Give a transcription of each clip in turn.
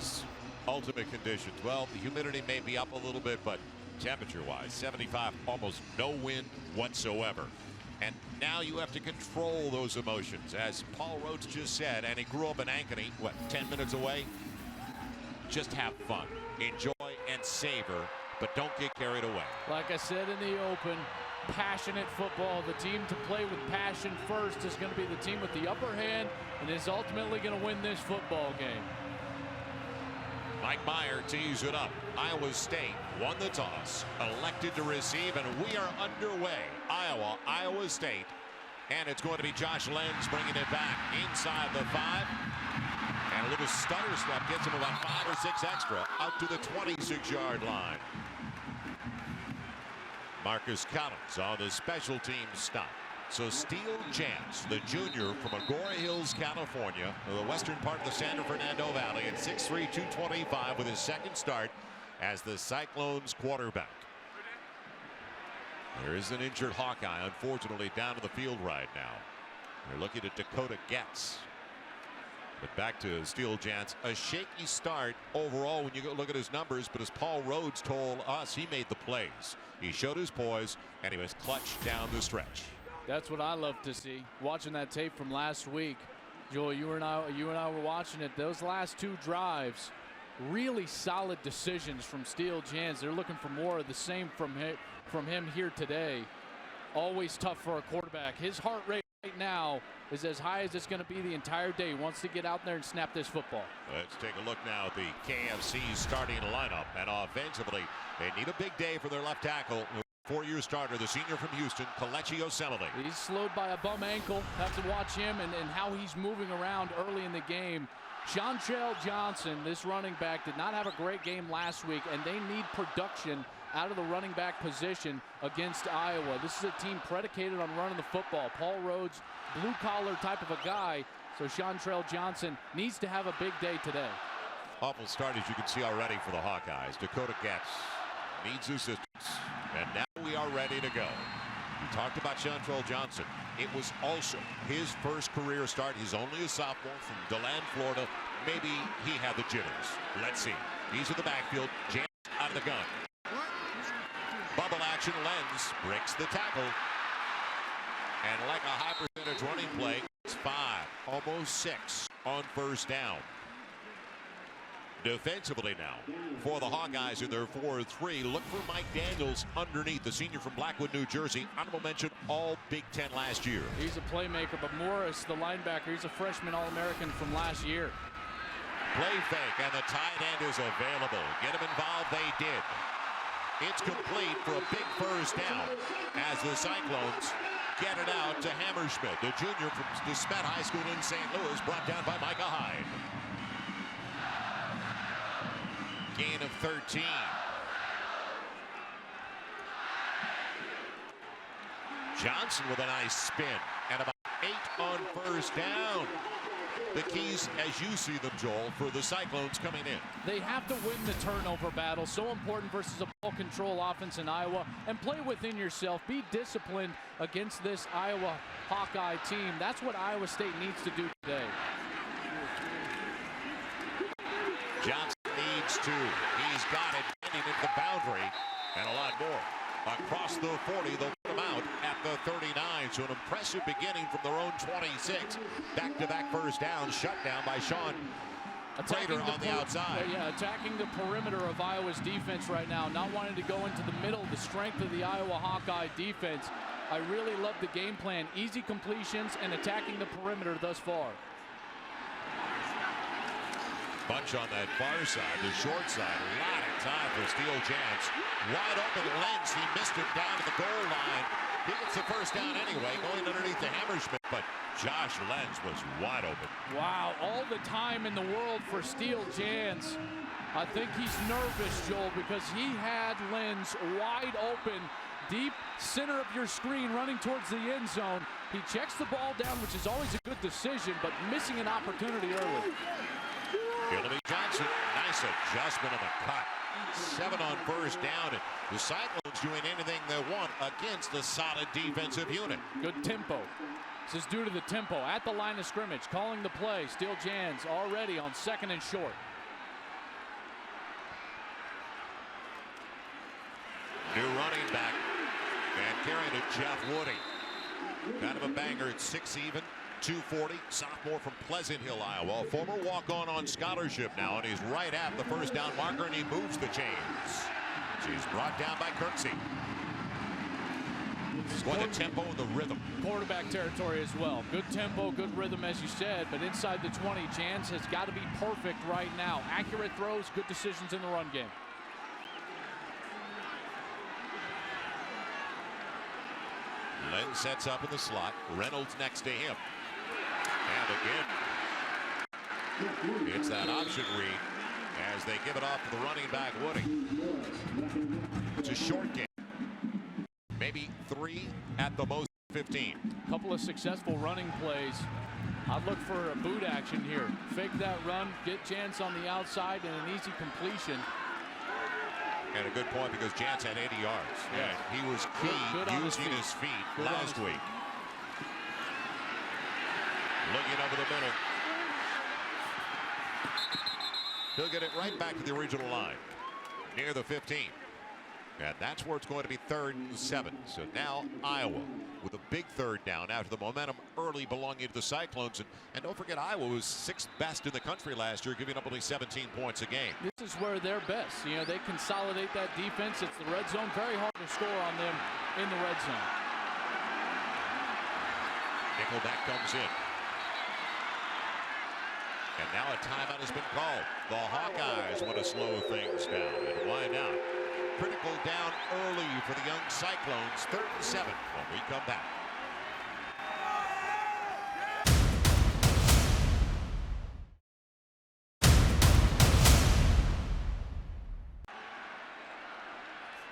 these ultimate conditions? Well, the humidity may be up a little bit, but temperature-wise, 75, almost no wind whatsoever. And now you have to control those emotions, as Paul Rhodes just said, and he grew up in Ankeny, what, 10 minutes away? Just have fun, enjoy and savor, but don't get carried away. Like I said in the open, passionate football. The team to play with passion first is going to be the team with the upper hand and is ultimately going to win this football game. Mike Meyer tees it up. Iowa State won the toss, elected to receive, and we are underway. Iowa State, and it's going to be Josh Lenz bringing it back inside the 5. And a little stutter step gets him about 5 or 6 extra out to the 26-yard line. Marcus Collins on the special teams stop. So Steele Chance, the junior from Agoura Hills, California, the western part of the San Fernando Valley, at 6'3", 225 with his second start as the Cyclones quarterback. There is an injured Hawkeye, unfortunately, down to the field right now. They're looking at Dakota Getz. But back to Steele Chance, a shaky start overall when you go look at his numbers, but as Paul Rhodes told us, he made the plays. He showed his poise, and he was clutch down the stretch. That's what I love to see. Watching that tape from last week, Joel, you and I were watching it. Those last 2 drives, really solid decisions from Steele Chance. They're looking for more of the same from him here today. Always tough for a quarterback. His heart rate right now is as high as it's going to be the entire day. He wants to get out there and snap this football. Let's take a look now at the KFC starting lineup. And offensively, they need a big day for their left tackle. 4-year starter, the senior from Houston, Kelechi Osemele. He's slowed by a bum ankle. Have to watch him and how he's moving around early in the game. Chantrell Johnson, this running back, did not have a great game last week, and they need production out of the running back position against Iowa. This is a team predicated on running the football. Paul Rhodes, blue-collar type of a guy, so Chantrell Johnson needs to have a big day today. Awful start, as you can see already, for the Hawkeyes. Dakota Getz needs assistance, and now we are ready to go. We talked about Chantrell Johnson. It was also his first career start. He's only a sophomore from DeLand, Florida. Maybe he had the jitters. Let's see. He's in the backfield. Jams out of the gun. Bubble action. Lenz breaks the tackle. And like a high percentage running play, it's 5, almost 6 on first down. Defensively now for the Hawkeyes in their 4-3. Look for Mike Daniels underneath, the senior from Blackwood, New Jersey. Honorable mention, all Big Ten last year. He's a playmaker, but Morris, the linebacker, he's a freshman All-American from last year. Play fake, and the tight end is available. Get him involved, they did. It's complete for a big first down as the Cyclones get it out to Hammerschmidt, the junior from DeSmet High School in St. Louis, brought down by Micah Hyde. Gain of 13. Johnson with a nice spin and about 8 on first down. The keys, as you see them, Joel, for the Cyclones coming in. They have to win the turnover battle. So important versus a ball control offense in Iowa. And play within yourself. Be disciplined against this Iowa Hawkeye team. That's what Iowa State needs to do today. Johnson needs to. He's got it, getting at the boundary, and a lot more. Across the 40, they'll put him out at the 39. So an impressive beginning from their own 26. Back-to-back first down, shut down by Sean Prater on the outside. Yeah, attacking the perimeter of Iowa's defense right now, not wanting to go into the middle, the strength of the Iowa Hawkeye defense. I really love the game plan. Easy completions and attacking the perimeter thus far. Bunch on that far side, the short side. A lot of time for Steele Chance. Wide open Lenz. He missed it down to the goal line. He gets the first down anyway, going underneath the Hammerschmidt, but Josh Lenz was wide open. Wow, all the time in the world for Steele Chance. I think he's nervous, Joel, because he had Lenz wide open, deep center of your screen, running towards the end zone. He checks the ball down, which is always a good decision, but missing an opportunity early. Hillary Johnson, nice adjustment on the cut. 7 on first down. And the Cyclones doing anything they want against a solid defensive unit. Good tempo. This is due to the tempo at the line of scrimmage. Calling the play. Steele Chance already on 2nd and short. to Jeff Woody. Kind of a banger at 6 even. 240, sophomore from Pleasant Hill, Iowa. Former walk-on scholarship now, and he's right at the first down marker, and he moves the chains. She's brought down by Kirksey. For the tempo and the rhythm. Quarterback territory as well. Good tempo, good rhythm, as you said, but inside the 20, Jans has got to be perfect right now. Accurate throws, good decisions in the run game. Len sets up in the slot. Reynolds next to him. And again, it's that option read as they give it off to the running back, Woody. It's a short game. Maybe 3 at the most 15. A couple of successful running plays. I'd look for a boot action here. Fake that run, get Jans on the outside, and an easy completion. And a good point because Jans had 80 yards. Yeah. And he was key using his feet last week. Looking over the middle. He'll get it right back to the original line. Near the 15. And that's where it's going to be 3rd and 7. So now Iowa with a big third down after the momentum early belonging to the Cyclones. And don't forget, Iowa was 6th best in the country last year, giving up only 17 points a game. This is where they're best. You know, they consolidate that defense. It's the red zone. Very hard to score on them in the red zone. Nickelback comes in. And now a timeout has been called. The Hawkeyes want to slow things down. And why not? Critical down early for the young Cyclones. 3rd and 7 when we come back.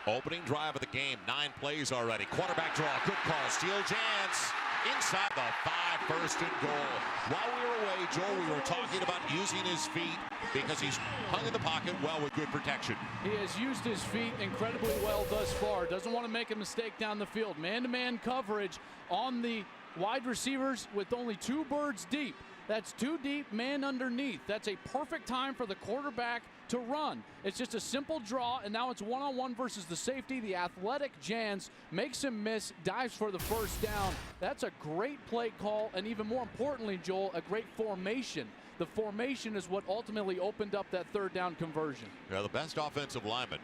Opening drive of the game. 9 plays already. Quarterback draw. Good call. Steal Jans. Inside the 5, 1st and goal. While we were away, Joel, we were talking about using his feet because he's hung in the pocket well with good protection. He has used his feet incredibly well thus far. Doesn't want to make a mistake down the field. Man-to-man coverage on the wide receivers with only 2 birds deep. That's 2 deep, man underneath. That's a perfect time for the quarterback to run. It's just a simple draw, and now it's one-on-one versus the safety. The athletic Jans makes him miss, dives for the first down. That's a great play call, and even more importantly, Joel, a great formation. The formation is what ultimately opened up that 3rd down conversion. Yeah, the best offensive lineman,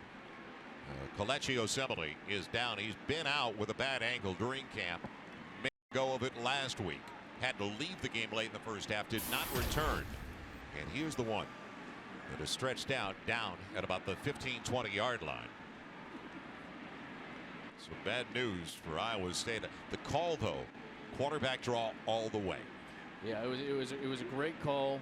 Kelechi Osemele, is down. He's been out with a bad ankle during camp. Made a go of it last week. Had to leave the game late in the first half, did not return. And here's the one that is stretched out down at about the 15-20 yard line. So bad news for Iowa State. The call, though, quarterback draw all the way. Yeah, it was a great call.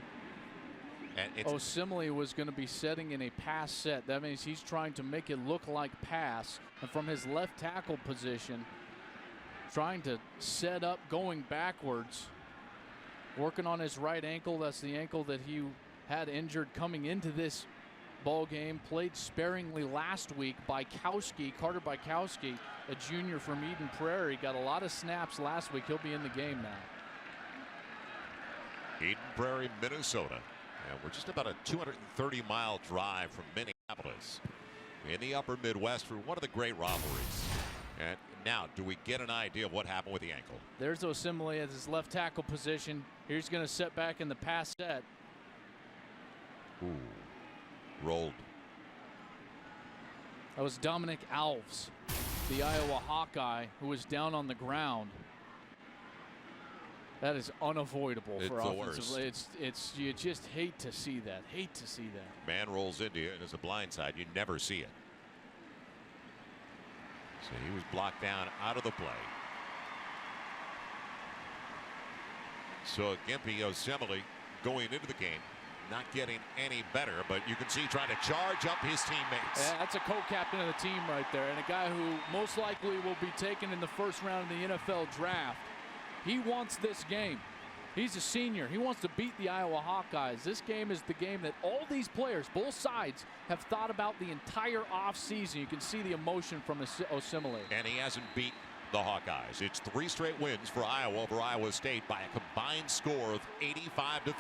And Osemele was going to be setting in a pass set. That means he's trying to make it look like pass. And from his left tackle position, trying to set up going backwards, working on his right ankle. That's the ankle that he had injured coming into this ball game. Played sparingly last week by Carter Bykowski, a junior from Eden Prairie. Got a lot of snaps last week. He'll be in the game now. Eden Prairie, Minnesota. And we're just about a 230-mile drive from Minneapolis in the upper Midwest for one of the great rivalries. And now, do we get an idea of what happened with the ankle? There's Osemele at his left tackle position. He's going to set back in the pass set. Ooh, rolled. That was Dominic Alves, the Iowa Hawkeye, who was down on the ground. That is unavoidable for offensively. It's you just hate to see that. Hate to see that. Man rolls into you, and it's a blind side. You never see it. So he was blocked down out of the play. So Gimpy Osemele going into the game, not getting any better, but you can see trying to charge up his teammates. Yeah, that's a co-captain of the team right there, and a guy who most likely will be taken in the 1st round of the NFL draft. He wants this game. He's a senior. He wants to beat the Iowa Hawkeyes. This game is the game that all these players, both sides, have thought about the entire offseason. You can see the emotion from Osemele. And he hasn't beat the Hawkeyes. It's 3 straight wins for Iowa over Iowa State by a combined score of 85-15.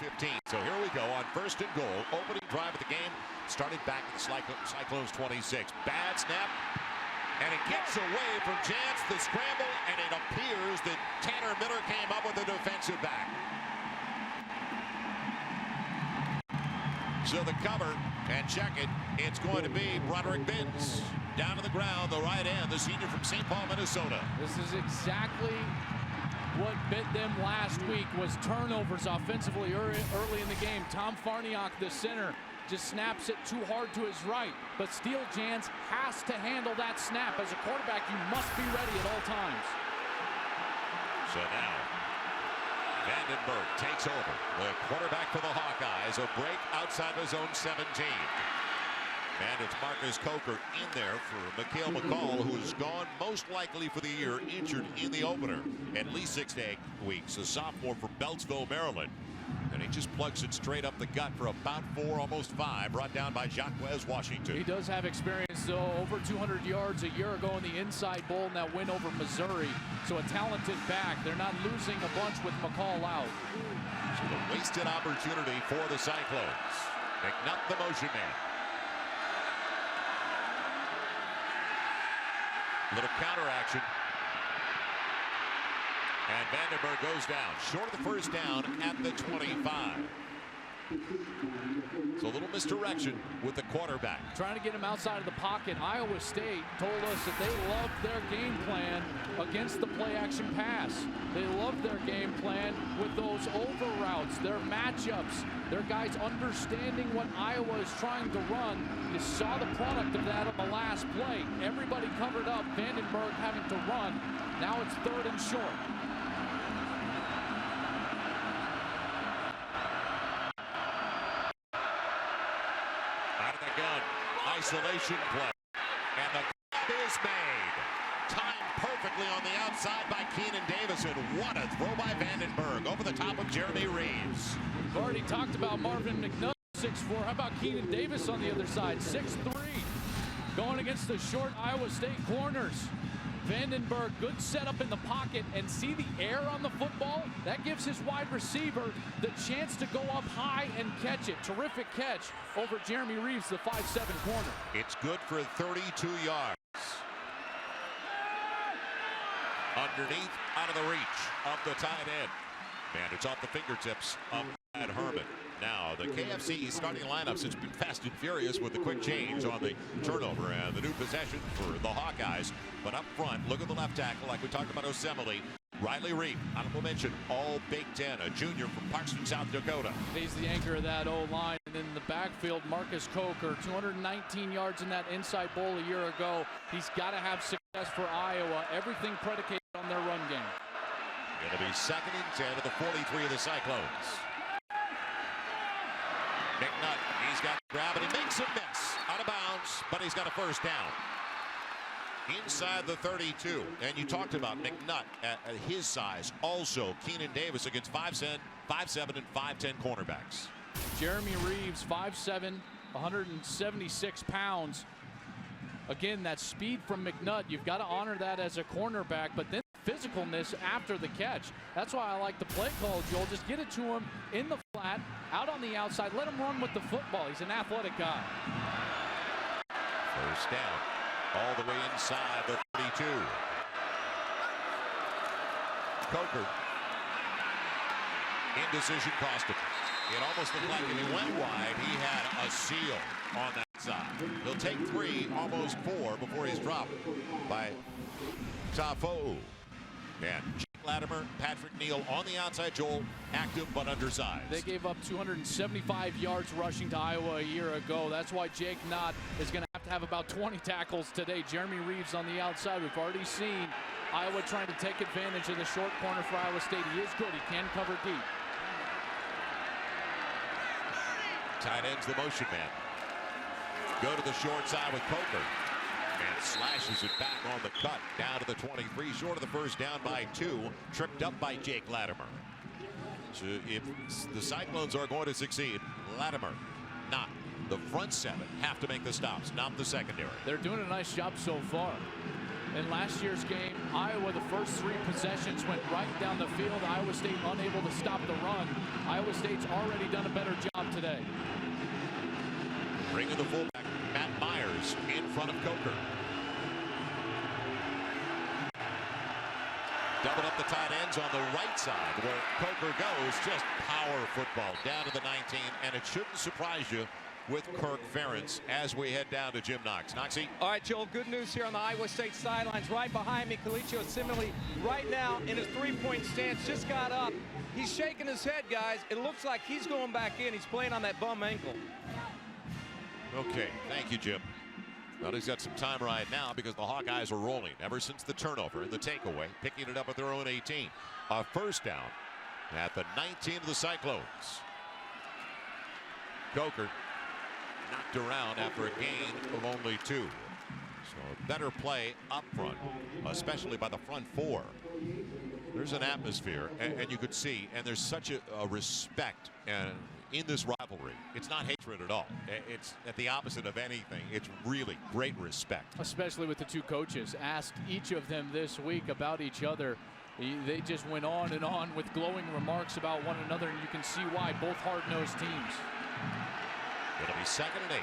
So here we go on 1st and goal. Opening drive of the game started back at the Cyclones 26. Bad snap. And it gets away from Jance, the scramble, and it appears that Tanner Miller came up with a defensive back. So the cover, and check it, it's going to be Broderick Binns. Down to the ground, the right end, the senior from St. Paul, Minnesota. This is exactly what bit them last week, was turnovers offensively early in the game. Tom Farniok, the center, just snaps it too hard to his right. But Steele Jance has to handle that snap. As a quarterback, you must be ready at all times. So now, Vandenberg takes over. The quarterback for the Hawkeyes. A break outside his own 17. And it's Marcus Coker in there for Mikhail McCall, who is gone most likely for the year, injured in the opener. At least 6 to 8 weeks. A sophomore from Beltsville, Maryland. And he just plugs it straight up the gut for about 4, almost 5, brought down by Jacques Washington. He does have experience, though, over 200 yards a year ago in the Inside Bowl in that win over Missouri. So a talented back. They're not losing a bunch with McCall out. So the wasted opportunity for the Cyclones. McNutt, the motion man. Little counter action. And Vandenberg goes down, short of the first down at the 25. So a little misdirection with the quarterback. Trying to get him outside of the pocket. Iowa State told us that they loved their game plan against the play-action pass. They loved their game plan with those over routes, their matchups, their guys understanding what Iowa is trying to run. You saw the product of that on the last play. Everybody covered up, Vandenberg having to run. Now it's 3rd and short. Isolation play, and the grab is made. Timed perfectly on the outside by Keenan Davis, and what a throw by Vandenberg over the top of Jeremy Reeves. We've already talked about Marvin McNutt, 6'4". How about Keenan Davis on the other side, 6'3", going against the short Iowa State corners. Vandenberg, good setup in the pocket, and see the air on the football? That gives his wide receiver the chance to go up high and catch it. Terrific catch over Jeremy Reeves, the 5'7" corner. It's good for 32 yards. Underneath, out of the reach of the tight end. And it's off the fingertips of Brad Herman. Now, the KFC starting lineups has been fast and furious with the quick change on the turnover and the new possession for the Hawkeyes. But up front, look at the left tackle, like we talked about Yosemite. Riley Reed, honorable mention, all Big Ten, a junior from Parkson, South Dakota. He's the anchor of that O-line. And in the backfield, Marcus Coker, 219 yards in that Inside Bowl a year ago. He's got to have success for Iowa. Everything predicated on their run game. It'll be 2nd and 10 at the 43 of the Cyclones. McNutt, he's got the grab, and he makes a miss. Out of bounds, but he's got a first down. Inside the 32. And you talked about McNutt at his size. Also, Keenan Davis against 5'7", and 5'10" cornerbacks. Jeremy Reeves, 5'7", 176 pounds. Again, that speed from McNutt, you've got to honor that as a cornerback, but then physicalness after the catch. That's why I like the play call, Joel. Just get it to him in the flat, out on the outside. Let him run with the football. He's an athletic guy. First down, all the way inside the 32. Coker. Indecision cost him. It almost looked like if he went wide, he had a seal on that side. He'll take 3, almost 4, before he's dropped by Tafo'u. And Jake Latimer, Patrick Neal on the outside. Joel, active but undersized. They gave up 275 yards rushing to Iowa a year ago. That's why Jake Knott is going to have about 20 tackles today. Jeremy Reeves on the outside. We've already seen Iowa trying to take advantage of the short corner for Iowa State. He is good. He can cover deep. Tight end's the motion man. Go to the short side with Coker. And slashes it back on the cut down to the 23, short of the first down by 2, tripped up by Jake Latimer. So if the Cyclones are going to succeed, Latimer, not the front 7, have to make the stops, not the secondary. They're doing a nice job so far. In last year's game, Iowa, the first 3 possessions went right down the field. Iowa State unable to stop the run. Iowa State's already done a better job today. Bringing the fullback, Matt Myers, in front of Coker. Double up the tight ends on the right side where Coker goes. Just power football down to the 19, and it shouldn't surprise you with Kirk Ferentz as we head down to Jim Knox. Knoxy. All right, Joel, good news here on the Iowa State sidelines. Right behind me, Colicchio Simile right now in his three-point stance, just got up. He's shaking his head, guys. It looks like he's going back in. He's playing on that bum ankle. Okay, thank you, Jim. Well, he's got some time right now because the Hawkeyes are rolling ever since the turnover and the takeaway, picking it up at their own 18. A first down at the 19 of the Cyclones. Coker knocked around after a gain of only 2. So a better play up front, especially by the front 4. There's an atmosphere, and you could see, and there's such a respect in this rivalry. It's not hatred at all. It's at the opposite of anything. It's really great respect. Especially with the two coaches. Asked each of them this week about each other. They just went on and on with glowing remarks about one another, and you can see why. Both hard-nosed teams. It'll be 2nd and 8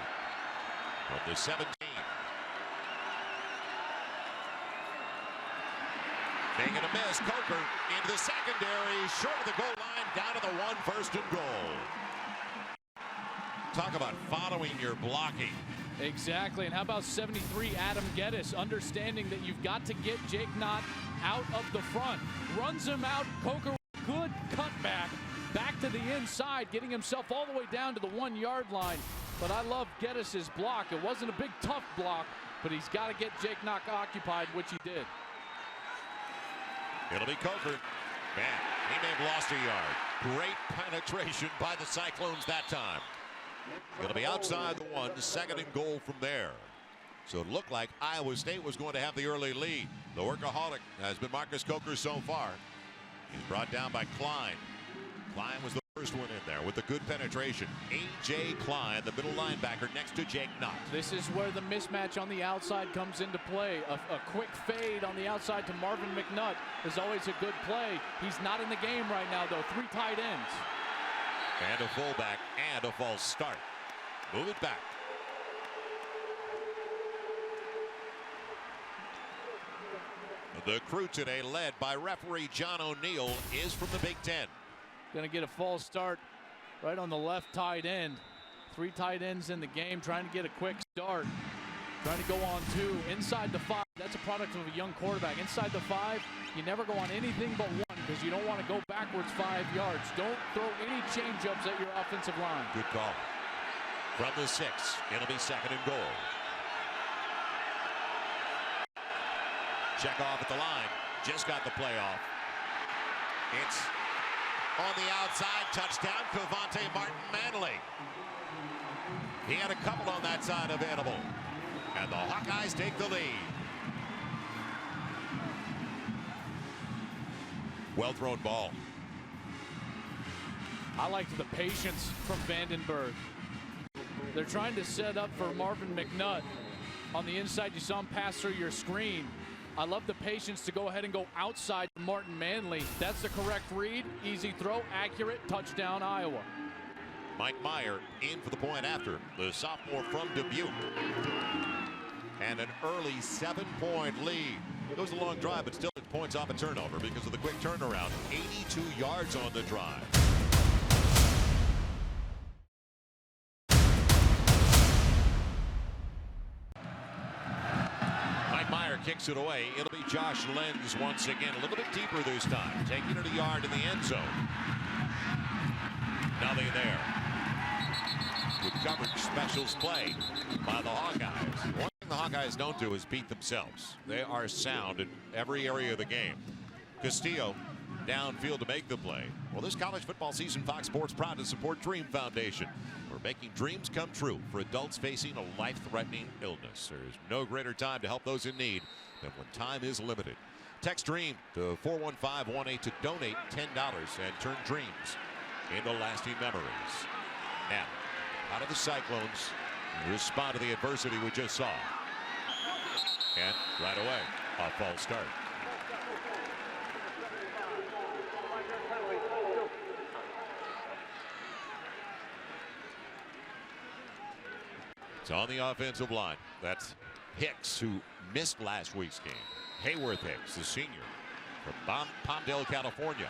from the 17. Making a miss, Coker into the secondary, short of the goal line, down to the 1, 1st and goal. Talk about following your blocking. Exactly, and how about 73 Adam Geddes, understanding that you've got to get Jake Knott out of the front. Runs him out, Coker, good cutback, back to the inside, getting himself all the way down to the 1-yard line. But I love Geddes' block. It wasn't a big, tough block, but he's got to get Jake Knott occupied, which he did. It'll be Coker. Man, he may have lost a yard. Great penetration by the Cyclones that time. It'll be outside the 1, 2nd and goal from there. So it looked like Iowa State was going to have the early lead. The workaholic has been Marcus Coker so far. He's brought down by Klein. Klein was the first one in there with the good penetration. A.J. Klein, the middle linebacker, next to Jake Knott. This is where the mismatch on the outside comes into play. A quick fade on the outside to Marvin McNutt is always a good play. He's not in the game right now, though. 3 tight ends. And a fullback and a false start. Move it back. The crew today, led by referee John O'Neill, is from the Big Ten. Going to get a false start right on the left tight end. 3 tight ends in the game, trying to get a quick start. Trying to go on 2 inside the 5. That's a product of a young quarterback. Inside the 5, you never go on anything but 1 because you don't want to go backwards 5 yards. Don't throw any change-ups at your offensive line. Good call. From the 6, it'll be 2nd and goal. Check off at the line. Just got the play off. It's on the outside. Touchdown, Cavante Martin-Manley. He had a couple on that side available. And the Hawkeyes take the lead. Well thrown ball. I liked the patience from Vandenberg. They're trying to set up for Marvin McNutt. On the inside, you saw him pass through your screen. I love the patience to go ahead and go outside to Martin Manley. That's the correct read. Easy throw, accurate, touchdown, Iowa. Mike Meyer in for the point after. The sophomore from Dubuque. And an early 7-point lead. It was a long drive, but still it points off a turnover because of the quick turnaround. 82 yards on the drive. Mike Meyer kicks it away. It'll be Josh Lenz once again. A little bit deeper this time. Taking it a yard in the end zone. Nothing there. Good coverage, specials play by the Hawkeyes. One thing the Hawkeyes don't do is beat themselves. They are sound in every area of the game. Castillo downfield to make the play. Well, this college football season, Fox Sports proud to support Dream Foundation. We're making dreams come true for adults facing a life-threatening illness. There's no greater time to help those in need than when time is limited. Text DREAM to 41518 to donate $10 and turn dreams into lasting memories. Now, how do the Cyclones respond to the adversity we just saw? And right away, a false start. It's on the offensive line. That's Hicks, who missed last week's game. Hayworth Hicks, the senior. from Palmdale, California.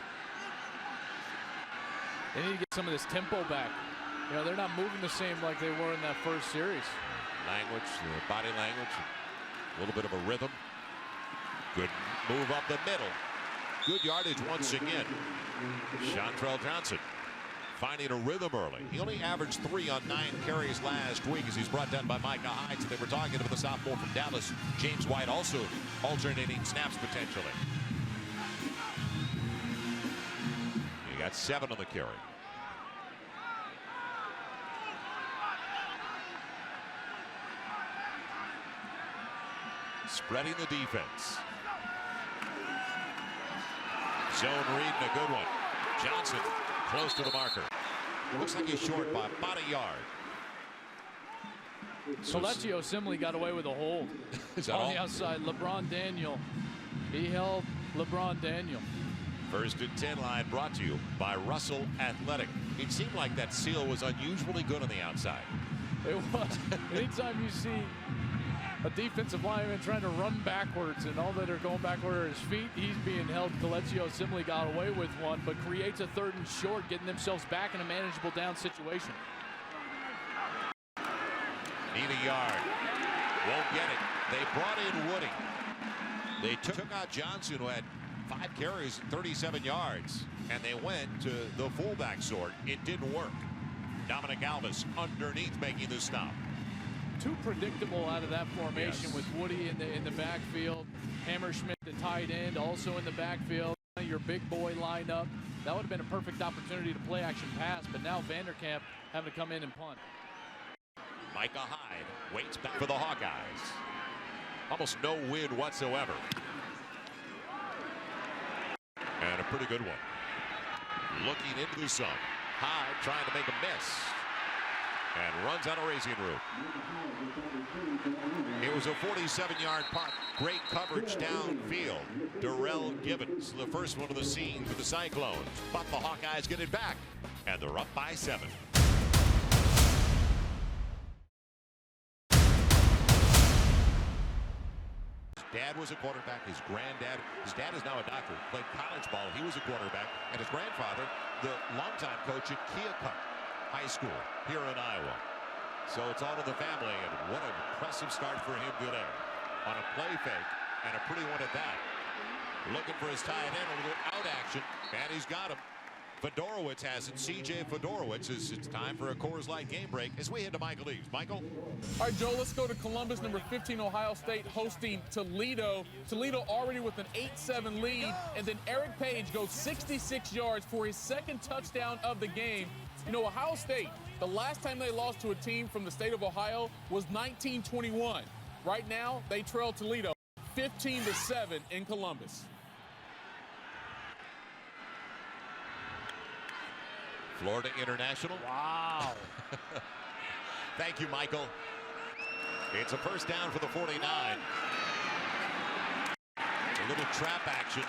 They need to get some of this tempo back. You know, they're not moving the same like they were in that first series. Language, body language, a little bit of a rhythm. Good move up the middle. Good yardage once again. Chantrell Johnson finding a rhythm early. He only averaged 3 on 9 carries last week as he's brought down by Micah Hyde. So they were talking about the sophomore from Dallas, James White, also alternating snaps potentially. He got 7 on the carry. Spreading the defense. Zone read and a good one. Johnson close to the marker. Looks like he's short by about a yard. Colecchio Simley got away with a hold on the outside. LeBron Daniel. He held LeBron Daniel. 1st and 10 line brought to you by Russell Athletic. It seemed like that seal was unusually good on the outside. It was. Anytime you see a defensive lineman trying to run backwards and all that are going backward are his feet, he's being held. Colecchio Simley got away with one, but creates a 3rd and short, getting themselves back in a manageable down situation. Need a yard. Won't get it. They brought in Woody. They took out Johnson, who had 5 carries and 37 yards, and they went to the fullback sort. It didn't work. Dominic Alvis underneath making the stop. Too predictable out of that formation. Yes. With Woody in the backfield. Hammerschmidt, the tight end, also in the backfield. Your big boy lineup. That would have been a perfect opportunity to play action pass, but now Vanderkamp having to come in and punt. Micah Hyde waits back for the Hawkeyes. Almost no wind whatsoever. And a pretty good one. Looking into the sun. Hyde trying to make a miss. And runs out of raising room. It was a 47-yard punt. Great coverage downfield. Derail Givens, the first one of the scene for the Cyclones. But the Hawkeyes get it back. And they're up by 7. Dad was a quarterback. His dad is now a doctor, played college ball. He was a quarterback. And his grandfather, the longtime coach at Keokuk High School here in Iowa. So it's all in the family, and what an impressive start for him today. On a play fake, and a pretty one at that. Looking for his tight end, a little out action, and he's got him. Fedorowicz has it. C.J. Fedorowicz. It's time for a Coors Light game break as we head to Michael Eaves. Michael? All right, Joe, let's go to Columbus, number 15, Ohio State, hosting Toledo. Toledo already with an 8-7 lead, and then Eric Page goes 66 yards for his 2nd touchdown of the game. You know, Ohio State, the last time they lost to a team from the state of Ohio was 1921. Right now, they trail Toledo 15-7 in Columbus. Florida International. Wow. Thank you, Michael. It's a 1st down for the 49. A little trap action.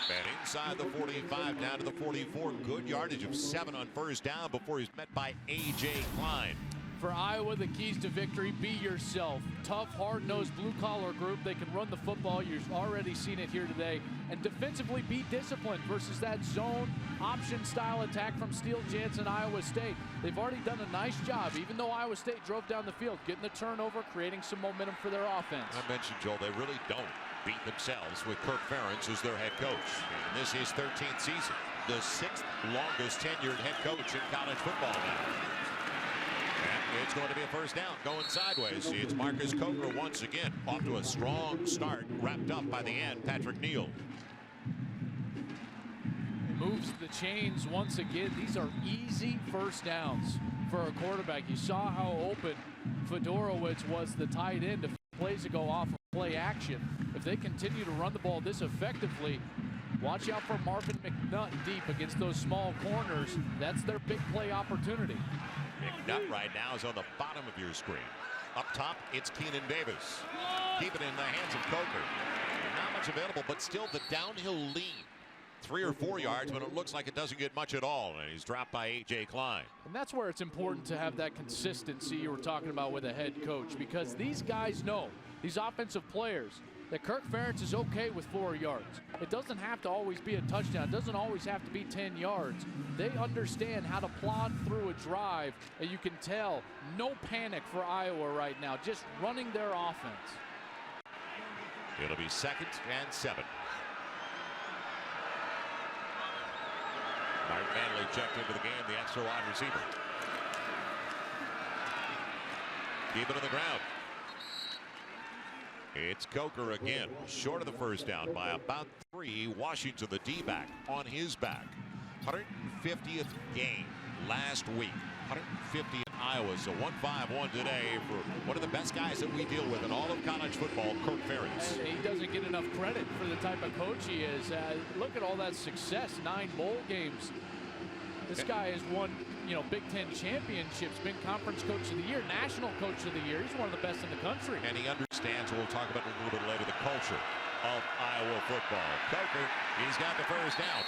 And inside the 45, down to the 44. Good yardage of 7 on 1st down before he's met by A.J. Klein. For Iowa, the keys to victory: be yourself. Tough, hard-nosed, blue-collar group. They can run the football. You've already seen it here today. And defensively, be disciplined versus that zone option-style attack from Steele Jansen, Iowa State. They've already done a nice job, even though Iowa State drove down the field, getting the turnover, creating some momentum for their offense. I mentioned, Joel, they really don't beat themselves with Kirk Ferentz as their head coach. And this is 13th season. The 6th longest tenured head coach in college football now. And it's going to be a 1st down going sideways. It's Marcus Coker once again off to a strong start, wrapped up by the end. Patrick Neal moves the chains once again. These are easy 1st downs for a quarterback. You saw how open Fedorowicz was, the tight end. If plays to go off of play action, if they continue to run the ball this effectively, watch out for Marvin McNutt deep against those small corners. That's their big play opportunity. McNutt right now is on the bottom of your screen. Up top, it's Keenan Davis. Keep it in the hands of Coker. Not much available, but still the downhill lean. 3 or 4 yards, but it looks like it doesn't get much at all, and he's dropped by A.J. Klein. And that's where it's important to have that consistency you were talking about with a head coach, because these guys know, these offensive players, that Kirk Ferentz is okay with 4 yards. It doesn't have to always be a touchdown. It doesn't always have to be 10 yards. They understand how to plod through a drive, and you can tell no panic for Iowa right now, just running their offense. It'll be 2nd and 7. Mark Manley checked into the game, the extra wide receiver. Keep it on the ground. It's Coker again, short of the first down by about 3. Washington, the D-back, on his back. 150th game last week. 150 in Iowa, so 1-5-1 today for one of the best guys that we deal with in all of college football, Kirk Ferentz. And he doesn't get enough credit for the type of coach he is. Look at all that success, 9 bowl games. This guy has won, Big Ten championships, been conference coach of the year, national coach of the year. He's one of the best in the country. And he understands, we'll talk about it a little bit later, the culture of Iowa football. Coker, he's got the first down.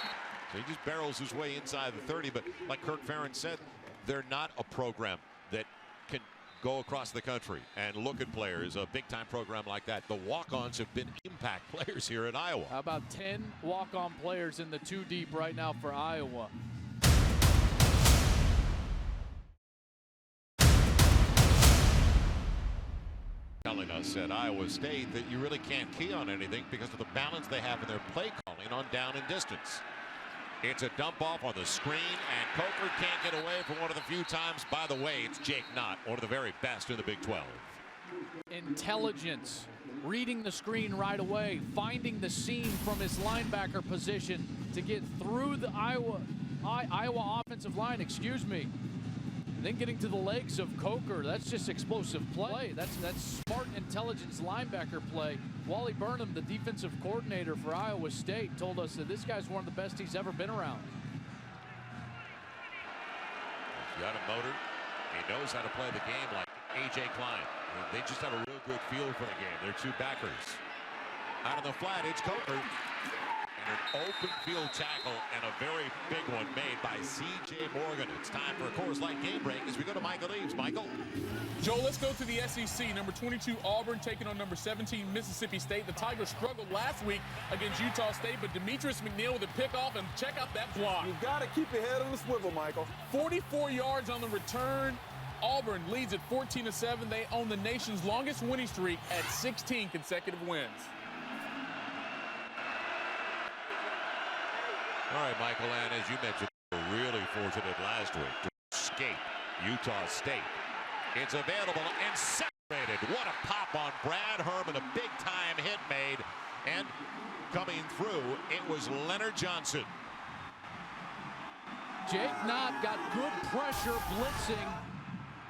So he just barrels his way inside the 30, but like Kirk Ferentz said, they're not a program that can go across the country and look at players, a big-time program like that. The walk-ons have been impact players here at Iowa. How about 10 walk-on players in the 2 deep right now for Iowa? Telling us at Iowa State that you really can't key on anything because of the balance they have in their play calling on down and distance. It's a dump off on the screen, and Coker can't get away for one of the few times. By the way, it's Jake Knott, one of the very best in the Big 12. Intelligence, reading the screen right away, finding the seam from his linebacker position to get through the Iowa offensive line, And then getting to the legs of Coker. That's just explosive play. That's smart intelligence linebacker play. Wally Burnham, the defensive coordinator for Iowa State, told us that this guy's one of the best he's ever been around. He's got a motor. He knows how to play the game like A.J. Klein. They just have a real good feel for the game. They're 2 backers. Out of the flat, it's Coker. And an open field tackle and a very big one made by C.J. Morgan. It's time for a Coors Light game break as we go to Michael Eaves. Michael. Joe, let's go to the SEC. Number 22, Auburn, taking on number 17, Mississippi State. The Tigers struggled last week against Utah State, but Demetrius McNeil with a pickoff, and check out that block. You've got to keep your head on the swivel, Michael. 44 yards on the return. Auburn leads at 14-7. They own the nation's longest winning streak at 16 consecutive wins. All right, Michael, and as you mentioned, they were really fortunate last week to escape Utah State. It's available and separated. What a pop on Brad Herman, a big-time hit made. And coming through, it was Leonard Johnson. Jake Knott got good pressure blitzing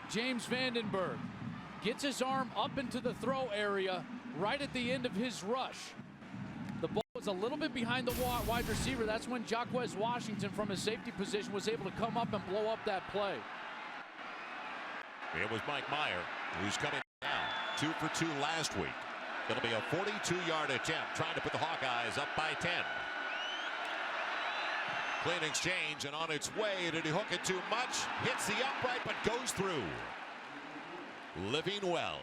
James Vandenberg. Gets his arm up into the throw area right at the end of his rush. The ball was a little bit behind the wide receiver. That's when Jacquez Washington from his safety position was able to come up and blow up that play. It was Mike Meyer who's coming down. 2 for 2 last week. It'll be a 42-yard attempt trying to put the Hawkeyes up by 10. Clean exchange, and on its way. Did he hook it too much? Hits the upright but goes through. Living well.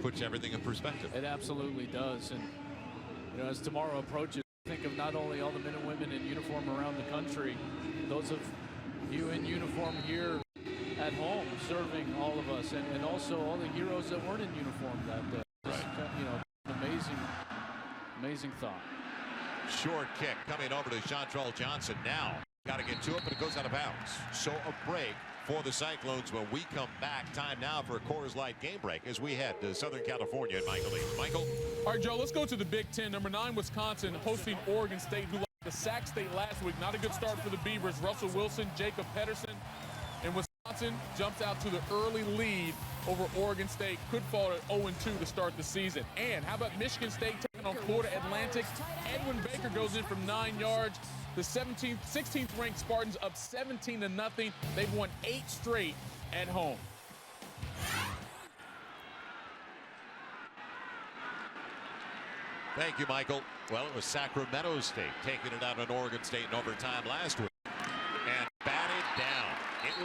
Puts everything in perspective. It absolutely does. And as tomorrow approaches, think of not only all the men and women in uniform around the country, those of you in uniform here at home serving all of us, and also all the heroes that weren't in uniform that day. Just, amazing thought. Short kick coming over to Chantrell Johnson now. Got to get to it, but it goes out of bounds. So a break for the Cyclones when we come back. Time now for a Coors Light game break as we head to Southern California and Michael Eaves. Michael. All right, Joe, let's go to the Big Ten. Number 9, Wisconsin, hosting Oregon State, who lost to Sac State last week. Not a good start for the Beavers. Russell Wilson, Jacob Pedersen, and Wisconsin jumps out to the early lead over Oregon State. Could fall at 0-2 to start the season. And how about Michigan State taking on Florida Atlantic? Edwin Baker goes in from 9 yards. The 16th ranked Spartans up 17-0. They've won 8 straight at home. Thank you, Michael. Well, it was Sacramento State taking it out on Oregon State in overtime last week. And batted down. It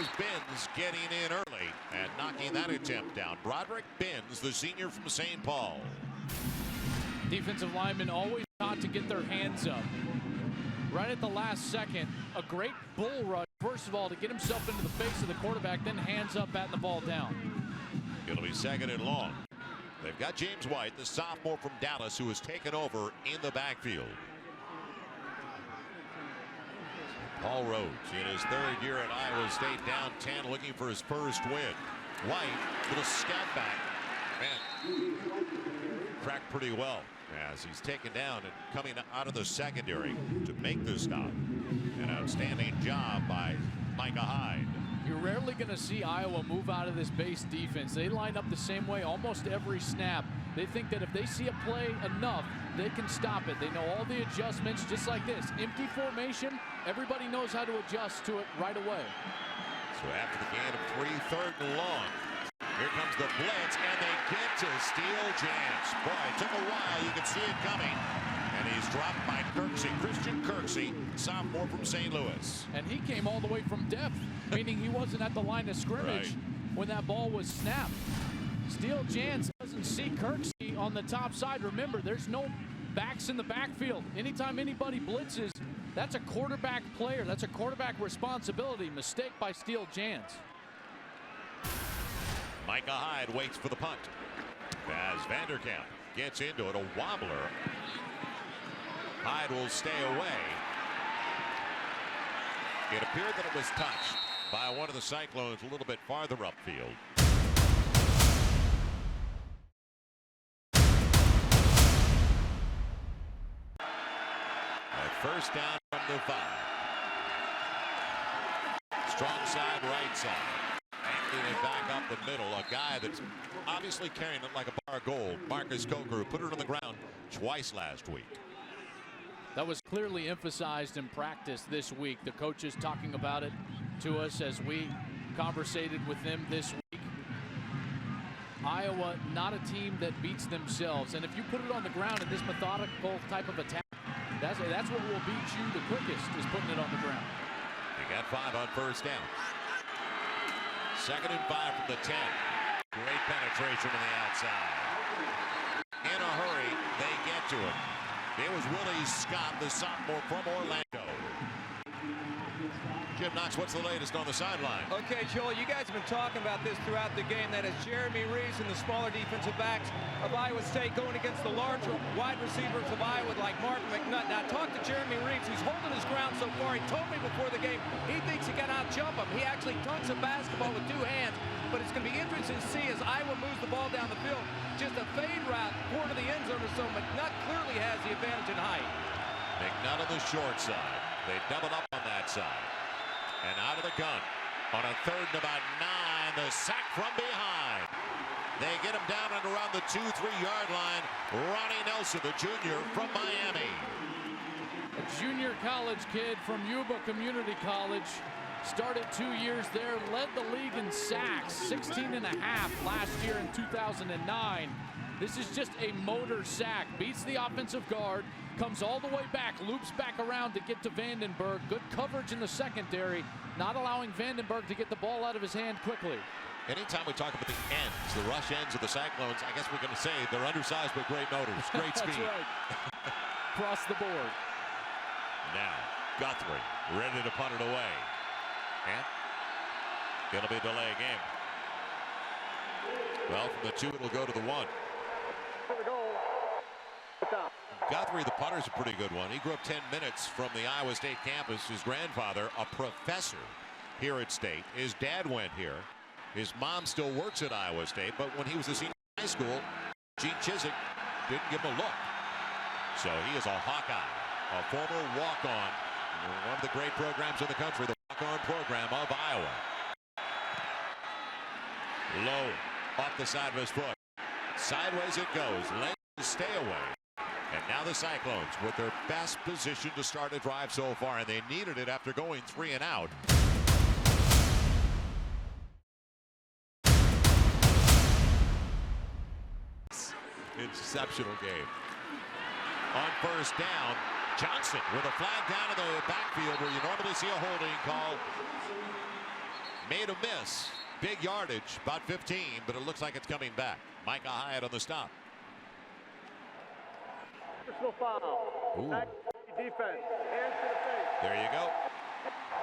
Binns getting in early and knocking that attempt down. Broderick Binns, the senior from St. Paul. Defensive linemen always taught to get their hands up. Right at the last second, a great bull rush, first of all, to get himself into the face of the quarterback, then hands up, batting the ball down. It'll be second and long. They've got James White, the sophomore from Dallas, who has taken over in the backfield. Paul Rhodes in his third year at Iowa State, down 10, looking for his first win. White, little scat back, man, cracked pretty well as he's taken down and coming out of the secondary to make the stop. An outstanding job by Micah Hyde. You're rarely going to see Iowa move out of this base defense. They line up the same way almost every snap. They think that if they see a play enough, they can stop it. They know all the adjustments, just like this. Empty formation, everybody knows how to adjust to it right away. So after the gain of 3, third and long. Here comes the blitz, and they get to steal Jans. Boy, it took a while. You can see it coming. And he's dropped by Kirksey, Christian Kirksey, sophomore from St. Louis. And he came all the way from depth, meaning he wasn't at the line of scrimmage when that ball was snapped. Steele Jans doesn't see Kirksey on the top side. Remember, there's no backs in the backfield. Anytime anybody blitzes, that's a quarterback player. That's a quarterback responsibility. Mistake by Steele Jans. Micah Hyde waits for the punt. As Vanderkamp gets into it, a wobbler. Hyde will stay away. It appeared that it was touched by one of the Cyclones a little bit farther upfield. At first down from the 5. Strong side, right side. And back up the middle, a guy that's obviously carrying it like a bar of gold. Marcus Coker, who put it on the ground twice last week. That was clearly emphasized in practice this week. The coaches talking about it to us as we conversated with them this week. Iowa, not a team that beats themselves. And if you put it on the ground in this methodical type of attack, that's what will beat you the quickest, is putting it on the ground. They got 5 on first down. Second and 5 from the 10. Great penetration to the outside. In a hurry, they get to it. It was Willie Scott, the sophomore from Orlando. Jim Knox, what's the latest on the sideline? Okay, Joel, you guys have been talking about this throughout the game. That is Jeremy Reeves and the smaller defensive backs of Iowa State going against the larger wide receivers of Iowa like Martin McNutt. Now, I talked to Jeremy Reeves. He's holding his ground so far. He told me before the game he thinks he can out-jump him. He actually dunks a basketball with 2 hands. But it's going to be interesting to see as Iowa moves the ball down the field. Just a fade route toward the end zone or so. McNutt clearly has the advantage in height. McNutt on the short side. They double up on that side. And out of the gun on a third and about 9. The sack from behind. They get him down and around the 2-3-yard line. Ronnie Nelson, the junior from Miami. A junior college kid from Yuba Community College. Started 2 years there, led the league in sacks, 16 and a half last year in 2009. This is just a motor sack. Beats the offensive guard, comes all the way back, loops back around to get to Vandenberg. Good coverage in the secondary, not allowing Vandenberg to get the ball out of his hand quickly. Anytime we talk about the ends, the rush ends of the Cyclones, I guess we're going to say they're undersized but great motors, great speed. That's right. Across the board. Now, Guthrie ready to punt it away. And it'll be a delay game. Well, from the 2, it'll go to the 1. Guthrie, the punter's a pretty good one. He grew up 10 minutes from the Iowa State campus. His grandfather, a professor here at State. His dad went here. His mom still works at Iowa State, but when he was a senior in high school, Gene Chizik didn't give him a look. So he is a Hawkeye, a former walk-on, one of the great programs in the country, the walk-on program of Iowa. Low, off the side of his foot. Sideways it goes. Lane to stay away. And now the Cyclones with their best position to start a drive so far, and they needed it after going 3 and out. Exceptional game. On first down, Johnson with a flag down in the backfield where you normally see a holding call. made a miss. Big yardage, about 15, but it looks like it's coming back. Micah Hyatt on the stop. Personal foul. Back defense. Hands to the face. There you go.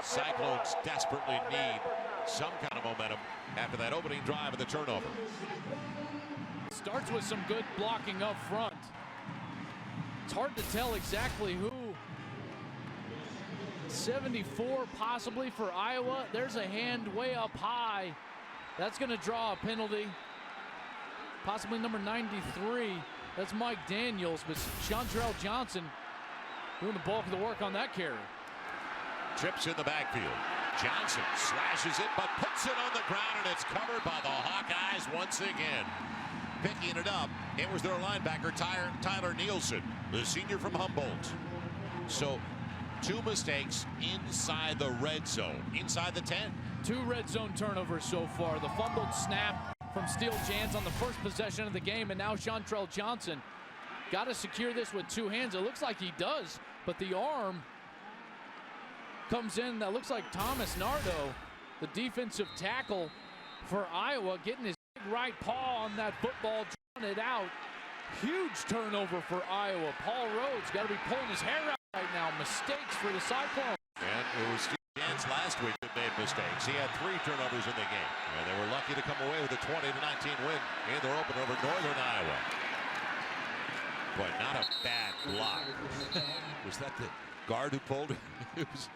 Cyclones desperately need some kind of momentum after that opening drive and the turnover. Starts with some good blocking up front. It's hard to tell exactly who. 74 possibly for Iowa. There's a hand way up high. That's going to draw a penalty. Possibly number 93. That's Mike Daniels, but Chantrell Johnson doing the bulk of the work on that carry. Trips in the backfield. Johnson slashes it, but puts it on the ground, and it's covered by the Hawkeyes once again. Picking it up, it was their linebacker, Tyler Nielsen, the senior from Humboldt. So, 2 mistakes inside the red zone, inside the 10. 2 red zone turnovers so far. The fumbled snap from Steele Jans on the first possession of the game, and now Chantrell Johnson got to secure this with 2 hands. It looks like he does, but the arm comes in. That looks like Thomas Nardo, the defensive tackle for Iowa, getting his big right paw on that football, drawing it out. Huge turnover for Iowa. Paul Rhodes got to be pulling his hair out right now. Mistakes for the Cyclones. And it was Steve Jans last week that made mistakes. He had 3 turnovers in the game, and they were lucky to come away with a 20-19 win in their opener over Northern Iowa. Boy, not a bad block. Was that the guard who pulled it? It was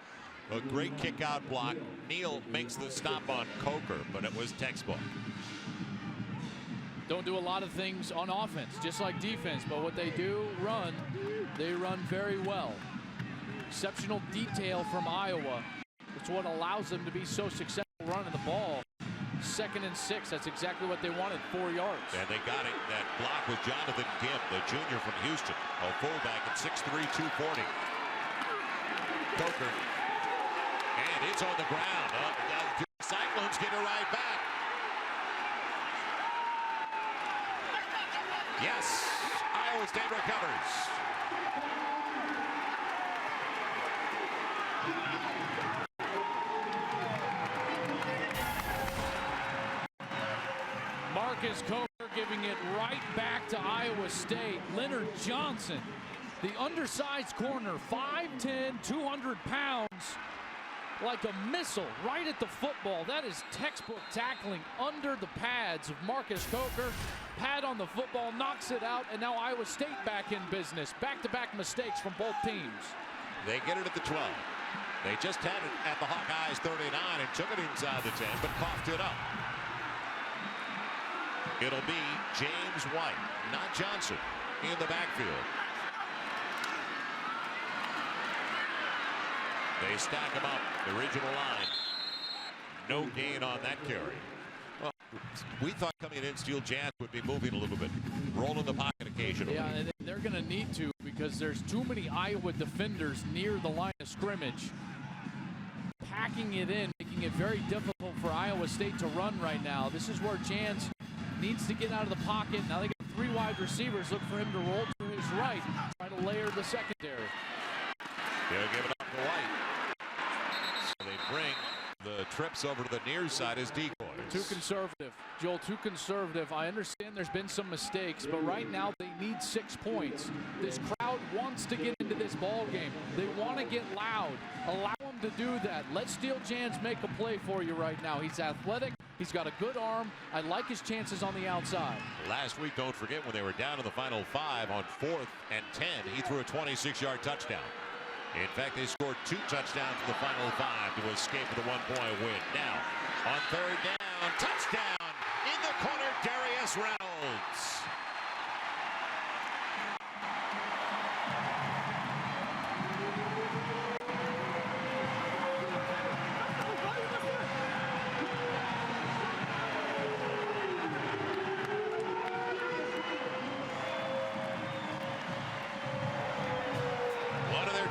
a great kick out block. Neal makes the stop on Coker, but it was textbook. Don't do a lot of things on offense, just like defense, but what they do run, they run very well. Exceptional detail from Iowa. It's what allows them to be so successful running the ball. 2nd and 6, that's exactly what they wanted, 4 yards. And they got it. That block was Jonathan Gibb, the junior from Houston, a fullback at 6'3", 240. Coker. And it's on the ground. Cyclones get it right back. Yes, Iowa State recovers. Marcus Coker giving it right back to Iowa State. Leonard Johnson, the undersized corner, 5'10", 200 pounds, like a missile right at the football. That is textbook tackling under the pads of Marcus Coker. Pad on the football, knocks it out, and now Iowa State back in business. Back-to-back mistakes from both teams. They get it at the 12. They just had it at the Hawkeyes 39 and took it inside the 10, but coughed it up. It'll be James White, not Johnson, in the backfield. They stack him up, the original line. No gain on that carry. Well, we thought coming in, Steele Jans would be moving a little bit, rolling the pocket occasionally. Yeah, and they're going to need to because there's too many Iowa defenders near the line of scrimmage. Packing it in, making it very difficult for Iowa State to run right now. This is where Jans needs to get out of the pocket. Now they got 3 wide receivers. Look for him to roll to his right. Try to layer the secondary. They'll give it up to White. So they bring the trips over to the near side as decoys. Too conservative, Joel, too conservative. I understand there's been some mistakes, but right now they need 6 points. This crowd wants to get into this ball game. They want to get loud. Allow them to do that. Let Steele Jans make a play for you right now. He's athletic. He's got a good arm. I like his chances on the outside. Last week, don't forget, when they were down in the final 5 on 4th and 10, he threw a 26-yard touchdown. In fact, they scored 2 touchdowns in the final 5 to escape with a 1-point win. Now, on 3rd down, touchdown in the corner, Darius Reynolds.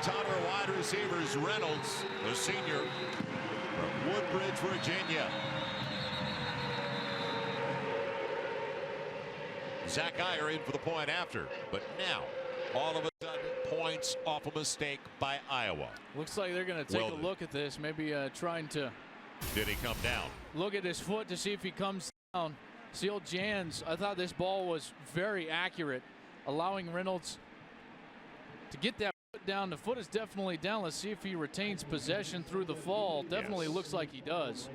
Taller wide receivers, Reynolds, the senior from Woodbridge, Virginia. Zach Iyer in for the point after, but now all of a sudden points off a mistake by Iowa. Looks like they're going to take a look at this, maybe trying to Did he come down? Look at his foot to see if he comes down. Seal Jans, I thought this ball was very accurate, allowing Reynolds to get that foot down. The foot is definitely down. Let's see if he retains possession through the fall. Definitely looks like he does.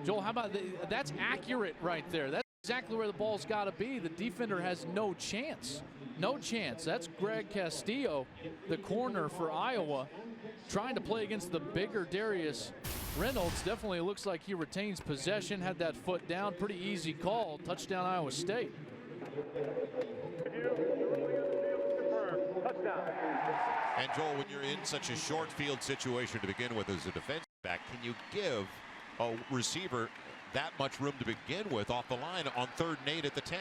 Joel, how about that's accurate right there. That's exactly where the ball's got to be. The defender has no chance. No chance. That's Greg Castillo, the corner for Iowa, trying to play against the bigger Darius Reynolds. Definitely looks like he retains possession, had that foot down. Pretty easy call. Touchdown, Iowa State. And Joel, when you're in such a short field situation to begin with as a defensive back, can you give a receiver that much room to begin with off the line on 3rd and 8 at the 10?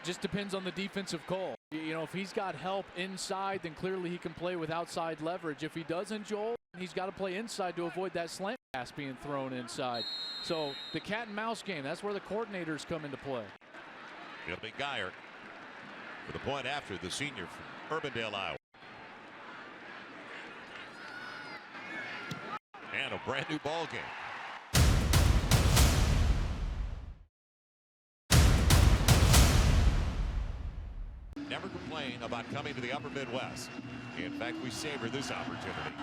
Just depends on the defensive call. You know, if he's got help inside, then clearly he can play with outside leverage. If he doesn't, Joel, he's got to play inside to avoid that slant pass being thrown inside. So the cat and mouse game, that's where the coordinators come into play. It'll be Geyer for the point after, the senior from Urbandale, Iowa. And a brand new ball game. Never complain about coming to the upper Midwest. In fact, we savor this opportunity.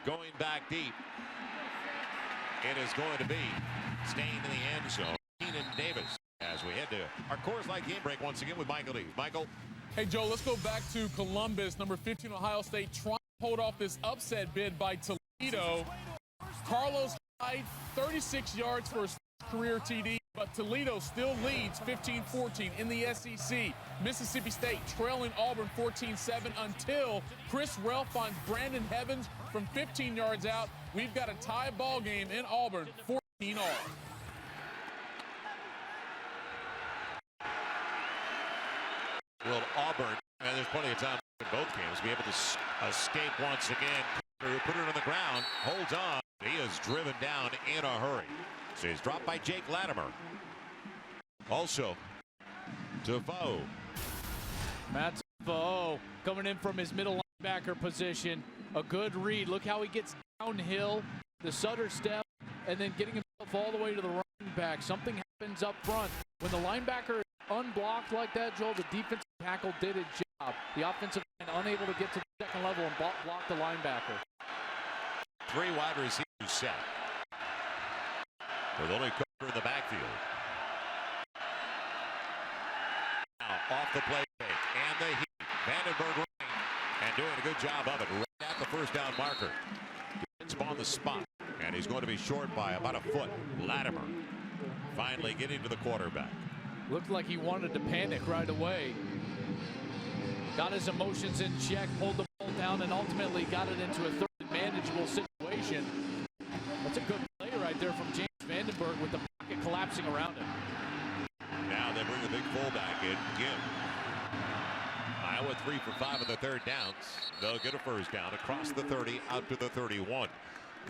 Going back deep. It is going to be staying in the end zone. Keenan Davis as we head to our Coors Light game break once again with Michael Lee. Michael. Hey, Joe, let's go back to Columbus, number 15, Ohio State, trying to hold off this upset bid by Toledo. Carlos Hyde, 36 yards for his career TD, but Toledo still leads 15-14 in the SEC. Mississippi State trailing Auburn 14-7 until Chris Relf finds Brandon Evans from 15 yards out. We've got a tie ball game in Auburn, 14-all. Will Auburn, and there's plenty of time in both games, be able to escape once again. Put it on the ground, holds on. He is driven down in a hurry. So he's dropped by Jake Latimer. Also, Defoe. Matt Defoe coming in from his middle linebacker position. A good read. Look how he gets downhill, the Sutter step, and then getting himself all the way to the running back. Something happens up front. When the linebacker is unblocked like that, Joel, the defensive tackle did its job. The offensive line unable to get to the second level and block the linebacker. 3 wide receivers set. With only Coker in the backfield. Now off the play fake and the heat. Vandenberg running and doing a good job of it. Right at the first down marker. It's on the spot. And he's going to be short by about a foot. Latimer finally getting to the quarterback. Looked like he wanted to panic right away. Got his emotions in check, pulled the ball down, and ultimately got it into a third and manageable situation. That's a good play right there from James Vandenberg with the pocket collapsing around him. Now they bring the big fullback in again. Iowa 3 for 5 on the 3rd downs. They'll get a first down across the 30 out to the 31.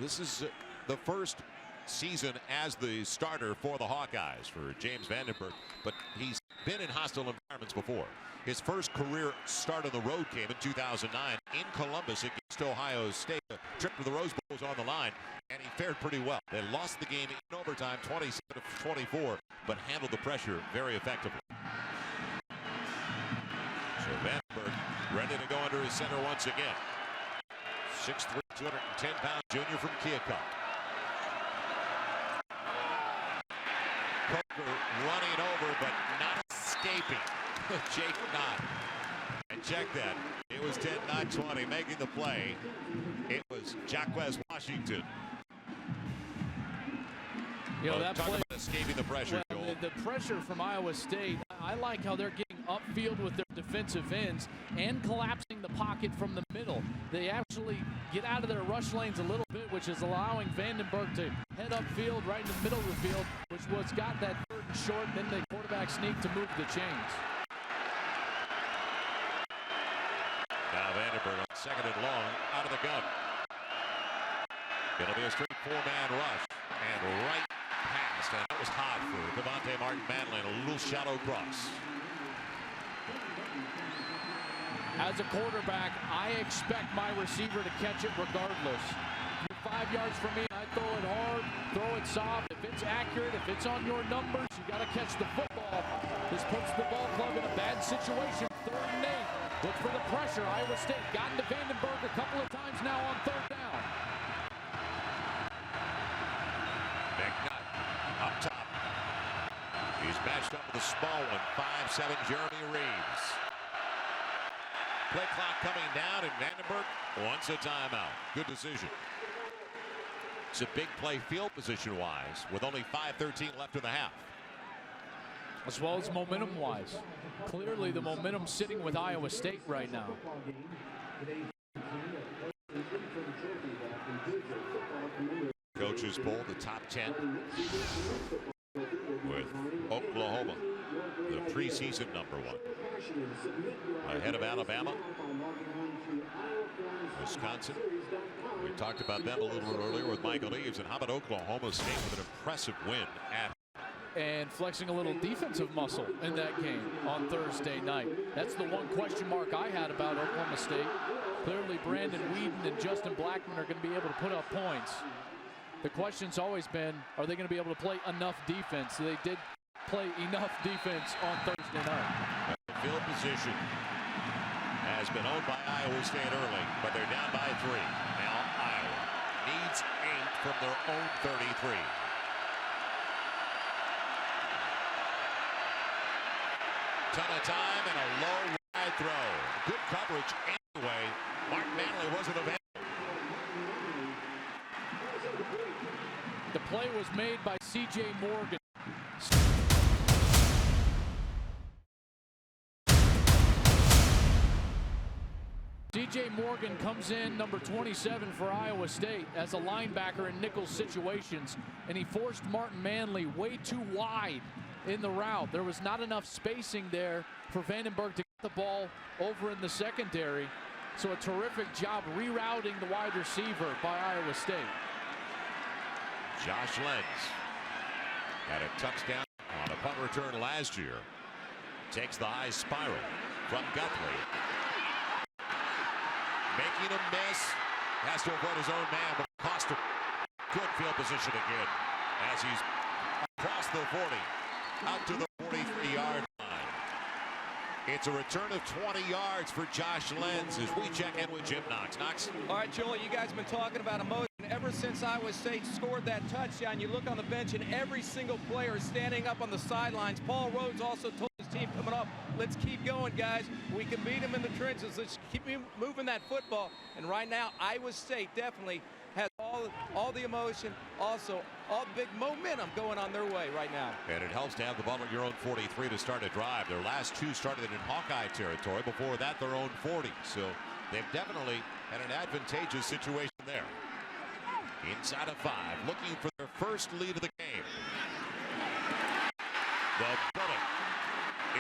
This is the first season as the starter for the Hawkeyes for James Vandenberg, but he's been in hostile environments before. His first career start on the road came in 2009 in Columbus against Ohio State. A trip to the Rose Bowl was on the line, and he fared pretty well. They lost the game in overtime 27-24, but handled the pressure very effectively. So Vandenberg ready to go under his center once again. 6'3", 210-pound junior from Keokuk. Coker running over, but not escaping. Jake Knott. And check that. It was 10, not 20, making the play. It was Jacquez Washington. You know, that talk play, about escaping the pressure, well, Joel. the pressure from Iowa State, I like how they're getting upfield with their defensive ends and collapsing the pocket from the middle. They actually get out of their rush lanes a little bit, which is allowing Vandenberg to head upfield right in the middle of the field, which was got that 3rd and short, then the quarterback sneak to move the chains. Now Vandenberg on 2nd and long out of the gun. It'll be a straight 4-man rush. And right past. And that was hot for Devontae Martin-Manlin. A little shallow cross. As a quarterback, I expect my receiver to catch it regardless. You're 5 yards from me, I throw it hard, throw it soft. If it's accurate, if it's on your numbers, you got to catch the football. This puts the ball club in a bad situation. 3rd and 8. Look for the pressure. Iowa State gotten to Vandenberg a couple of times now on 3rd down. McNutt up top. He's matched up with a small one. 5'7" Jeremy Reeves. Play clock coming down, and Vandenberg wants a timeout. Good decision. It's a big play field position-wise with only 5:13 left in the half. As well as momentum-wise. Clearly the momentum sitting with Iowa State right now. Coaches poll the top 10 with Oklahoma, the preseason #1. Ahead of Alabama, Wisconsin. We talked about them a little bit earlier with Michael Eaves. And how about Oklahoma State with an impressive win at and flexing a little defensive muscle in that game on Thursday night. That's the one question mark I had about Oklahoma State. Clearly Brandon Whedon and Justin Blackman are going to be able to put up points. The question's always been, are they going to be able to play enough defense? So they did play enough defense on Thursday night. Field position has been owned by Iowa State early, but they're down by 3. Now Iowa needs 8 from their own 33. Ton of time and a low wide throw. Good coverage anyway. Mark Manley wasn't available. The play was made by C.J. Morgan. C.J. Morgan comes in, number 27 for Iowa State, as a linebacker in nickel situations, and he forced Martin Manley way too wide in the route. There was not enough spacing there for Vandenberg to get the ball over in the secondary. So a terrific job rerouting the wide receiver by Iowa State. Josh Lenz had a touchdown on a punt return last year. Takes the high spiral from Guthrie. Making a miss. Has to avoid his own man, but cost him. Good field position again as he's across the 40. Out to the 43-yard line. It's a return of 20 yards for Josh Lenz as we check in with Jim Knox. Knox. All right, Joel, you guys have been talking about emotion. Ever since Iowa State scored that touchdown, you look on the bench and every single player is standing up on the sidelines. Paul Rhodes also told his team coming up, let's keep going, guys. We can beat them in the trenches. Let's keep moving that football. And right now, Iowa State definitely has all the emotion, also all the big momentum going on their way right now. And it helps to have the ball at your own 43 to start a drive. Their last 2 started in Hawkeye territory. Before that, their own 40. So they've definitely had an advantageous situation there. Inside of 5, looking for their first lead of the game. The bullet.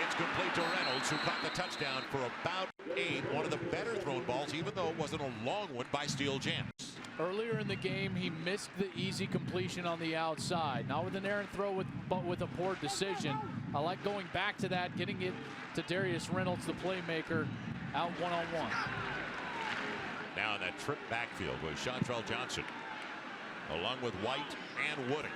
It's complete to Reynolds, who caught the touchdown for about 8. One of the better thrown balls, even though it wasn't a long one, by Steele Jams. Earlier in the game, he missed the easy completion on the outside. Not with an errant throw, but with a poor decision. I like going back to that, getting it to Darius Reynolds, the playmaker, out one-on-one. Now in that trip backfield with Chantrell Johnson, along with White and Wooding.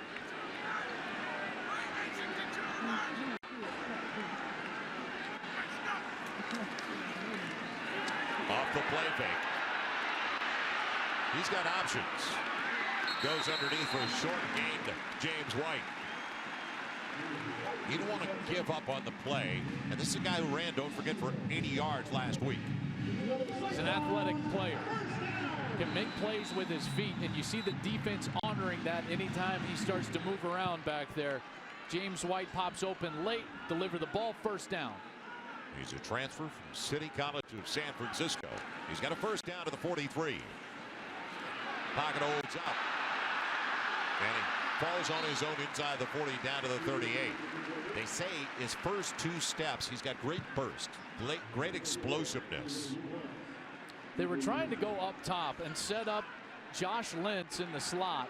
Off the play fake. He's got options. Goes underneath for a short gain to James White. You don't want to give up on the play. And this is a guy who ran, don't forget, for 80 yards last week. He's an athletic player. Can make plays with his feet, and you see the defense honoring that anytime he starts to move around back there. James White pops open late, deliver the ball, first down. He's a transfer from City College of San Francisco. He's got a first down to the 43. Pocket holds up. And he falls on his own inside the 40 down to the 38. They say his first 2 steps, he's got great burst, great explosiveness. They were trying to go up top and set up Josh Lenz in the slot.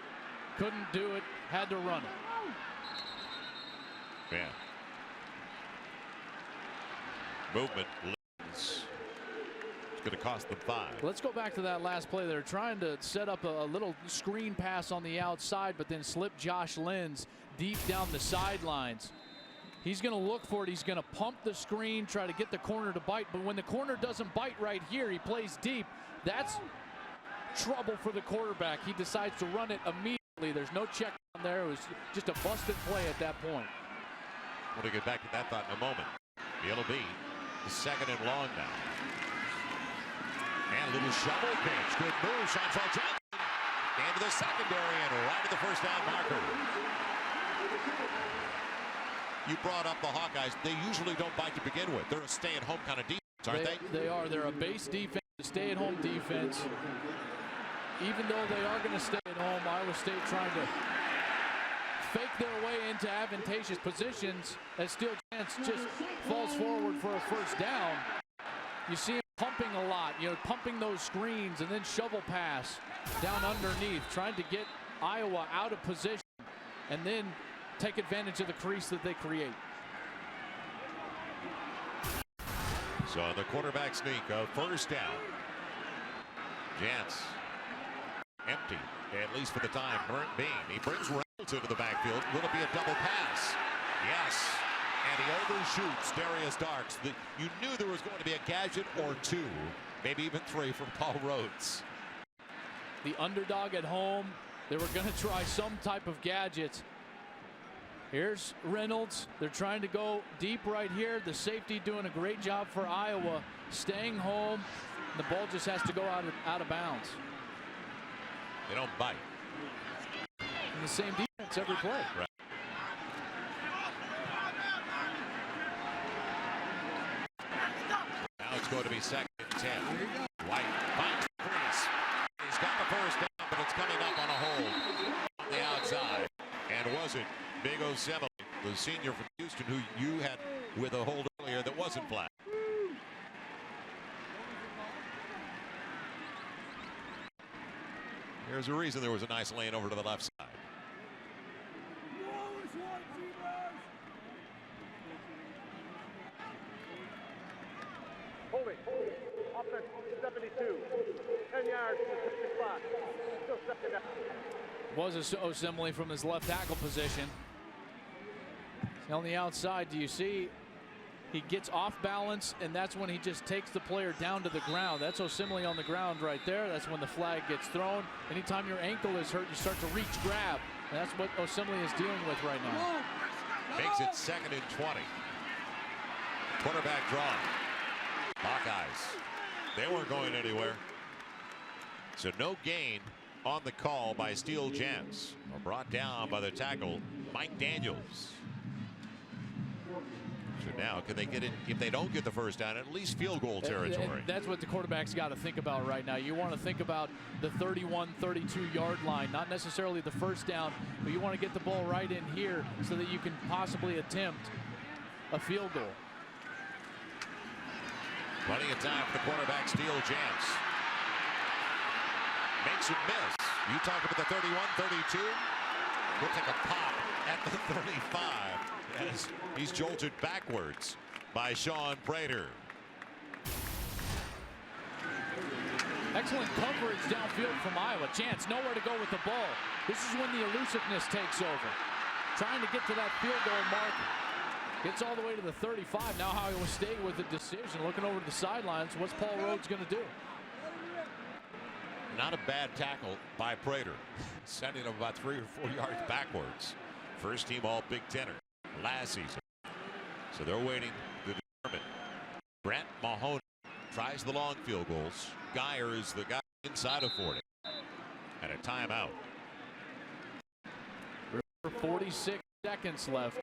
Couldn't do it, had to run it. Yeah. Movement. Lenz going to cost them 5. Let's go back to that last play. They're trying to set up a little screen pass on the outside, but then slip Josh Lenz deep down the sidelines. He's going to look for it. He's going to pump the screen, try to get the corner to bite. But when the corner doesn't bite right here, he plays deep. That's trouble for the quarterback. He decides to run it immediately. There's no check on there. It was just a busted play at that point. We'll get back to that thought in a moment. It'll be the 2nd and long now. And a little shovel pitch. Good move. Chantrell Johnson into the secondary and right to the first down marker. You brought up the Hawkeyes. They usually don't bite to begin with. They're a stay-at-home kind of defense, aren't they? They are. They're a base defense, a stay-at-home defense. Even though they are going to stay at home, Iowa State trying to fake their way into advantageous positions as Steele Chance just falls forward for a first down. You see him pumping a lot, pumping those screens and then shovel pass down underneath, trying to get Iowa out of position and then take advantage of the crease that they create. So on the quarterback sneak, a first down. Jance empty, at least for the time. Bean. He brings Reynolds into the backfield. Will it be a double pass? Yes. And he overshoots Darius Darks. You knew there was going to be a gadget or 2, maybe even 3 from Paul Rhodes. The underdog at home, they were going to try some type of gadgets. Here's Reynolds. They're trying to go deep right here. The safety doing a great job for Iowa, staying home. The ball just has to go out of bounds. They don't bite. And the same defense every play. Right. Now it's going to be 2nd and 10. White finds the crease. He's got the first down, but it's coming up on a hold on the outside. And was it Big Osemele, the senior from Houston, who you had with a hold earlier that wasn't flat? There's a reason there was a nice lane over to the left side. Holding. Offense 72. 10 yards to the 50 spot. Still 2nd down. Was Osemele from his left tackle position. On the outside, do you see? He gets off balance, and that's when he just takes the player down to the ground. That's Osemele on the ground right there. That's when the flag gets thrown. Anytime your ankle is hurt, you start to reach grab. And that's what Osemele is dealing with right now. Makes it 2nd and 20. Quarterback draw. Hawkeyes. They weren't going anywhere. So no gain on the call by Steele Jance. Brought down by the tackle, Mike Daniels. So now, can they get it? If they don't get the first down, at least field goal territory. And that's what the quarterback's got to think about right now. You want to think about the 31, 32-yard line, not necessarily the first down, but you want to get the ball right in here so that you can possibly attempt a field goal. Plenty of time for the quarterback, Steele Jance. Makes it miss. You talk about the 31, 32. We'll take a pop at the 35 as he's jolted backwards by Sean Prater. Excellent coverage downfield from Iowa. Chance nowhere to go with the ball. This is when the elusiveness takes over. Trying to get to that field goal mark. Gets all the way to the 35. Now Iowa State with the decision. Looking over to the sidelines. What's Paul Rhodes going to do? Not a bad tackle by Prater. Sending him about 3 or 4 yards backwards. First team all Big Tenner last season. So they're waiting to determine. Brent Mahoney tries the long field goals. Geyer is the guy inside of 40. And a timeout. 46 seconds left.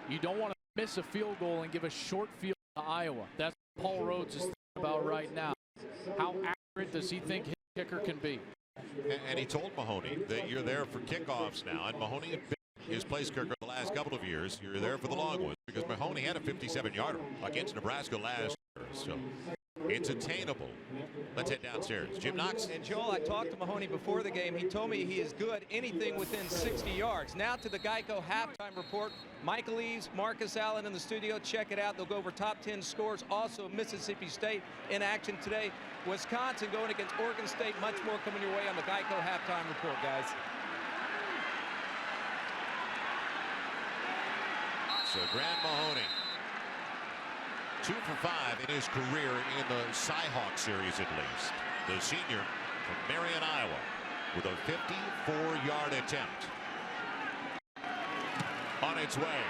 You don't want to miss a field goal and give a short field to Iowa. That's what Paul Rhodes is thinking about right now. How accurate does he think his kicker can be? And he told Mahoney that you're there for kickoffs now. And Mahoney had been his place kicker the last couple of years. You're there for the long ones because Mahoney had a 57-yarder against Nebraska last year. So It's attainable. Let's head downstairs. Jim Knox. And Joel, I talked to Mahoney before the game. He told me he is good anything within 60 yards. Now to the Geico halftime report. Michael Eaves, Marcus Allen in the studio. Check it out. They'll go over top 10 scores. Also Mississippi State in action today. Wisconsin going against Oregon State. Much more coming your way on the Geico halftime report, guys. So Grant Mahoney, 2 for 5 in his career in the Cyhawk series at least. The senior from Marion, Iowa, with a 54-yard attempt. On its way.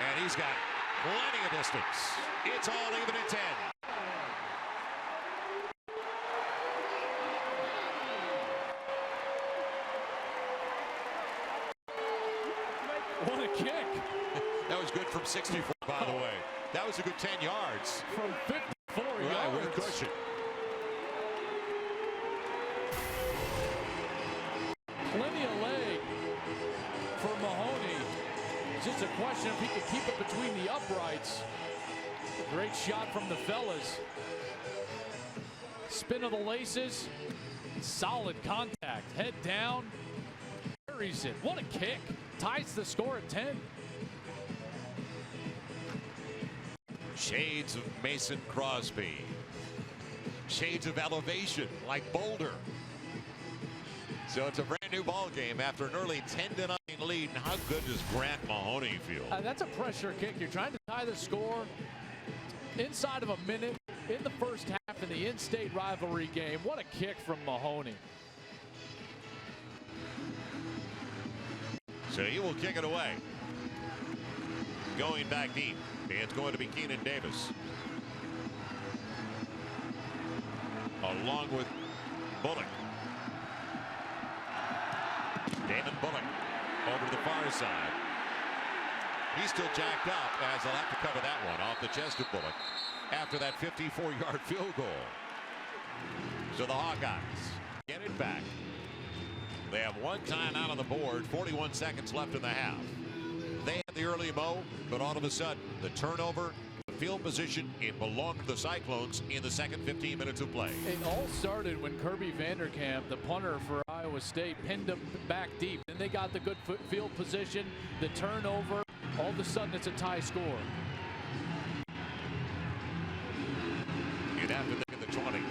And he's got plenty of distance. It's all even at 10. What a kick. That was good from 64, by the way. That was a good 10 yards. From 54 yards. Right, with a cushion. Plenty of leg for Mahoney. It's just a question if he can keep it between the uprights. A great shot from the fellas. Spin of the laces. Solid contact. Head down. Carries it. What a kick. Ties the score at 10. Shades of Mason Crosby. Shades of elevation like Boulder. So it's a brand new ball game after an early 10-0 lead. And how good does Grant Mahoney feel? That's a pressure kick. You're trying to tie the score inside of a minute in the first half in the in-state rivalry game. What a kick from Mahoney. So he will kick it away. Going back deep. It's going to be Keenan Davis. Along with Bullock. Damon Bullock over to the far side. He's still jacked up as they'll have to cover that one off the chest of Bullock after that 54-yard field goal. So the Hawkeyes get it back. They have one timeout on the board, 41 seconds left in the half. They had the early mo, but all of a sudden, the turnover, the field position, it belonged to the Cyclones in the second 15 minutes of play. It all started when Kirby Vanderkamp, the punter for Iowa State, pinned them back deep. Then they got the good field position, the turnover. All of a sudden, it's a tie score. You'd have to think of the 20.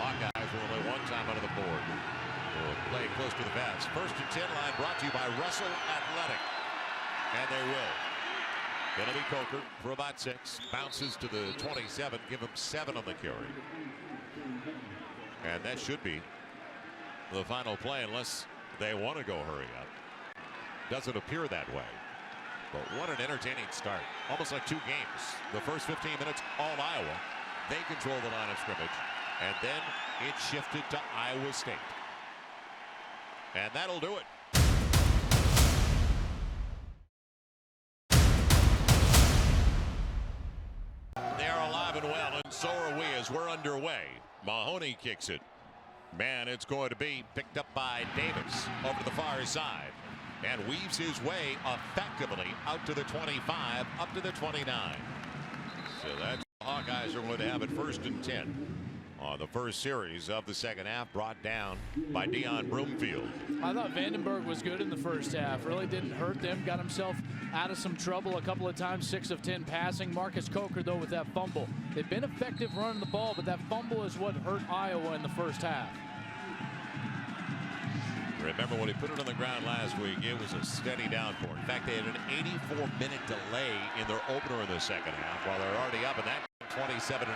Hawkeyes were only one time out of the board. Will play close to the vest. First and 10 line brought to you by Russell Athletic. And they will. Gonna be Coker for about 6. Bounces to the 27. Give him 7 on the carry. And that should be the final play unless they want to go hurry up. Doesn't appear that way. But what an entertaining start. Almost like 2 games. The first 15 minutes, all Iowa. They control the line of scrimmage. And then it shifted to Iowa State. And that'll do it. They are alive and well, and so are we as we're underway. Mahoney kicks it. Man, it's going to be picked up by Davis over to the far side. And weaves his way effectively out to the 25, up to the 29. So that's the Hawkeyes are going to have it first and 10. On the first series of the second half, brought down by Deion Broomfield. I thought Vandenberg was good in the first half. Really didn't hurt them. Got himself out of some trouble a couple of times. 6 of 10 passing. Marcus Coker, though, with that fumble. They've been effective running the ball, but that fumble is what hurt Iowa in the first half. Remember when he put it on the ground last week, it was a steady downpour. In fact, they had an 84-minute delay in their opener in the second half while they're already up in that 27-0.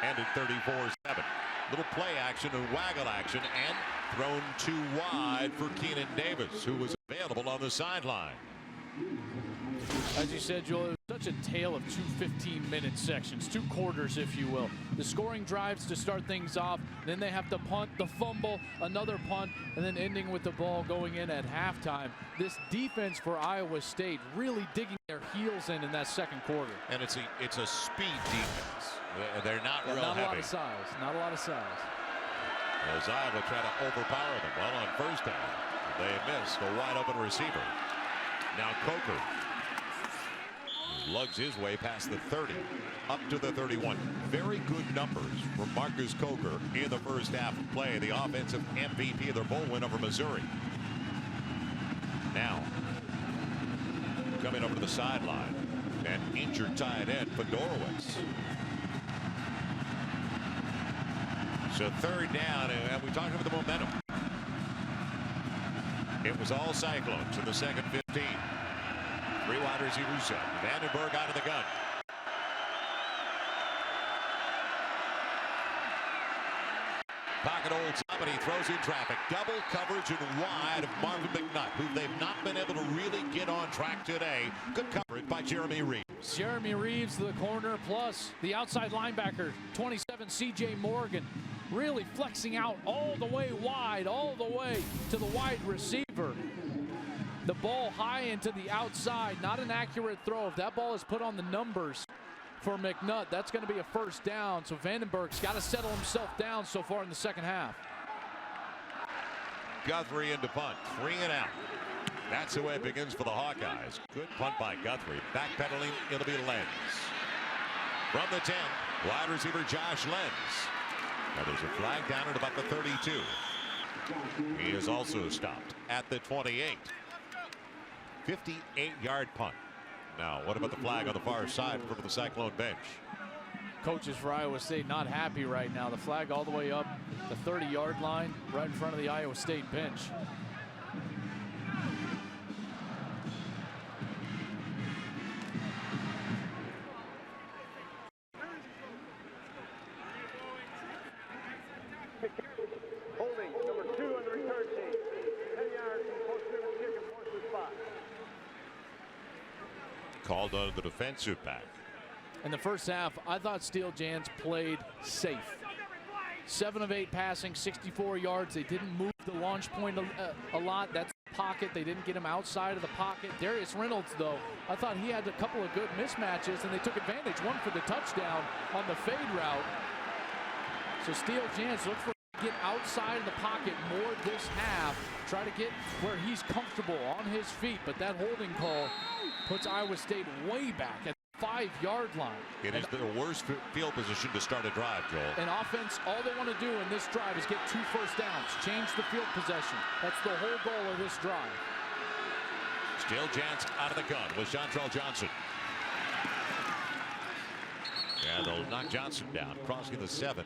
Ended 34-7. Little play action and waggle action and thrown too wide for Keenan Davis, who was available on the sideline. As you said, Joel, it was such a tale of 2 15-minute sections, 2 quarters, if you will. The scoring drives to start things off, then they have to punt, the fumble, another punt, and then ending with the ball going in at halftime. This defense for Iowa State really digging their heels in that second quarter. And it's a speed defense. They're not real not heavy. A lot of size. Not a lot of size. As Iowa try to overpower them. Well, on first down, they missed a wide open receiver. Now Coker lugs his way past the 30 up to the 31. Very good numbers from Marcus Coker in the first half of play. The offensive MVP of their bowl win over Missouri. Now coming over to the sideline, and injured tight end Fedorowicz. So third down, and we talked about the momentum. It was all Cyclones in the second 15. 3 wide receivers set. Vandenberg out of the gun. Pocket holds up and he throws in traffic. Double coverage and wide of Marvin McNutt, who they've not been able to really get on track today. Good coverage by Jeremy Reeves. Jeremy Reeves, the corner, plus the outside linebacker, 27, C.J. Morgan, really flexing out all the way wide, all the way to the wide receiver. The ball high into the outside, not an accurate throw. If that ball is put on the numbers for McNutt, that's going to be a first down. So Vandenberg's got to settle himself down so far in the second half. Guthrie into punt, 3 and out. That's the way it begins for the Hawkeyes. Good punt by Guthrie. Backpedaling, it'll be Lenz. From the 10, wide receiver Josh Lenz. Now there's a flag down at about the 32. He is also stopped at the 28. 58-yard punt. Now, what about the flag on the far side from the Cyclone bench? Coaches for Iowa State not happy right now. The flag all the way up the 30-yard line, right in front of the Iowa State bench. Holding, number 2 on the return team. 10 yards from the post-scrimmage kick and force the spot. Called on the defensive back. In the first half, I thought Steele Jans played safe. 7 of 8 passing, 64 yards. They didn't move the launch point a lot. That's the pocket. They didn't get him outside of the pocket. Darius Reynolds, though, I thought he had a couple of good mismatches, and they took advantage. One for the touchdown on the fade route. So Steele Jans looked for get outside of the pocket more this half, try to get where he's comfortable on his feet, but that holding call puts Iowa State way back at the 5-yard line. It is the worst field position to start a drive, Joel. And offense, all they want to do in this drive is get 2 first downs, change the field possession. That's the whole goal of this drive. Steele Jans out of the gun with Chantrell Johnson. And they'll knock Johnson down, crossing the 7.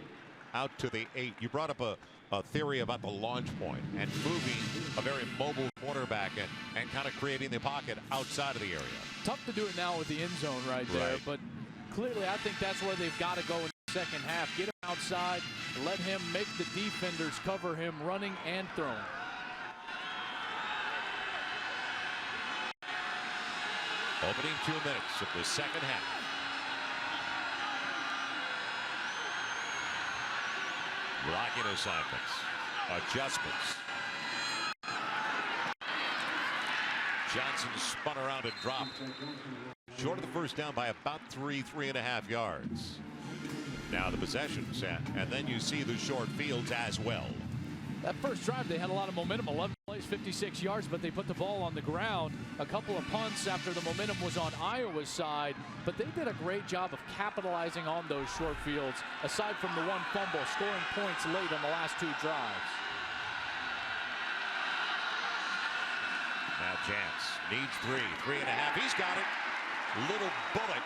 Out to the 8. You brought up a theory about the launch point and moving a very mobile quarterback and kind of creating the pocket outside of the area. Tough to do it now with the end zone right there, but clearly I think that's where they've got to go in the second half. Get him outside, let him make the defenders cover him running and throwing. Opening 2 minutes of the second half. Blocking assignments, adjustments. Johnson spun around and dropped. Short of the first down by about 3.5 yards. Now the possessions, and then you see the short fields as well. That first drive, they had a lot of momentum, 11 plays, 56 yards, but they put the ball on the ground. A couple of punts after the momentum was on Iowa's side, but they did a great job of capitalizing on those short fields, aside from the one fumble, scoring points late on the last 2 drives. Now Chance needs 3.5. He's got it. Little bullet.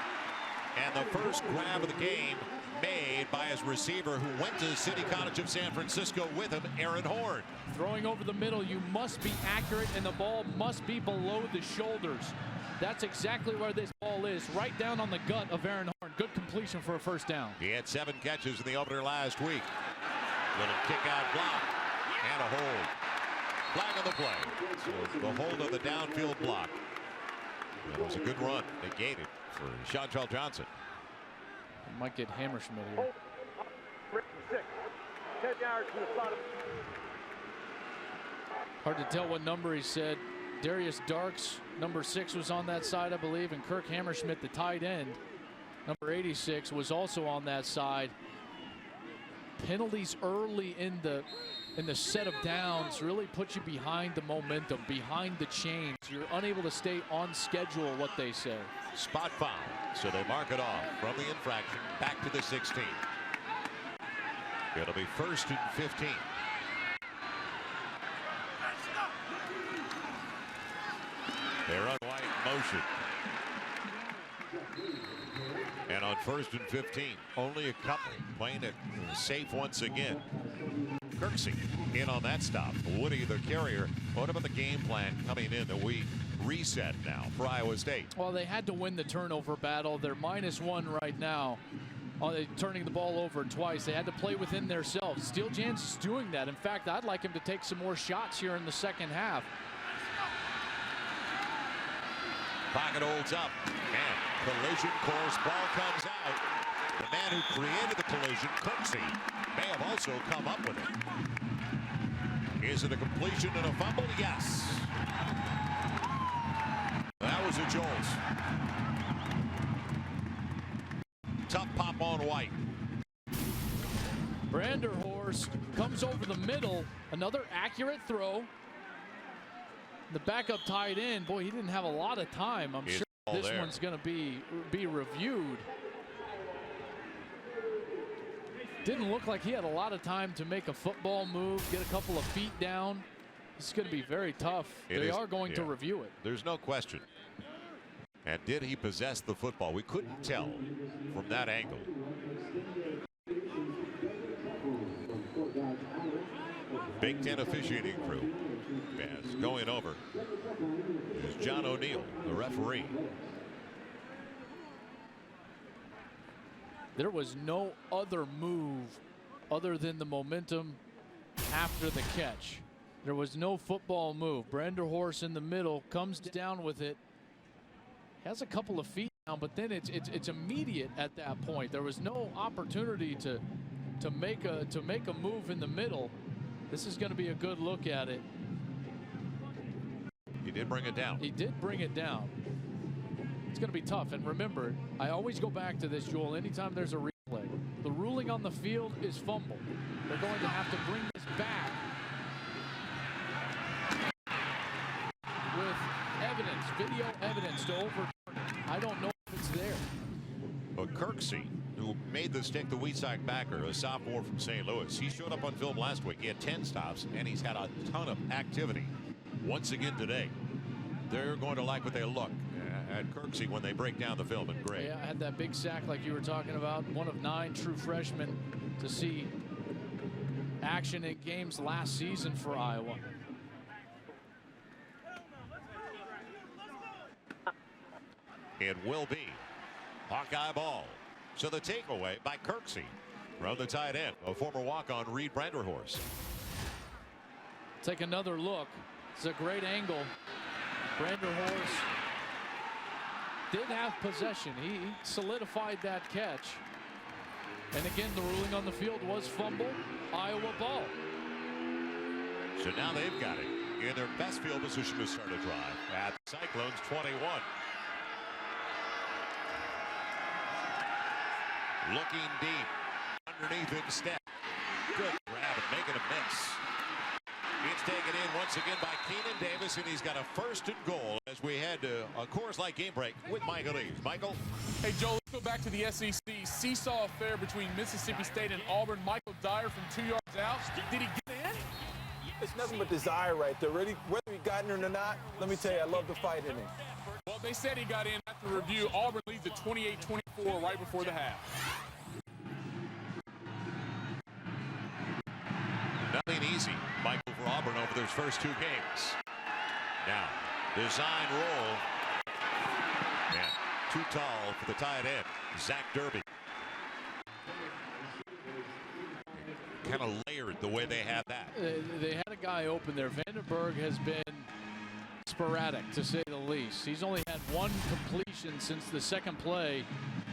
And the first grab of the game made by his receiver who went to City College of San Francisco with him, Aaron Horn. Throwing over the middle, you must be accurate and the ball must be below the shoulders. That's exactly where this ball is, right down on the gut of Aaron Horn. Good completion for a first down. He had 7 catches in the opener last week. Little kick out block and a hold. Flag on the play. So the hold of the downfield block. It was a good run. Negated for Chantrell Johnson. Might get Hammerschmidt here. 6, 10 yards from the spot. Hard to tell what number he said. Darius Darks, number 6, was on that side, I believe, and Kirk Hammerschmidt, the tight end, number 86, was also on that side. Penalties early in the and the set of downs really put you behind the momentum, behind the chains. You're unable to stay on schedule, what they say. Spot foul, so they mark it off from the infraction back to the 16. It'll be 1st and 15. They're on White motion. And on 1st and 15, only a couple playing it safe once again. Kirksey in on that stop. Woody, the carrier. What about the game plan coming in that we reset now for Iowa State? Well, they had to win the turnover battle. They're -1 right now. Turning the ball over twice. They had to play within themselves. Steele Jans is doing that. In fact, I'd like him to take some more shots here in the second half. Pocket holds up, and collision course ball comes out. The man who created the collision, Kirksey, may have also come up with it. Is it a completion and a fumble? Yes. That was a Jones. Tough pop on White. Branderhorst comes over the middle. Another accurate throw. The backup tight end, boy, he didn't have a lot of time. I'm sure this one's going to be reviewed. Didn't look like he had a lot of time to make a football move, get a couple of feet down. This is going to be very tough. They are going to review it. There's no question. And did he possess the football? We couldn't tell from that angle. Big Ten officiating crew. As going over is John O'Neill, the referee. There was no other move other than the momentum after the catch. There was no football move. Branderhorst in the middle comes down with it. Has a couple of feet down, but then it's immediate at that point. There was no opportunity to make a move in the middle. This is going to be a good look at it. He did bring it down. He did bring it down. It's going to be tough. And remember, I always go back to this, Joel, anytime there's a replay. The ruling on the field is fumble. They're going to have to bring this back with evidence, video evidence to overturn it. I don't know if it's there. But Kirksey, who made the stick the Weesack backer, a sophomore from St. Louis, he showed up on film last week. He had 10 stops, and he's had a ton of activity. Once again today, they're going to like what they look at Kirksey when they break down the film in grade. Yeah, I had that big sack like you were talking about. One of 9 true freshmen to see action in games last season for Iowa. It will be Hawkeye ball. So the takeaway by Kirksey from the tight end, a former walk-on Reed Branderhorst. Take another look. It's a great angle. Branderhorst did have possession. He solidified that catch. And again, the ruling on the field was fumble, Iowa ball. So now they've got it in their best field position to start a drive at Cyclones 21. Looking deep underneath instead. Good grab and making a miss. It's taken in once again by Keenan Davis, and he's got a 1st and goal as we head to a Coors Light game break with Michael Eaves. Michael? Hey, Joe, let's go back to the SEC. Seesaw affair between Mississippi State and Auburn. Michael Dyer from 2 yards out. Did he get in? It's nothing but desire right there. Whether he got in or not, let me tell you, I love the fight in him. Well, they said he got in after review. Auburn leads at 28-24 right before the half. Nothing easy, Michael, for Auburn over their first 2 games. Now, design roll. And too tall for the tight end, Zach Derby. Kind of layered the way they had that. They had a guy open there. Vandenberg has been sporadic, to say the least. He's only had 1 completion since the second play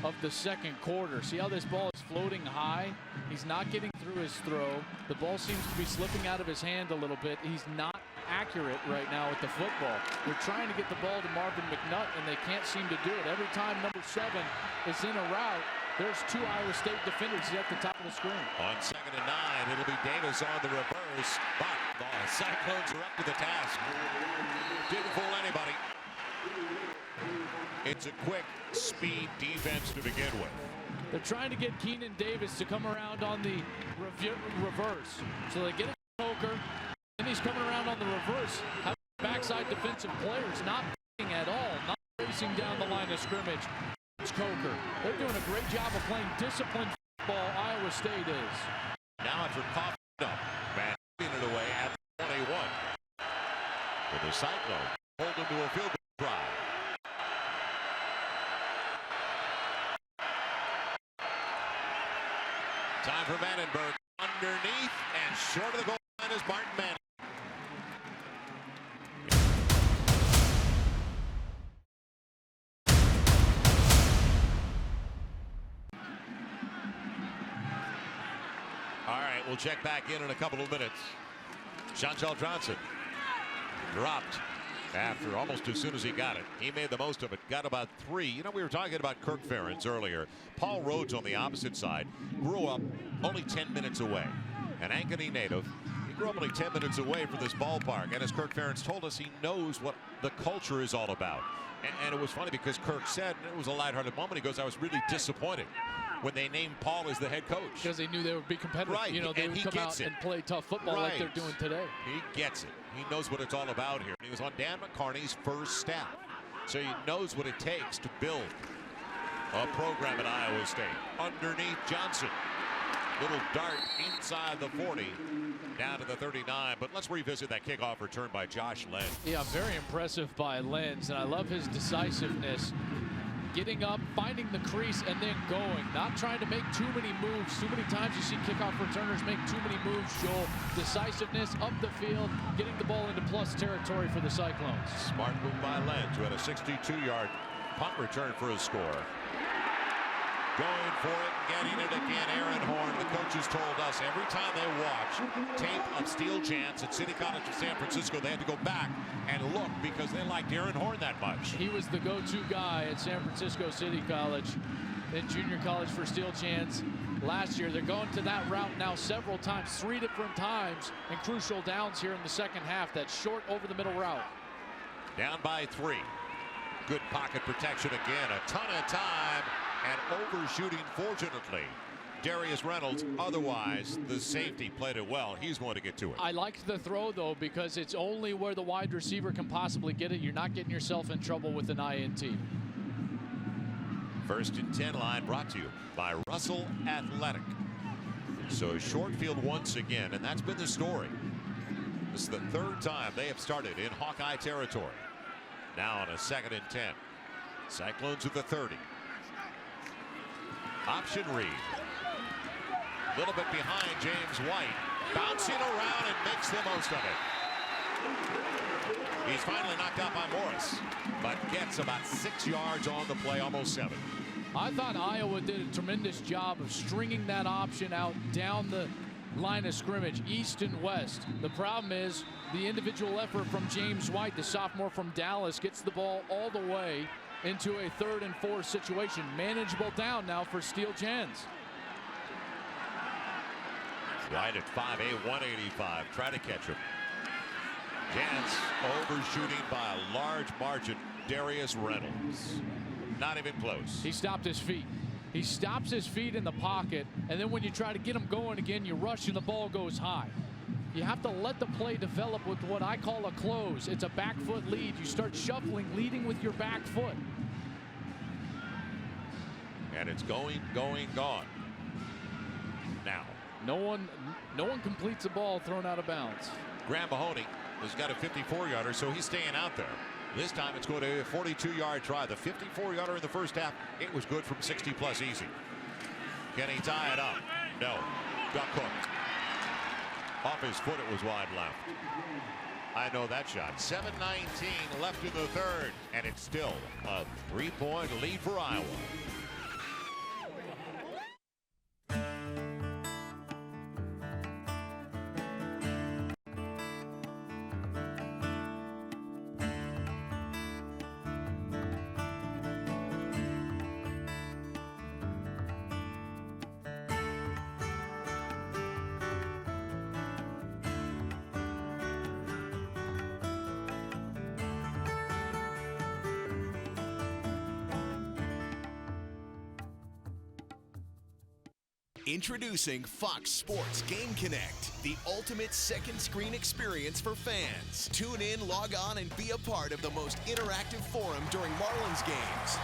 of the second quarter. See how this ball is floating high? He's not getting through his throw. The ball seems to be slipping out of his hand a little bit. He's not accurate right now with the football. They're trying to get the ball to Marvin McNutt, and they can't seem to do it. Every time number 7 is in a route, There's two Iowa State defenders at the top of the screen. On 2nd and 9, it'll be Davis on the reverse, but the Cyclones are up to the task. Didn't fool anybody. It's a quick speed defense to begin with. They're trying to get Keenan Davis to come around on the reverse. So they get a poker, and he's coming around on the reverse. Have backside defensive players not at all, not racing down the line of scrimmage. It's Coker. They're doing a great job of playing disciplined football, Iowa State is. Now after coughing up, man it away at 21. With the Cyclones hold them to a field goal drive. Time for Vandenberg underneath and short of the goal line is Martin Manning. All right, we'll check back in a couple of minutes. Chantel Johnson dropped after almost as soon as he got it. He made the most of it, got about 3. You know, we were talking about Kirk Ferentz earlier. Paul Rhodes on the opposite side grew up only 10 minutes away. An Ankeny native. He grew up only 10 minutes away from this ballpark. And as Kirk Ferentz told us, he knows what the culture is all about. And it was funny because Kirk said, and it was a lighthearted moment, he goes, I was really disappointed when they named Paul as the head coach. Because they knew they would be competitive. Right. You know, they and would come out and play tough football like they're doing today. He gets it. He knows what it's all about here. He was on Dan McCarney's first staff. So he knows what it takes to build a program at Iowa State. Underneath Johnson. Little dart inside the 40, down to the 39. But let's revisit that kickoff return by Josh Lenz. Yeah, very impressive by Lenz, and I love his decisiveness. Getting up, finding the crease, and then going. Not trying to make too many moves. Too many times you see kickoff returners make too many moves, Joel. Decisiveness up the field, getting the ball into plus territory for the Cyclones. Smart move by Lenz who had a 62-yard punt return for his score. Going for it, getting it again, Aaron Horn. The coaches told us every time they watch tape of Steel Chance at City College of San Francisco, they had to go back and look because they liked Aaron Horn that much. He was the go-to guy at San Francisco City College in junior college for Steel Chance last year. They're going to that route now several times, 3 different times, and crucial downs here in the second half. That short over the middle route. Down by 3. Good pocket protection again. A ton of time. And overshooting, fortunately, Darius Reynolds. Otherwise, the safety played it well. He's going to get to it. I liked the throw, though, because it's only where the wide receiver can possibly get it. You're not getting yourself in trouble with an INT. 1st and 10 line brought to you by Russell Athletic. So short field once again, and that's been the story. This is the 3rd time they have started in Hawkeye territory. Now on a 2nd and 10. Cyclones with the 30. Option read. A little bit behind James White. Bouncing around and makes the most of it. He's finally knocked out by Morris, but gets about 6 yards on the play, almost 7. I thought Iowa did a tremendous job of stringing that option out down the line of scrimmage, east and west. The problem is the individual effort from James White, the sophomore from Dallas, gets the ball all the way into a 3rd and 4 situation. Manageable down now for Steel Chance. Right at 5'8", 185. Try to catch him. Chance overshooting by a large margin. Darius Reynolds. Not even close. He stopped his feet. He stops his feet in the pocket, and then when you try to get him going again, you rush and the ball goes high. You have to let the play develop with what I call a close. It's a back foot lead. You start shuffling, leading with your back foot. And it's going, gone. Now. No one completes the ball thrown out of bounds. Graham Mahoney has got a 54-yarder, so he's staying out there. This time it's going to be a 42-yard try. The 54-yarder in the first half, it was good from 60-plus easy. Can he tie it up? No. Got cooked. Off his foot, it was wide left. I know that shot. 7:19 left in the 3rd, and it's still a 3-point lead for Iowa. Introducing Fox Sports Game Connect, the ultimate second screen experience for fans. Tune in, log on, and be a part of the most interactive forum during Marlins games.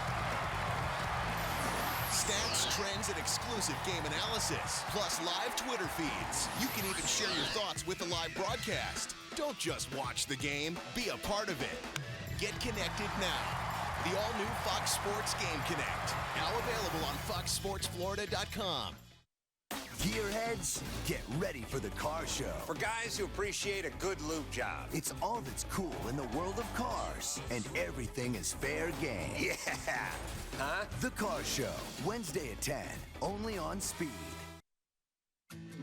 Stats, trends, and exclusive game analysis, plus live Twitter feeds. You can even share your thoughts with the live broadcast. Don't just watch the game, be a part of it. Get connected now. The all-new Fox Sports Game Connect, now available on foxsportsflorida.com. Gearheads, get ready for the car show. For guys who appreciate a good lube job. It's all that's cool in the world of cars, and everything is fair game. Yeah! Huh? The Car Show, Wednesday at 10, only on Speed.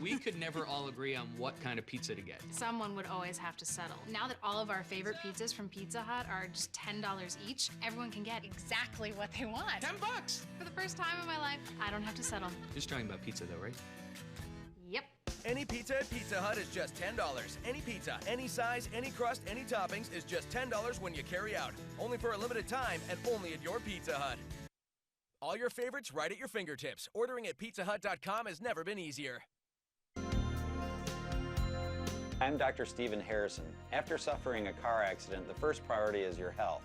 We could never all agree on what kind of pizza to get. Someone would always have to settle. Now that all of our favorite pizzas from Pizza Hut are just $10 each, everyone can get exactly what they want. $10! For the first time in my life, I don't have to settle. Just talking about pizza though, right? Yep. Any pizza at Pizza Hut is just $10. Any pizza, any size, any crust, any toppings is just $10 when you carry out. Only for a limited time and only at your Pizza Hut. All your favorites right at your fingertips. Ordering at pizzahut.com has never been easier. I'm Dr. Stephen Harrison. After suffering a car accident, the first priority is your health.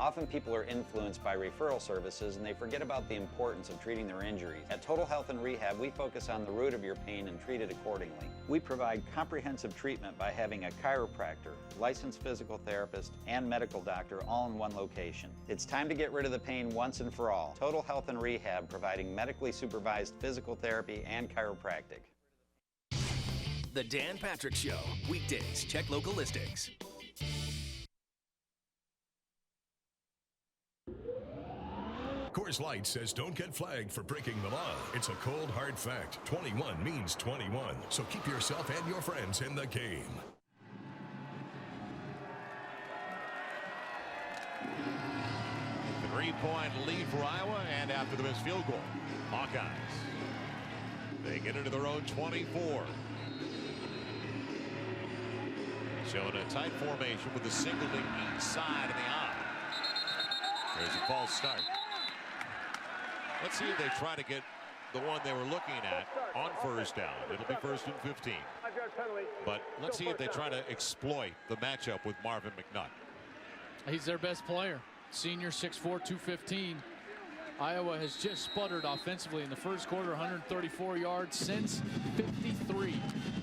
Often people are influenced by referral services and they forget about the importance of treating their injuries. At Total Health and Rehab, we focus on the root of your pain and treat it accordingly. We provide comprehensive treatment by having a chiropractor, licensed physical therapist, and medical doctor all in one location. It's time to get rid of the pain once and for all. Total Health and Rehab, providing medically supervised physical therapy and chiropractic. The Dan Patrick Show, weekdays. Check local listings. Coors Light says don't get flagged for breaking the law. It's a cold, hard fact. 21 means 21. So keep yourself and your friends in the game. The 3-point lead for Iowa, and after the missed field goal, Hawkeyes. They get into their own 24. Showing a tight formation with the singling each side of the eye. There's a false start. Let's see if they try to get the one they were looking at on first down. It'll be 1st and 15. But let's see if they try to exploit the matchup with Marvin McNutt. He's their best player. Senior, 6'4", 215. Iowa has just sputtered offensively in the first quarter, 134 yards since 53.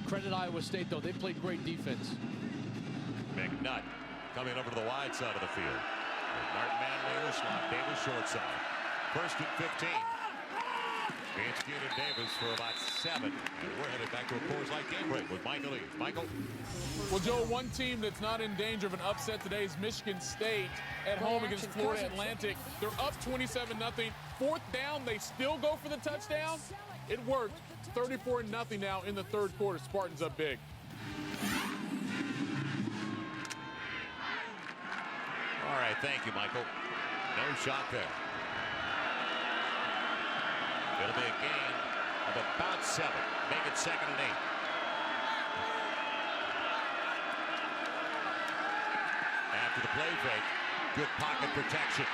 Credit Iowa State, though. They played great defense. McNutt coming over to the wide side of the field. Martin Manley in the slot, Davis short side. 1st and 15. It's Keenan Davis for about 7. And we're headed back to a Coors Light game break with Michael Lee. Michael? Well, Joe, one team that's not in danger of an upset today is Michigan State at home against Florida Atlantic. They're up 27-0. 4th down, they still go for the touchdown. It worked. 34-0 now in the 3rd quarter. Spartans up big. All right, thank you, Michael. No shot there. It'll be a gain of about 7. Make it 2nd and 8. After the play fake, good pocket protection.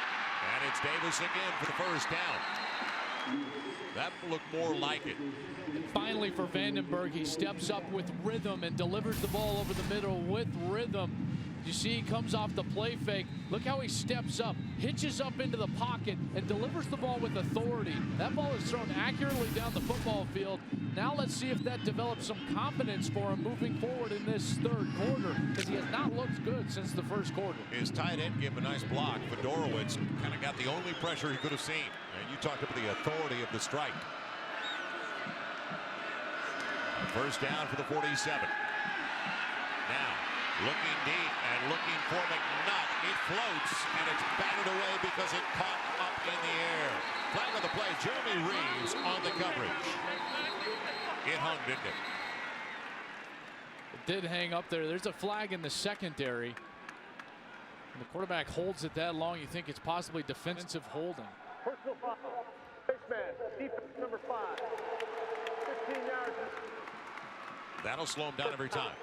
And it's Davis again for the first down. That looked more like it. And finally for Vandenberg, he steps up with rhythm and delivers the ball over the middle with rhythm. You see he comes off the play fake. Look how he steps up, hitches up into the pocket, and delivers the ball with authority. That ball is thrown accurately down the football field. Now let's see if that develops some confidence for him moving forward in this 3rd quarter, because he has not looked good since the 1st quarter. His tight end gave him a nice block. Fedorowicz kind of got the only pressure he could have seen. And you talked about the authority of the strike. 1st down for the 47. Now, looking deep and looking for McNutt. It floats, and it's batted away because it caught up in the air. Flag on the play. Jeremy Reeves on the coverage. It hung, didn't it? It did hang up there. There's a flag in the secondary. And the quarterback holds it that long. You think it's possibly defensive holding. Personal foul. Baseman, defense number 5. 15 yards. That'll slow him down every time.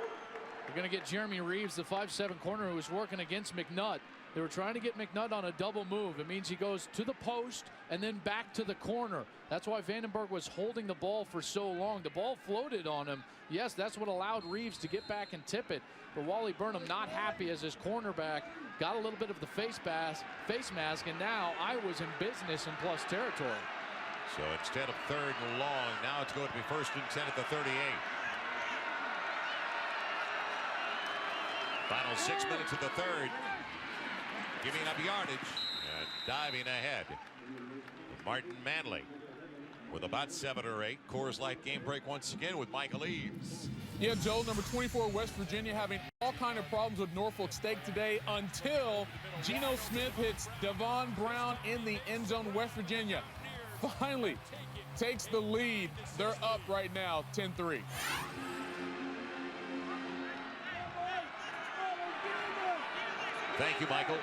We're going to get Jeremy Reeves, the 5'7" corner who was working against McNutt. They were trying to get McNutt on a double move. It means he goes to the post and then back to the corner. That's why Vandenberg was holding the ball for so long. The ball floated on him. Yes, that's what allowed Reeves to get back and tip it. But Wally Burnham not happy as his cornerback got a little bit of the face mask, and now Iowa's in business in plus territory. So instead of 3rd and long, now it's going to be 1st and 10 at the 38. Final 6 minutes of the 3rd. Giving up yardage and diving ahead. Martin Manley with about 7 or 8. Coors Light game break once again with Michael Eaves. Yeah, Joe, number 24, West Virginia, having all kind of problems with Norfolk State today until Geno Smith hits Devon Brown in the end zone. West Virginia finally takes the lead. They're up right now, 10-3. Thank you, Michael.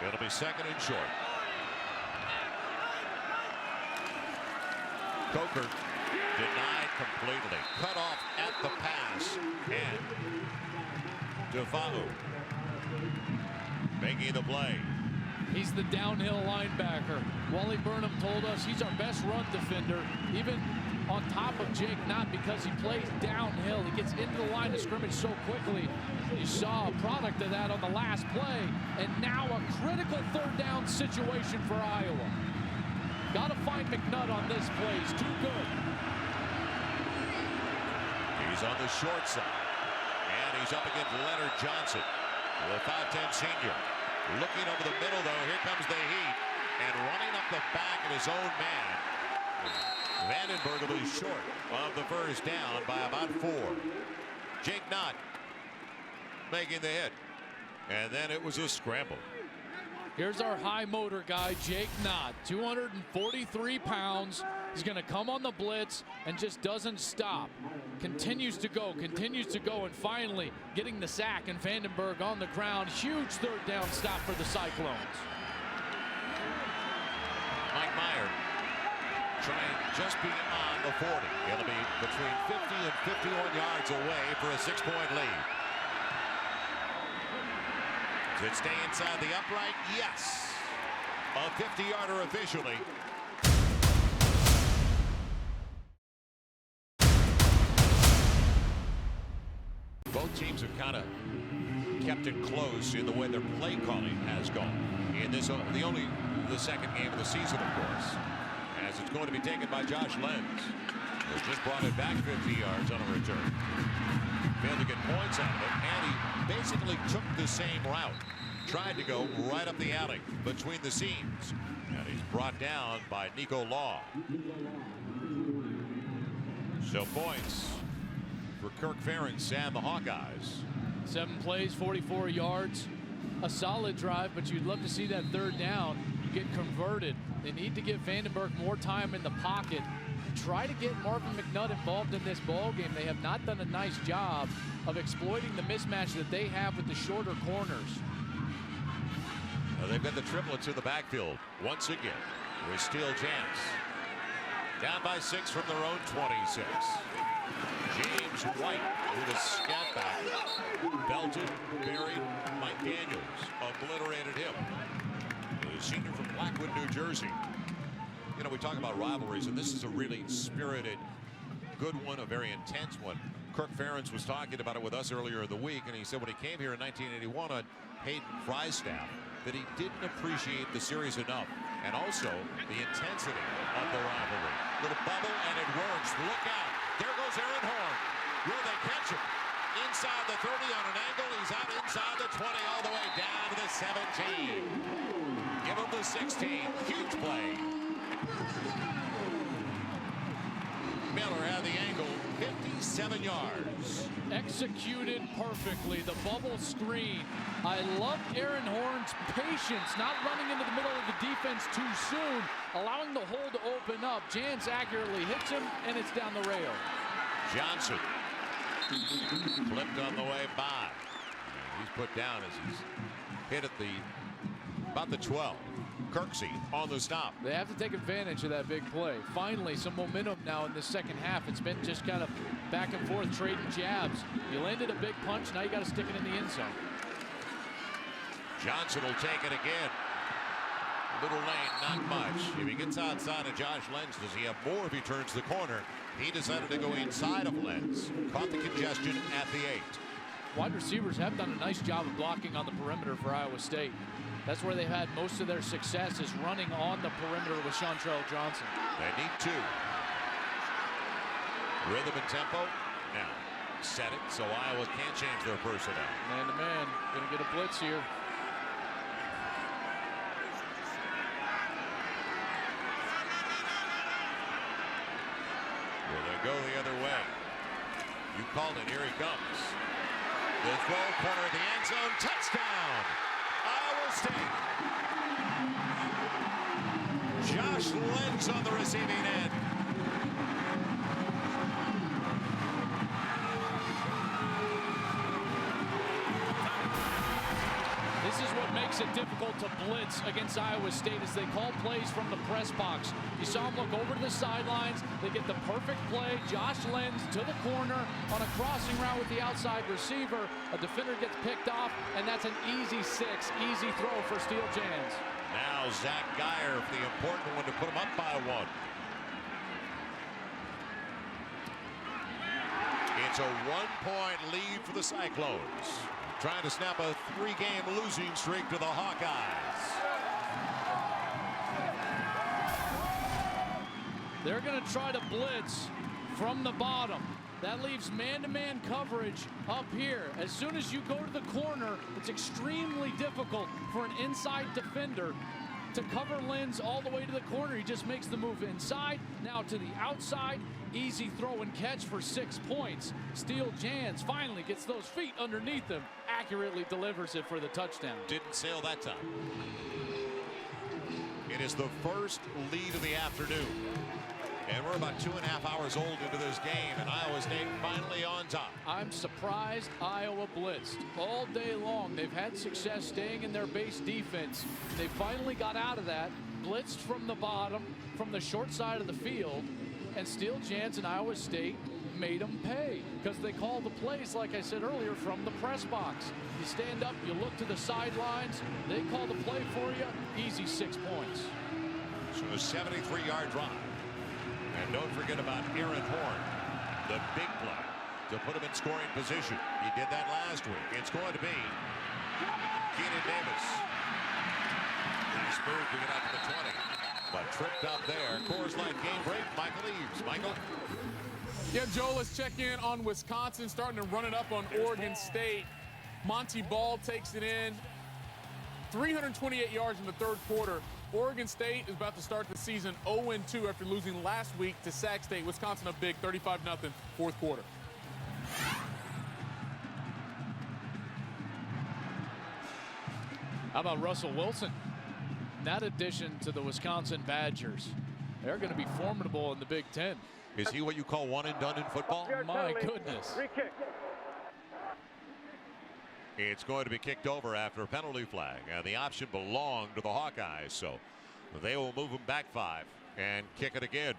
It'll be 2nd and short. Coker denied completely. Cut off at the pass. And Defoe making the play. He's the downhill linebacker. Wally Burnham told us he's our best run defender, even on top of Jake Knott, because he plays downhill. He gets into the line of scrimmage so quickly. You saw a product of that on the last play, and now a critical 3rd down situation for Iowa. Got to find McNutt on this play. He's too good. He's on the short side, and he's up against Leonard Johnson, the 5'10 senior. Looking over the middle, though, here comes the heat, and running up the back of his own man. Vandenberg will be short of the 1st down by about 4. Jake Knott making the hit, and then it was a scramble. Here's our high motor guy, Jake Knott, 243 pounds. He's going to come on the blitz and just doesn't stop. Continues to go, and finally getting the sack, and Vandenberg on the ground. Huge 3rd down stop for the Cyclones. Mike Meyer trying just beyond the 40. It'll be between 50 and 51 yards away for a 6-point lead. Does it stay inside the upright? Yes. A 50-yarder officially. Both teams have kind of kept it close in the way their play calling has gone. In this, the 2nd game of the season, of course, as it's going to be taken by Josh Lenz, who's just brought it back 50 yards on a return. Failed to get points out of it, and he basically took the same route. Tried to go right up the alley between the seams, and he's brought down by Nico Law. So points for Kirk Ferentz and the Hawkeyes. 7 plays, 44 yards. A solid drive, but you'd love to see that 3rd down get converted. They need to give Vandenberg more time in the pocket. Try to get Marvin McNutt involved in this ball game. They have not done a nice job of exploiting the mismatch that they have with the shorter corners. They've got the triplets in the backfield once again with Steele Chance. Down by 6 from their own 26. James White with a scat back. Belted, buried. Mike Daniels obliterated him. The senior from Blackwood, New Jersey. You know, we talk about rivalries, and this is a really spirited, good one, a very intense one. Kirk Ferentz was talking about it with us earlier in the week, and he said when he came here in 1981 on Hayden Fry's staff, that he didn't appreciate the series enough, and also the intensity of the rivalry. Little bubble, and it works. Look out. There goes Aaron Horn. Will they catch him? Inside the 30 on an angle. He's out inside the 20 all the way down to the 17. Give him the 16. Huge play. Miller had the angle, 57 yards. Executed perfectly, the bubble screen. I loved Aaron Horn's patience, not running into the middle of the defense too soon, allowing the hole to open up. Jans accurately hits him, and it's down the rail. Johnson flipped on the way by. He's put down as he's hit at about the 12. Kirksey on the stop. They have to take advantage of that big play. Finally, some momentum now in the 2nd half. It's been just kind of back and forth, trading jabs. You landed a big punch, now you got to stick it in the end zone. Johnson will take it again. Little lane, not much. If he gets outside of Josh Lenz, does he have more if he turns the corner? He decided to go inside of Lenz. Caught the congestion at the 8. Wide receivers have done a nice job of blocking on the perimeter for Iowa State. That's where they've had most of their success, is running on the perimeter with Chantrell Johnson. They need 2. Rhythm and tempo. Now, set it so Iowa can't change their personnel. Man-to-man. Going to get a blitz here. Will they go the other way? You called it. Here he comes. The throw, corner of the end zone. Touchdown! Iowa State. Josh Lenz on the receiving end. This is what makes it difficult to blitz against Iowa State, as they call plays from the press box. You saw him look over to the sidelines. They get the perfect play. Josh Lenz to the corner on a crossing route with the outside receiver. A defender gets picked off, and that's an easy 6, easy throw for Steel Jans. Now Zach Geyer, the important one to put him up by 1. It's a 1-point lead for the Cyclones. Trying to snap a 3-game losing streak to the Hawkeyes. They're going to try to blitz from the bottom. That leaves man-to-man coverage up here. As soon as you go to the corner, it's extremely difficult for an inside defender to cover Lenz all the way to the corner. He just makes the move inside, now to the outside. Easy throw and catch for 6 points. Steel Jans finally gets those feet underneath him, accurately delivers it for the touchdown. Didn't sail that time. It is the first lead of the afternoon. And we're about 2.5 hours old into this game, and Iowa State finally on top. I'm surprised Iowa blitzed all day long. They've had success staying in their base defense. They finally got out of that, blitzed from the bottom, from the short side of the field, and Steel Jans and Iowa State made them pay, because they call the plays, like I said earlier, from the press box. You stand up, you look to the sidelines, they call the play for you, easy 6 points. So a 73-yard drive. And don't forget about Aaron Horn, the big play to put him in scoring position. He did that last week. It's going to be Keenan Davis. Nice move to get out to the 20. But tripped up there. Coors Light game break. Michael Eaves. Michael. Yeah, Joe, let's check in on Wisconsin, starting to run it up on Oregon State. Monty Ball takes it in. 328 yards in the third quarter. Oregon State is about to start the season 0-2 after losing last week to Sac State. Wisconsin up big, 35-0, fourth quarter. How about Russell Wilson? That addition to the Wisconsin Badgers. They're going to be formidable in the Big Ten. Is he what you call one and done in football? My goodness. Free kick. It's going to be kicked over after a penalty flag. And the option belonged to the Hawkeyes, so they will move him back 5 and kick it again.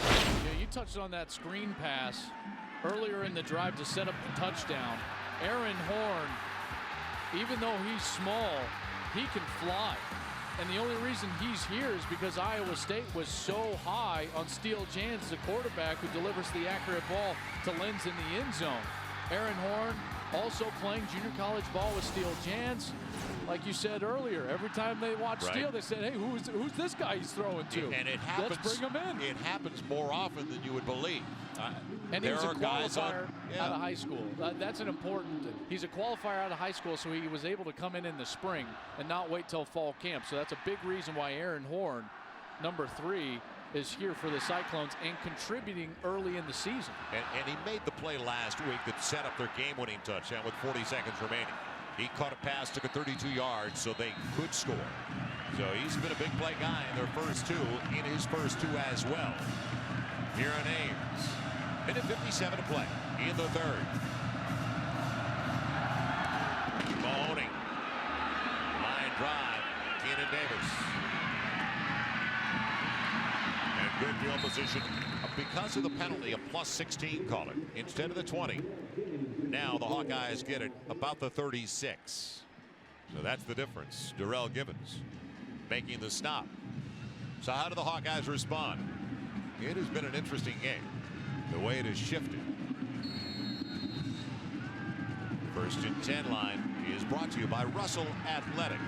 Yeah, you touched on that screen pass earlier in the drive to set up the touchdown. Aaron Horn, even though he's small, he can fly. And the only reason he's here is because Iowa State was so high on Steel Jans, the quarterback who delivers the accurate ball to Lenz in the end zone. Aaron Horn also playing junior college ball with Steel Jans. Like you said earlier, every time they watch Steel, they said, hey, who's this guy he's throwing to? And it happens, let's bring him in. It happens more often than you would believe. And he was a qualifier out of high school. That's an important. He's a qualifier out of high school, so he was able to come in the spring and not wait till fall camp. So that's a big reason why Aaron Horn, number 3, is here for the Cyclones and contributing early in the season. And he made the play last week that set up their game-winning touchdown with 40 seconds remaining. He caught a pass, took it 32 yards, so they could score. So he's been a big play guy in their first 2, in his first 2 as well. Here on Ames. Minute 57 to play in the third. Mahoney. Line drive. Keenan Davis. And good field position. Because of the penalty, a +16 call it instead of the 20. Now the Hawkeyes get it about the 36. So that's the difference. Derail Givens making the stop. So how do the Hawkeyes respond? It has been an interesting game, the way it has shifted. First and 10 line is brought to you by Russell Athletic.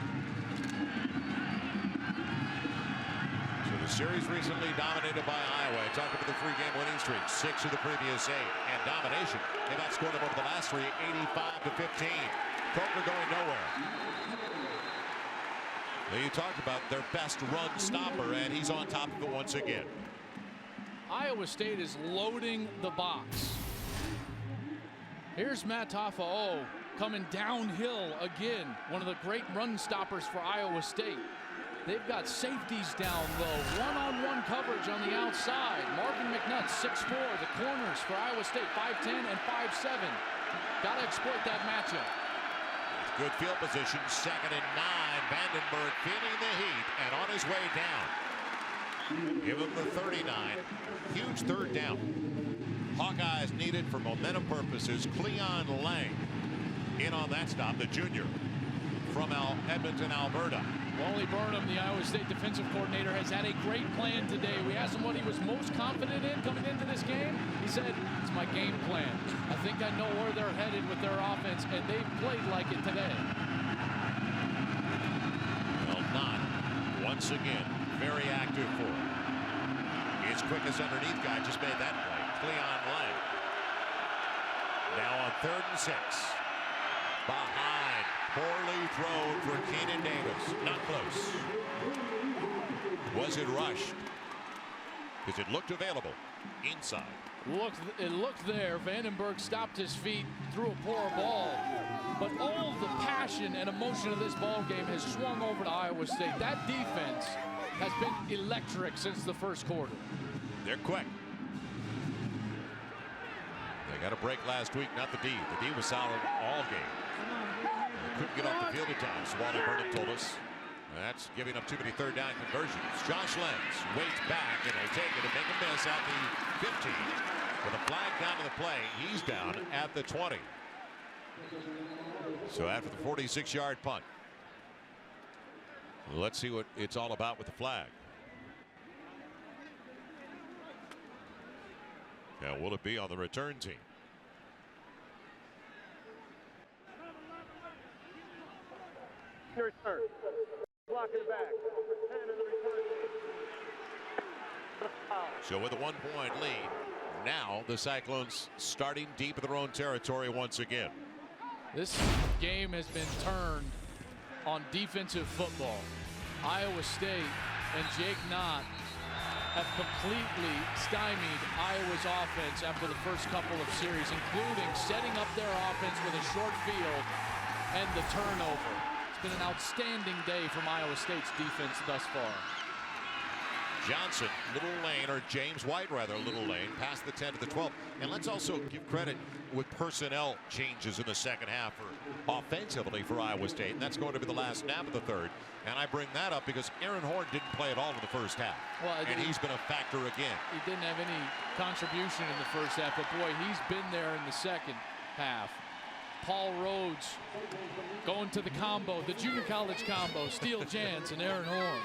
So the series recently dominated by Iowa. I talked about the 3-game winning streak, 6 of the previous 8, and domination. They've outscored them over the last 3, 85-15. Coker going nowhere. Now you talked about their best run stopper, and he's on top of it once again. Iowa State is loading the box. Here's Matt Tafa'o coming downhill again. One of the great run stoppers for Iowa State. They've got safeties down low. One-on-one coverage on the outside. Marvin McNutt, 6'4". The corners for Iowa State, 5'10" and 5'7". Got to exploit that matchup. Good field position, 2nd and 9. Vandenberg feeling the heat and on his way down. Give him the 39. Huge 3rd down. Hawkeyes needed for momentum purposes. Cleon Lang in on that stop, the junior from Edmonton, Alberta. Wally Burnham, the Iowa State defensive coordinator, has had a great plan today. We asked him what he was most confident in coming into this game. He said, it's my game plan. I think I know where they're headed with their offense, and they've played like it today. Well, not once again very active for him. His quickest underneath guy just made that play. Cleon Lang. Now on 3rd and 6. Behind. Poorly thrown for Keenan Davis. Not close. Was it rushed? Because it looked available inside. It looked there. Vandenberg stopped his feet, threw a poor ball. But all the passion and emotion of this ball game has swung over to Iowa State. That defense has been electric since the first quarter. They're quick. They got a break last week, not the D. The D was solid all game. They couldn't get off the field at times. Wally Burnham told us. That's giving up too many 3rd down conversions. Josh Lenz waits back, and they take it and make a miss at the 15. With a flag down to the play, he's down at the 20. So after the 46-yard punt, let's see what it's all about with the flag. Now, will it be on the return team? Return. Block in the back. Number 10 in the return team. So with a 1-point lead, now the Cyclones starting deep in their own territory once again. This game has been turned on defensive football. Iowa State and Jake Knott have completely stymied Iowa's offense after the first couple of series, including setting up their offense with a short field and the turnover. It's been an outstanding day from Iowa State's defense thus far. Johnson, little lane, or James White rather, little lane, past the 10 to the 12. And let's also give credit with personnel changes in the second half offensively for Iowa State. And that's going to be the last snap of the 3rd. And I bring that up because Aaron Horn didn't play at all in the first half. Well, and he's been a factor again. He didn't have any contribution in the first half, but boy, he's been there in the second half. Paul Rhodes going to the combo, the junior college combo, Steele Jans and Aaron Horn.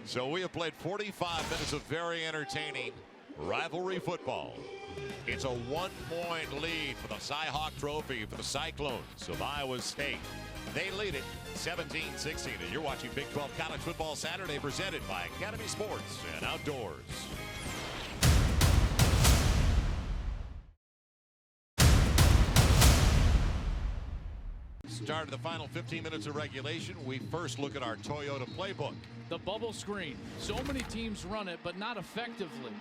So we have played 45 minutes of very entertaining rivalry football. It's a 1-point lead for the Cy-Hawk Trophy for the Cyclones of Iowa State. They lead it 17-16. And you're watching Big 12 College Football Saturday presented by Academy Sports and Outdoors. Start of the final 15 minutes of regulation. We first look at our Toyota playbook. The bubble screen. So many teams run it, but not effectively.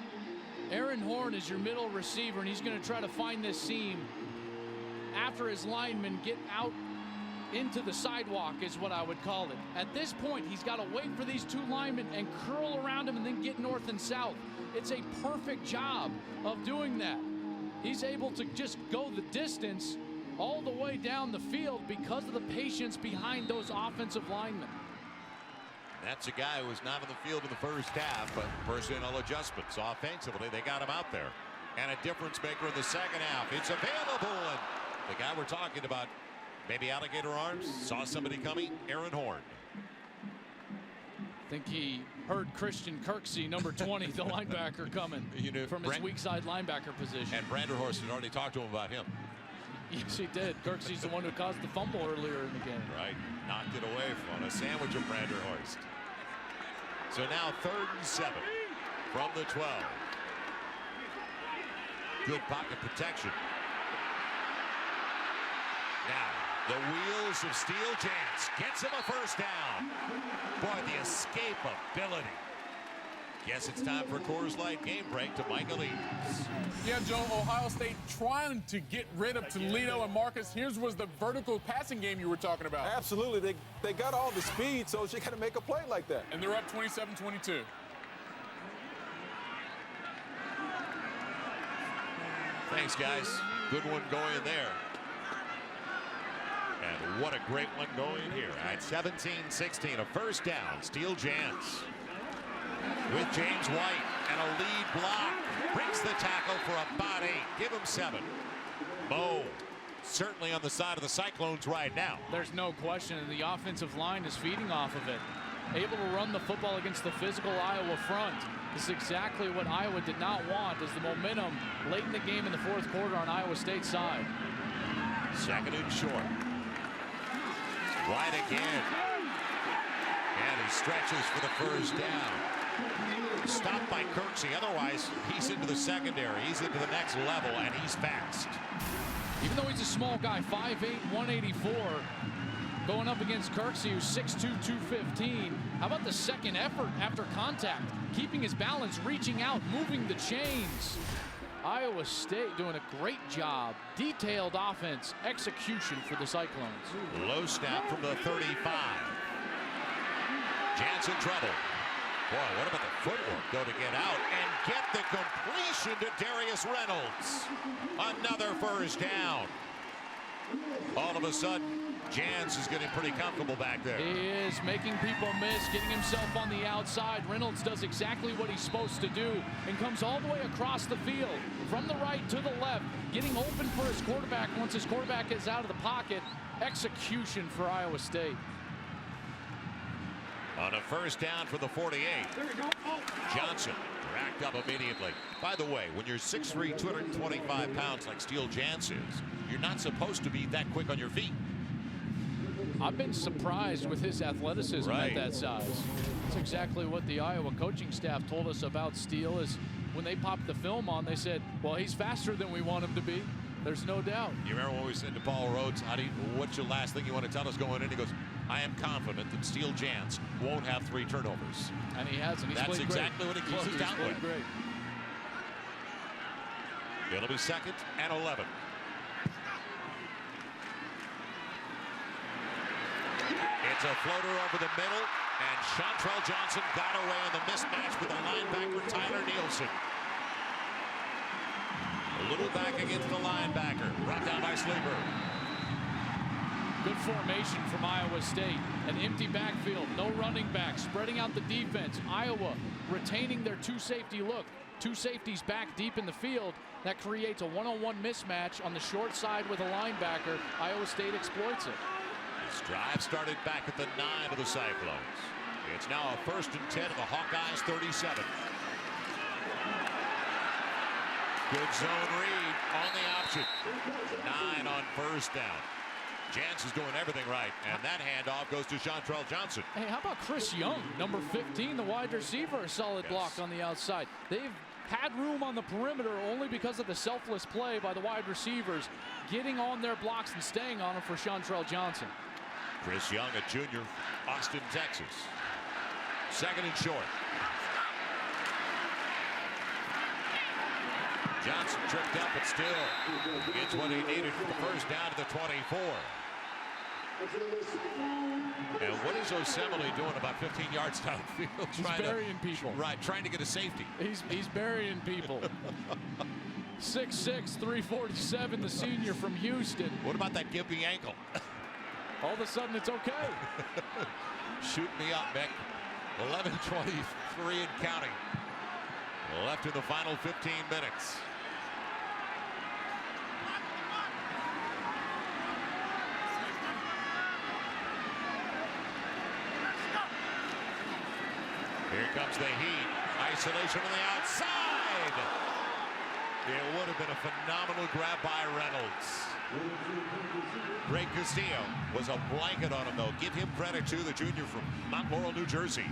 Aaron Horn is your middle receiver, and he's going to try to find this seam after his linemen get out into the sidewalk, is what I would call it. At this point, he's got to wait for these 2 linemen and curl around him and then get north and south. It's a perfect job of doing that. He's able to just go the distance all the way down the field because of the patience behind those offensive linemen. That's a guy who was not on the field in the first half, but personnel adjustments offensively, they got him out there. And a difference maker in the second half. It's available, and The guy we're talking about, maybe alligator arms, saw somebody coming, Aaron Horn. I think he heard Christian Kirksey, number 20, the linebacker, coming from his weak side linebacker position. And Branderhorst had already talked to him about him. Yes, he did. Kirksey's the one who caused the fumble earlier in the game. Right. Knocked it away from a sandwich of Branderhorst. So now 3rd and 7 from the 12. Good pocket protection. Now, the wheels of steel. Chance gets him a first down. Boy, the escape ability. Guess it's time for Coors Light game break to Michael Eads. Yeah, Joe, Ohio State trying to get rid of Toledo and Marcus. Here's was the vertical passing game you were talking about. Absolutely. They got all the speed, so you got to make a play like that. And they're up 27-22. Thanks, guys. Good one going there. And what a great one going here. At 17-16, a first down. Steele Jans with James White and a lead block. Breaks the tackle for about 8. Give him 7. Mo certainly on the side of the Cyclones right now. There's no question. The offensive line is feeding off of it. Able to run the football against the physical Iowa front. This is exactly what Iowa did not want, is the momentum late in the game in the 4th quarter on Iowa State's side. 2nd and short. White again. And he stretches for the first down. Stopped by Kirksey. Otherwise, he's into the secondary. He's into the next level, and he's fast. Even though he's a small guy, 5'8", 184, going up against Kirksey, who's 6'2", 215. How about the second effort after contact? Keeping his balance, reaching out, moving the chains. Iowa State doing a great job. Detailed offense, execution for the Cyclones. Low snap from the 35. Jansen trouble. Boy, what about the footwork, though, to get out and get the completion to Darius Reynolds. Another first down. All of a sudden, Jans is getting pretty comfortable back there. He is making people miss, getting himself on the outside. Reynolds does exactly what he's supposed to do and comes all the way across the field, from the right to the left, getting open for his quarterback once his quarterback is out of the pocket. Execution for Iowa State. On a first down for the 48. Johnson racked up immediately. By the way, when you're 6'3", 225 pounds like Steele Jans is, you're not supposed to be that quick on your feet. I've been surprised with his athleticism at that size. That's exactly what the Iowa coaching staff told us about Steele. Is when they popped the film on, they said, well, he's faster than we want him to be. There's no doubt. You remember when we said to Paul Rhodes, what's your last thing you want to tell us going in? He goes, I am confident that Steele Jans won't have 3 turnovers. And he hasn't. That's exactly what he closes down with. Great. It'll be 2nd and 11. It's a floater over the middle, and Chantrell Johnson got away in the mismatch with the linebacker Tyler Nielsen. A little back against the linebacker, brought down by Sleeper. Good formation from Iowa State. An empty backfield, no running back, spreading out the defense. Iowa retaining their 2-safety look. 2 safeties back deep in the field. That creates a one-on-one mismatch on the short side with a linebacker. Iowa State exploits it. This drive started back at the 9 of the Cyclones. It's now a 1st and 10 of the Hawkeyes 37. Good zone read on the option. 9 on first down. Jans is doing everything right, and that handoff goes to Chantrell Johnson. Hey, how about Chris Young, number 15, the wide receiver, a solid block on the outside. They've had room on the perimeter only because of the selfless play by the wide receivers, getting on their blocks and staying on them for Chantrell Johnson. Chris Young, a junior, Austin, Texas. 2nd and short. Johnson tripped up, but still gets what he needed for the first down to the 24. And what is Osemele doing about 15 yards downfield? He's burying people. Right, trying to get a safety. He's burying people. 6'6", 347, the senior from Houston. What about that gimpy ankle? All of a sudden, it's okay. Shoot me up, Mick. 11:23 and counting. Left in the final 15 minutes. Here comes the heat. Isolation on the outside. It would have been a phenomenal grab by Reynolds. Greg Castillo was a blanket on him, though. Give him credit, too, the junior from Mount Laurel, New Jersey.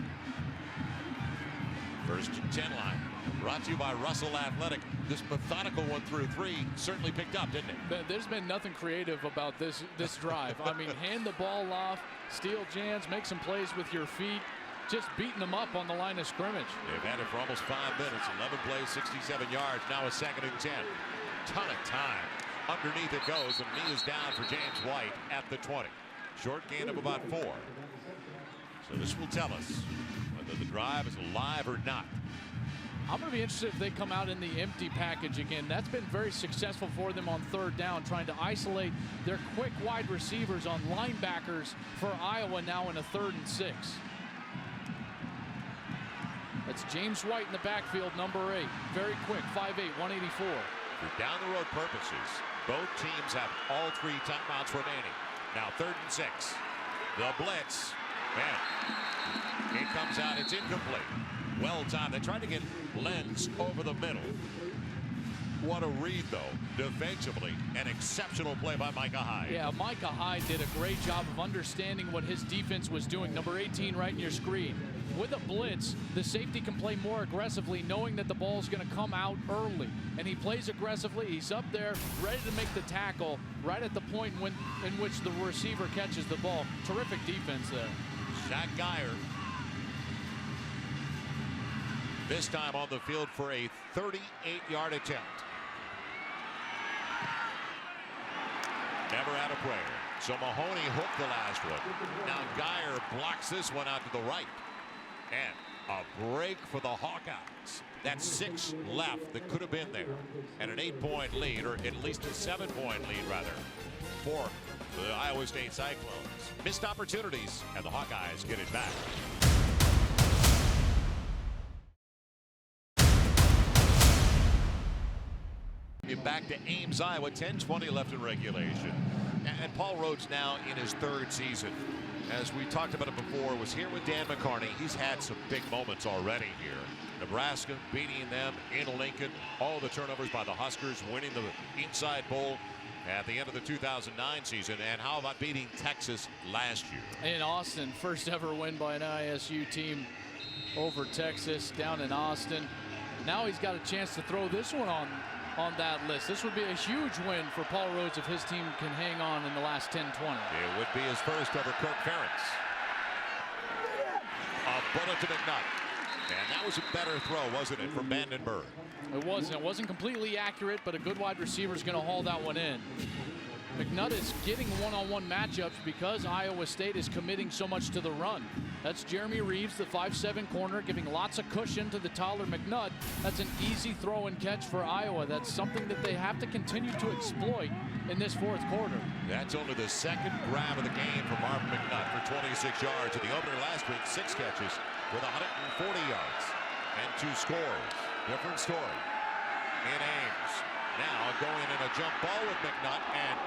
First and 10 line. Brought to you by Russell Athletic. This methodical 1-through-3 certainly picked up, didn't it? There's been nothing creative about this drive. I mean, hand the ball off, steal jams, make some plays with your feet. Just beating them up on the line of scrimmage. They've had it for almost 5 minutes. 11 plays, 67 yards. Now a 2nd and 10. Ton of time. Underneath it goes, and knee is down for James White at the 20. Short gain of about 4. So this will tell us whether the drive is alive or not. I'm going to be interested if they come out in the empty package again. That's been very successful for them on 3rd down, trying to isolate their quick wide receivers on linebackers for Iowa now in a 3rd and 6. That's James White in the backfield, number 8. Very quick, 5'8", 184. For down the road purposes, both teams have all 3 timeouts remaining. Now 3rd and 6. The blitz. Man, it comes out. It's incomplete. Well timed. They tried to get Lenz over the middle. What a read, though. Defensively, an exceptional play by Micah Hyde. Yeah, Micah Hyde did a great job of understanding what his defense was doing. Number 18 right in your screen. With a blitz, the safety can play more aggressively, knowing that the ball is going to come out early. And he plays aggressively. He's up there, ready to make the tackle right at the point in which the receiver catches the ball. Terrific defense there. Shaq Geyer. This time on the field for a 38-yard attempt. Never had a prayer. So Mahoney hooked the last one. Now Geyer blocks this one out to the right. And a break for the Hawkeyes. That's 6 left that could have been there. And an 8-point lead, or at least a 7-point lead, rather, for the Iowa State Cyclones. Missed opportunities, and the Hawkeyes get it back. Back to Ames, Iowa. 10:20 left in regulation. And Paul Rhodes now in his 3rd season. As we talked about it before, was here with Dan McCarney. He's had some big moments already here. Nebraska beating them in Lincoln. All the turnovers by the Huskers, winning the Inside Bowl at the end of the 2009 season. And how about beating Texas last year? In Austin, first ever win by an ISU team over Texas down in Austin. Now he's got a chance to throw this one on that list. This would be a huge win for Paul Rhodes if his team can hang on in the last 10-20. It would be his first over Kirk Ferentz. A bullet to McNutt. And that was a better throw, wasn't it, from Vandenberg? It wasn't. It wasn't completely accurate, but a good wide receiver is going to haul that one in. McNutt is getting one-on-one matchups because Iowa State is committing so much to the run. That's Jeremy Reeves, the 5'7" corner, giving lots of cushion to the taller McNutt. That's an easy throw and catch for Iowa. That's something that they have to continue to exploit in this 4th quarter. That's only the 2nd grab of the game for Marvin McNutt for 26 yards. In the opener last week, 6 catches with 140 yards and 2 scores. Different story in Ames. Now going in a jump ball with McNutt, and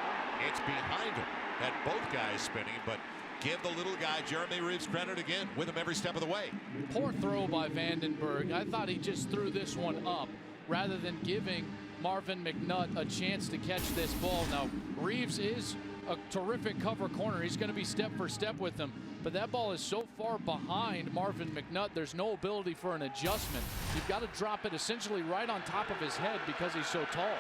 it's behind him. Had both guys spinning, but give the little guy Jeremy Reeves credit again, with him every step of the way. Poor throw by Vandenberg. I thought he just threw this one up rather than giving Marvin McNutt a chance to catch this ball. Now, Reeves is a terrific cover corner. He's going to be step for step with him. But that ball is so far behind Marvin McNutt, there's no ability for an adjustment. You've got to drop it essentially right on top of his head because he's so tall.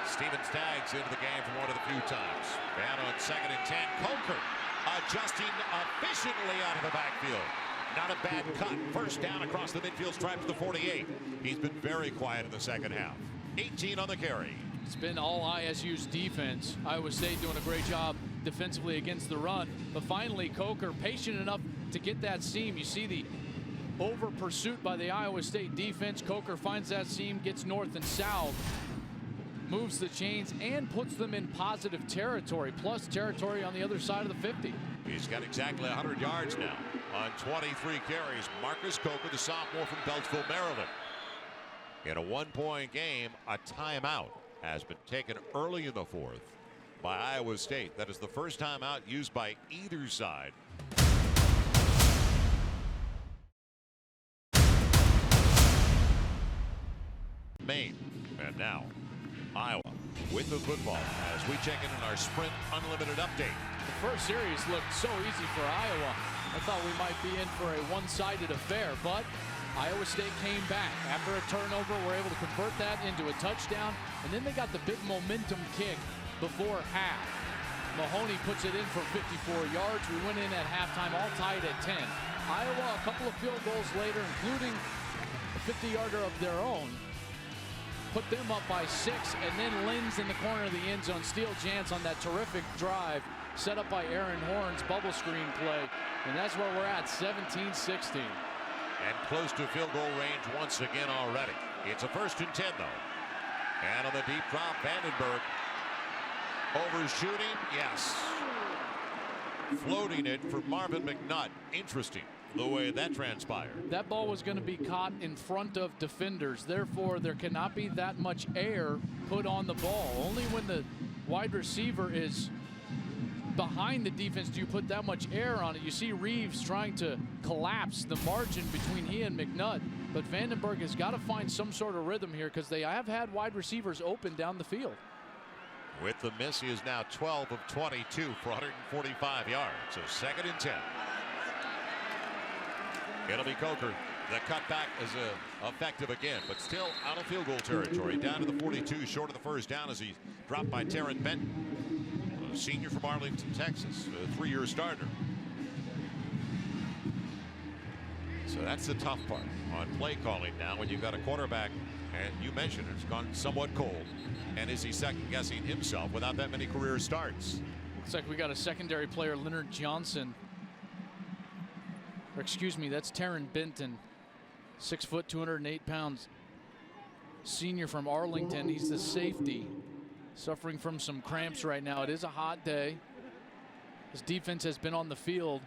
Steven Staggs into the game for one of the few times. Down on 2nd and 10. Coker adjusting efficiently out of the backfield. Not a bad cut. First down across the midfield stripe to the 48. He's been very quiet in the 2nd half. 18 on the carry. It's been all ISU's defense. Iowa State doing a great job defensively against the run. But finally, Coker patient enough to get that seam. You see the over pursuit by the Iowa State defense. Coker finds that seam, gets north and south, moves the chains, and puts them in positive territory, plus territory on the other side of the 50. He's got exactly 100 yards now on 23 carries. Marcus Coker, the sophomore from Beltsville, Maryland. In a 1-point game, a timeout has been taken early in the 4th by Iowa State. That is the first timeout used by either side Maine. And now, Iowa with the football as we check in on our Sprint Unlimited update. The first series looked so easy for Iowa. I thought we might be in for a one-sided affair, but Iowa State came back. After a turnover, were able to convert that into a touchdown, and then they got the big momentum kick before half. Mahoney puts it in for 54 yards. We went in at halftime, all tied at 10. Iowa, a couple of field goals later, including a 50-yarder of their own, put them up by 6, and then Linz in the corner of the end zone. Steele Jantz on that terrific drive set up by Aaron Horn's bubble screen play, and that's where we're at, 17-16. And close to field goal range once again already. It's a 1st and 10 though. And on the deep drop, Vandenberg overshooting, yes. Floating it for Marvin McNutt. Interesting the way that transpired. That ball was going to be caught in front of defenders. Therefore, there cannot be that much air put on the ball. Only when the wide receiver is behind the defense do you put that much air on it. You see Reeves trying to collapse the margin between he and McNutt. But Vandenberg has got to find some sort of rhythm here because they have had wide receivers open down the field. With the miss, he is now 12 of 22 for 145 yards. So 2nd and 10. It'll be Coker. The cutback is effective again, but still out of field goal territory. Down to the 42, short of the first down as he dropped by Taryn Benton, a senior from Arlington, Texas, a 3-year starter. So that's the tough part on play calling now when you've got a quarterback, and you mentioned it's gone somewhat cold. And is he second guessing himself without that many career starts? Looks like we got a secondary player, Leonard Johnson. Or excuse me, that's Taryn Benton, 6 foot, 208 pounds. Senior from Arlington. He's the safety, suffering from some cramps right now. It is a hot day. His defense has been on the field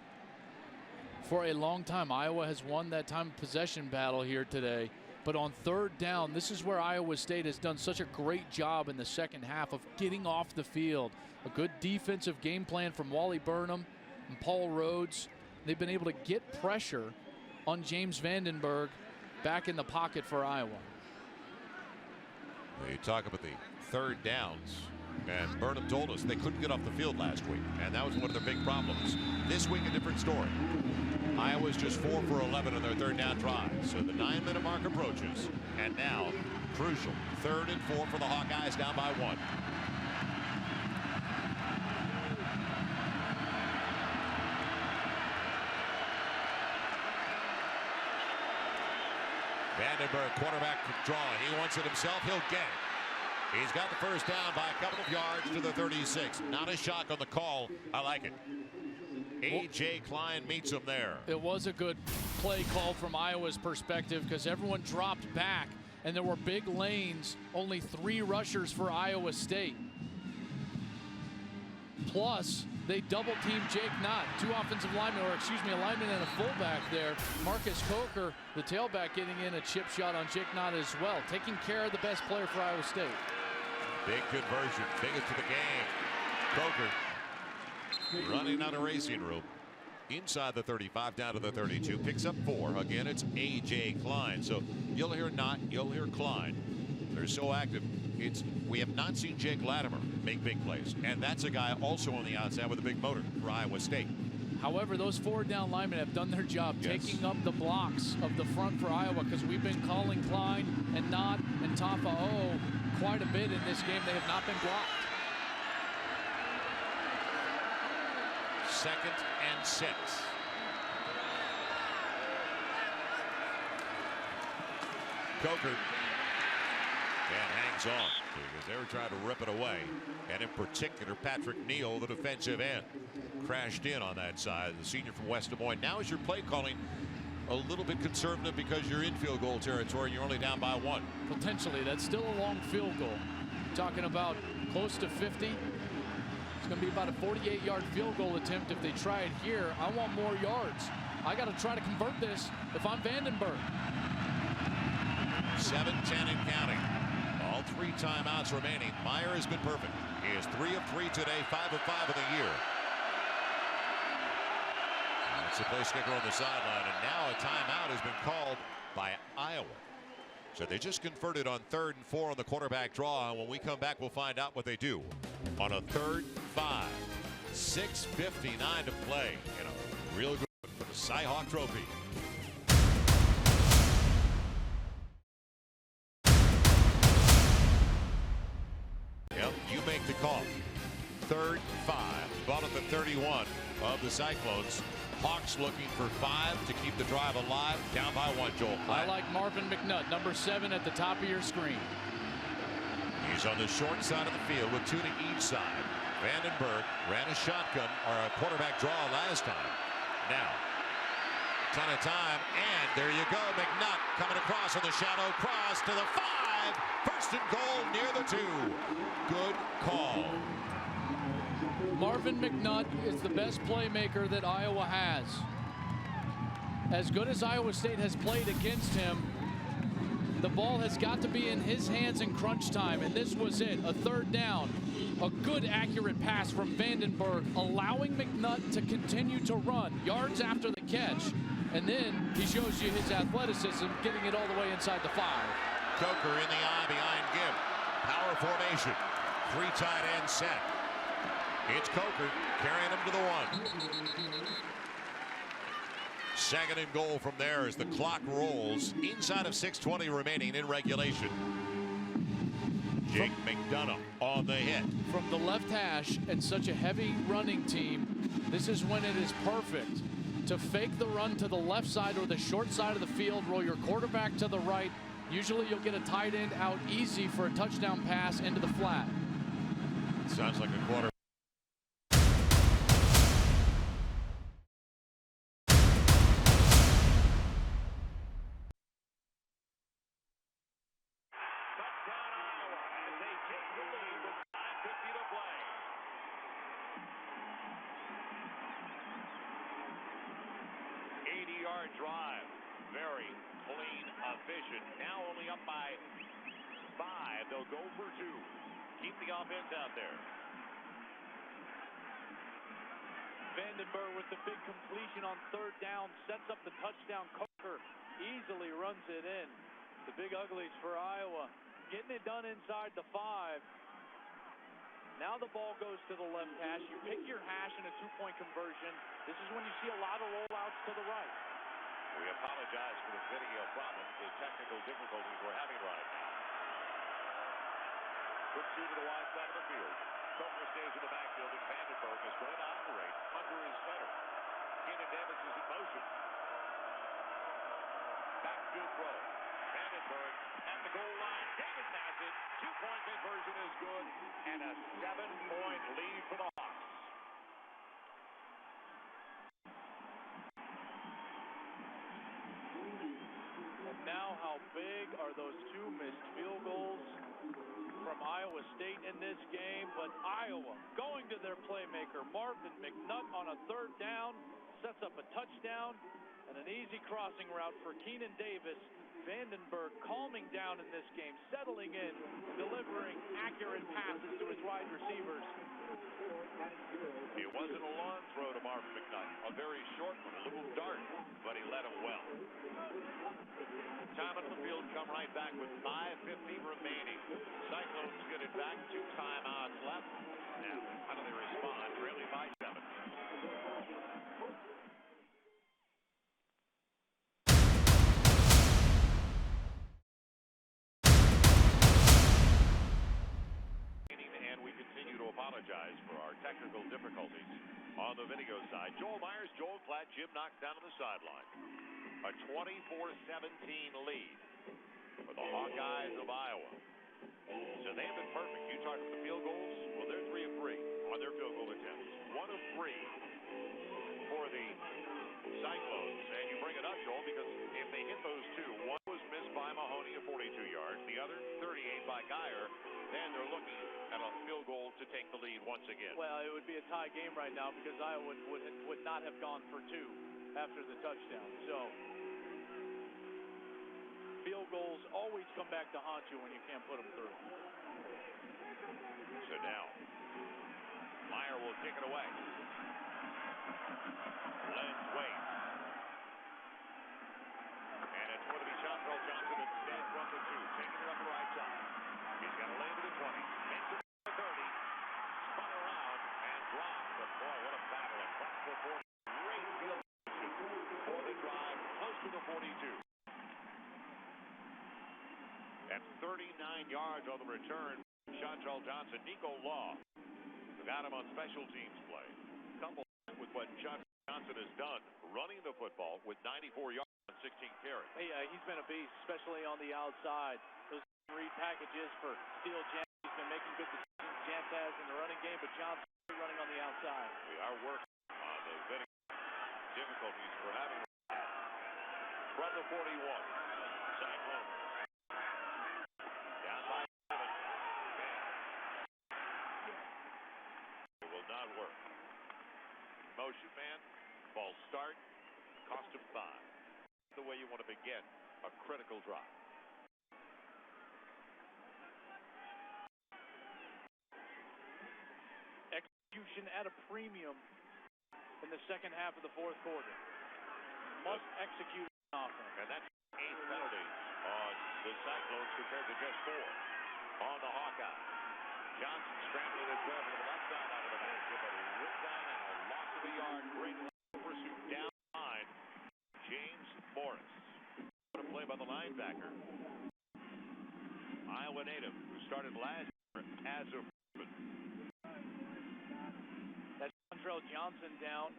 for a long time. Iowa has won that time of possession battle here today. But on 3rd down, this is where Iowa State has done such a great job in the second half of getting off the field. A good defensive game plan from Wally Burnham and Paul Rhodes. They've been able to get pressure on James Vandenberg back in the pocket for Iowa. You talk about the 3rd downs, and Burnham told us they couldn't get off the field last week, and that was one of their big problems. This week, a different story. Iowa's just 4 for 11 on their 3rd down drive. So the 9-minute mark approaches. And now, crucial, 3rd and 4 for the Hawkeyes, down by 1. Vandenberg, quarterback draw. He wants it himself. He'll get it. He's got the first down by a couple of yards to the 36. Not a shock on the call. I like it. A.J. Klein meets him there. It was a good play call from Iowa's perspective because everyone dropped back and there were big lanes, only 3 rushers for Iowa State. Plus, they double-teamed Jake Knott, 2 offensive linemen, or excuse me, a lineman and a fullback there. Marcus Coker, the tailback, getting in a chip shot on Jake Knott as well, taking care of the best player for Iowa State. Big conversion, biggest to the game. Coker running out of racing room. Inside the 35, down to the 32, picks up 4. Again, it's A.J. Klein. So you'll hear Knott, you'll hear Klein. They're so active. We have not seen Jake Latimer make big plays, and that's a guy also on the outside with a big motor for Iowa State. However, those 4 down linemen have done their job, taking up the blocks of the front for Iowa, because we've been calling Klein and Knott and Tafa'o quite a bit in this game. They have not been blocked. 2nd and 6. Coker and hangs on because they were trying to rip it away, and in particular Patrick Neal, the defensive end, crashed in on that side, the senior from West Des Moines. Now is your play calling a little bit conservative because you're in field goal territory and you're only down by 1? Potentially. That's still a long field goal. Talking about close to 50. It's going to be about a 48-yard field goal attempt if they try it here. I want more yards. I got to try to convert this if I'm Vandenberg. 7-10 and counting. All 3 timeouts remaining. Meyer has been perfect. He is 3 of 3 today, 5 of 5 in the year. That's the place kicker on the sideline, and now a timeout has been called by Iowa. So they just converted on 3rd and 4 on the quarterback draw. And when we come back, we'll find out what they do on a 3rd and 5. 6:59 to play. And a real good one for the Cy Hawk Trophy. Yep, you make the call. 3rd and 5. Ball at the 31 of the Cyclones. Hawks looking for 5 to keep the drive alive. Down by 1, Joel. I like Marvin McNutt, number 7 at the top of your screen. He's on the short side of the field with 2 to each side. Vandenberg ran a shotgun or a quarterback draw last time. Now, ton of time, and there you go. McNutt coming across on the shadow cross to the 5. 1st and goal near the 2. Good call. Marvin McNutt is the best playmaker that Iowa has. As good as Iowa State has played against him, the ball has got to be in his hands in crunch time, and this was it. A 3rd down. A good, accurate pass from Vandenberg, allowing McNutt to continue to run yards after the catch. And then he shows you his athleticism, getting it all the way inside the 5. Coker in the eye behind Gibb. Power formation. 3 tight end set. It's Coker carrying him to the 1. 2nd and goal from there as the clock rolls inside of 6:20 remaining in regulation. Jake McDonough on the hit. From the left hash and such a heavy running team, this is when it is perfect to fake the run to the left side or the short side of the field, roll your quarterback to the right. Usually you'll get a tight end out easy for a touchdown pass into the flat. Sounds like a quarter. Drive. Very clean, efficient. Now only up by 5. They'll go for 2. Keep the offense out there. Vandenberg with the big completion on 3rd down. Sets up the touchdown. Coker easily runs it in. The big uglies for Iowa. Getting it done inside the 5. Now the ball goes to the left hash. You pick your hash in a 2-point conversion. This is when you see a lot of rollouts to the right. We apologize for the video problems, the technical difficulties we're having right now. Quick 2 to the wide side of the field. Coker stays in the backfield, and Vandenberg is going to operate under his center. Keenan Davis is in motion. Backfield throw. Vandenberg at the goal line. Davis has it. 2-point conversion is good, and a 7-point lead for the Hawks. Now how big are those 2 missed field goals from Iowa State in this game? But Iowa going to their playmaker, Marvin McNutt, on a 3rd down, sets up a touchdown and an easy crossing route for Keenan Davis. Vandenberg calming down in this game, settling in, delivering accurate passes to his wide receivers. It wasn't a long throw to Marvin McNutt, a very short one, a little dart, but he led him well. Time on the field, come right back with 5:50 remaining. Cyclones get it back, 2 timeouts left. Now, how do they respond? Really by 7. And we continue to apologize for our technical difficulties on the video side. Joel Myers, Joel Klatt, Jim knocked down on the sideline. A 24-17 lead for the Hawkeyes of Iowa. So they have been perfect. You talk about the field goals. Well, they're 3 of 3 on their field goal attempts. 1 of 3 for the Cyclones. And you bring it up, Joel, because if they hit those 2, one was missed by Mahoney at 42 yards, the other 38 by Geyer, then they're looking at a field goal to take the lead once again. Well, it would be a tie game right now because Iowa would not have gone for 2 after the touchdown. So field goals always come back to haunt you when you can't put them through. So now, Meyer will kick it away. Lenz waits. And it's going to be Chantrell Johnson instead from the to the 42. At 39 yards on the return, Chantrell Johnson, Nico Law got him on special teams play. Couple with what Chantrell Johnson has done, running the football with 94 yards on 16 carries. Hey, he's been a beast, especially on the outside. Those read packages for Steele Jans. He's been making good decisions. Jans has in the running game, but Johnson running on the outside. We are working on the vetting difficulties for having from the 41. Cyclones. Down by 7. It will not work. Motion man, false start, cost him 5. The way you want to begin a critical drive. Execution at a premium in the second half of the fourth quarter. Must execute offense. And that's 8 penalties on the Cyclones compared to just 4 on the Hawkeyes. Johnson scrambling his way over to the left side out of the basket, but ripped down and a loss of a yard. Great pursuit down the line. James Morris. What a play by the linebacker. Iowa native who started last year as a freshman. That's Chantrell Johnson down.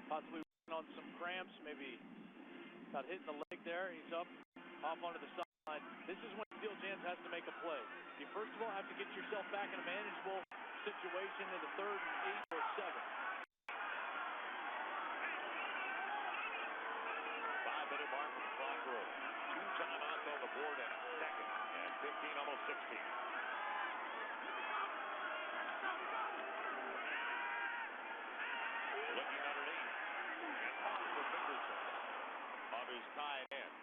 Possibly on some cramps, maybe got hit in the leg there. He's up, off onto the sideline. This is when Steele Jans has to make a play. You first of all have to get yourself back in a manageable situation in the 3rd and 8 or 7. 5-minute mark from the clock roll. 2 timeouts on the board and a second. And 15, almost 16. Looking underneath. And off the fingertips of his tight end.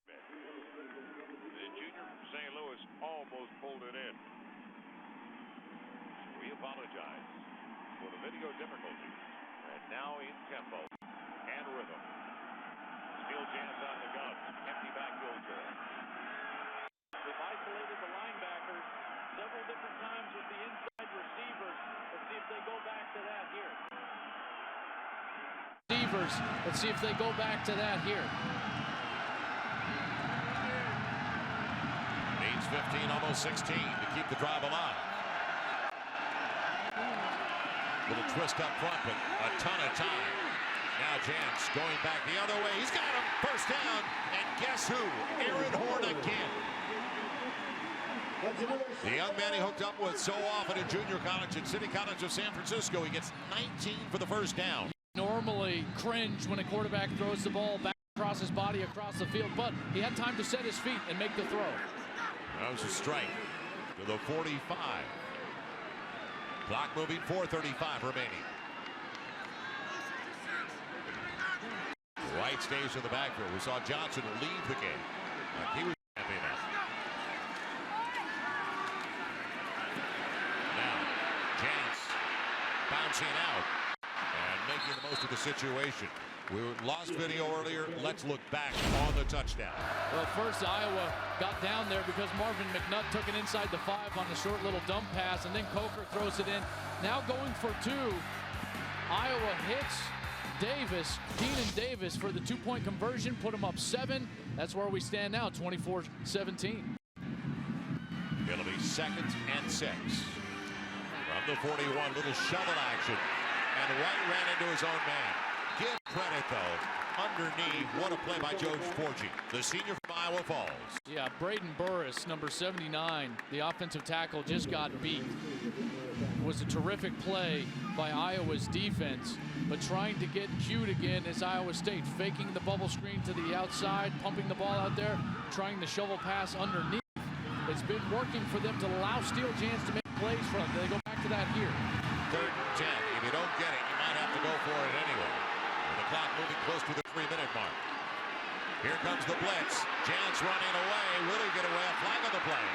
The junior from St. Louis almost pulled it in. We apologize for the video difficulties. And now in tempo and rhythm. Steele Jans on the gun. Empty backfield drill. They've isolated the linebackers several different times with the inside receivers. Let's see if they go back to that here. Let's see if they go back to that here. Needs 15, almost 16 to keep the drive alive. Little twist up front, but a ton of time. Now Jans going back the other way. He's got him. First down. And guess who? Aaron Horn again. The young man he hooked up with so often in junior college at City College of San Francisco. He gets 19 for the first down. Normally cringe when a quarterback throws the ball back across his body across the field, but he had time to set his feet and make the throw. That was a strike to the 45. Clock moving, 4:35 remaining. White stays in the backfield. We saw Johnson leave the game. He was happy enough. Now, Jans bouncing out and making the most of the situation. We lost video earlier. Let's look back on the touchdown. Well, first Iowa got down there because Marvin McNutt took it inside the 5 on the short little dump pass, and then Coker throws it in. Now going for 2. Iowa hits Davis, Keenan Davis, for the 2-point conversion, put him up 7. That's where we stand now, 24-17. It'll be 2nd and 6. From the 41, little shovel action, and White ran into his own man. Give credit, though, underneath. What a play by Joe Forgy, the senior from Iowa Falls. Yeah, Braden Burris, number 79, the offensive tackle, just got beat. It was a terrific play by Iowa's defense, but trying to get cued again is Iowa State, faking the bubble screen to the outside, pumping the ball out there, trying the shovel pass underneath. It's been working for them to allow Steele Jans to make plays for them. They go back to that here. 3rd and 10. If you don't get it, you might have to go for it anyway. With the clock moving close to the 3-minute mark. Here comes the blitz. Jans running away. Will he get away? A flag on the play.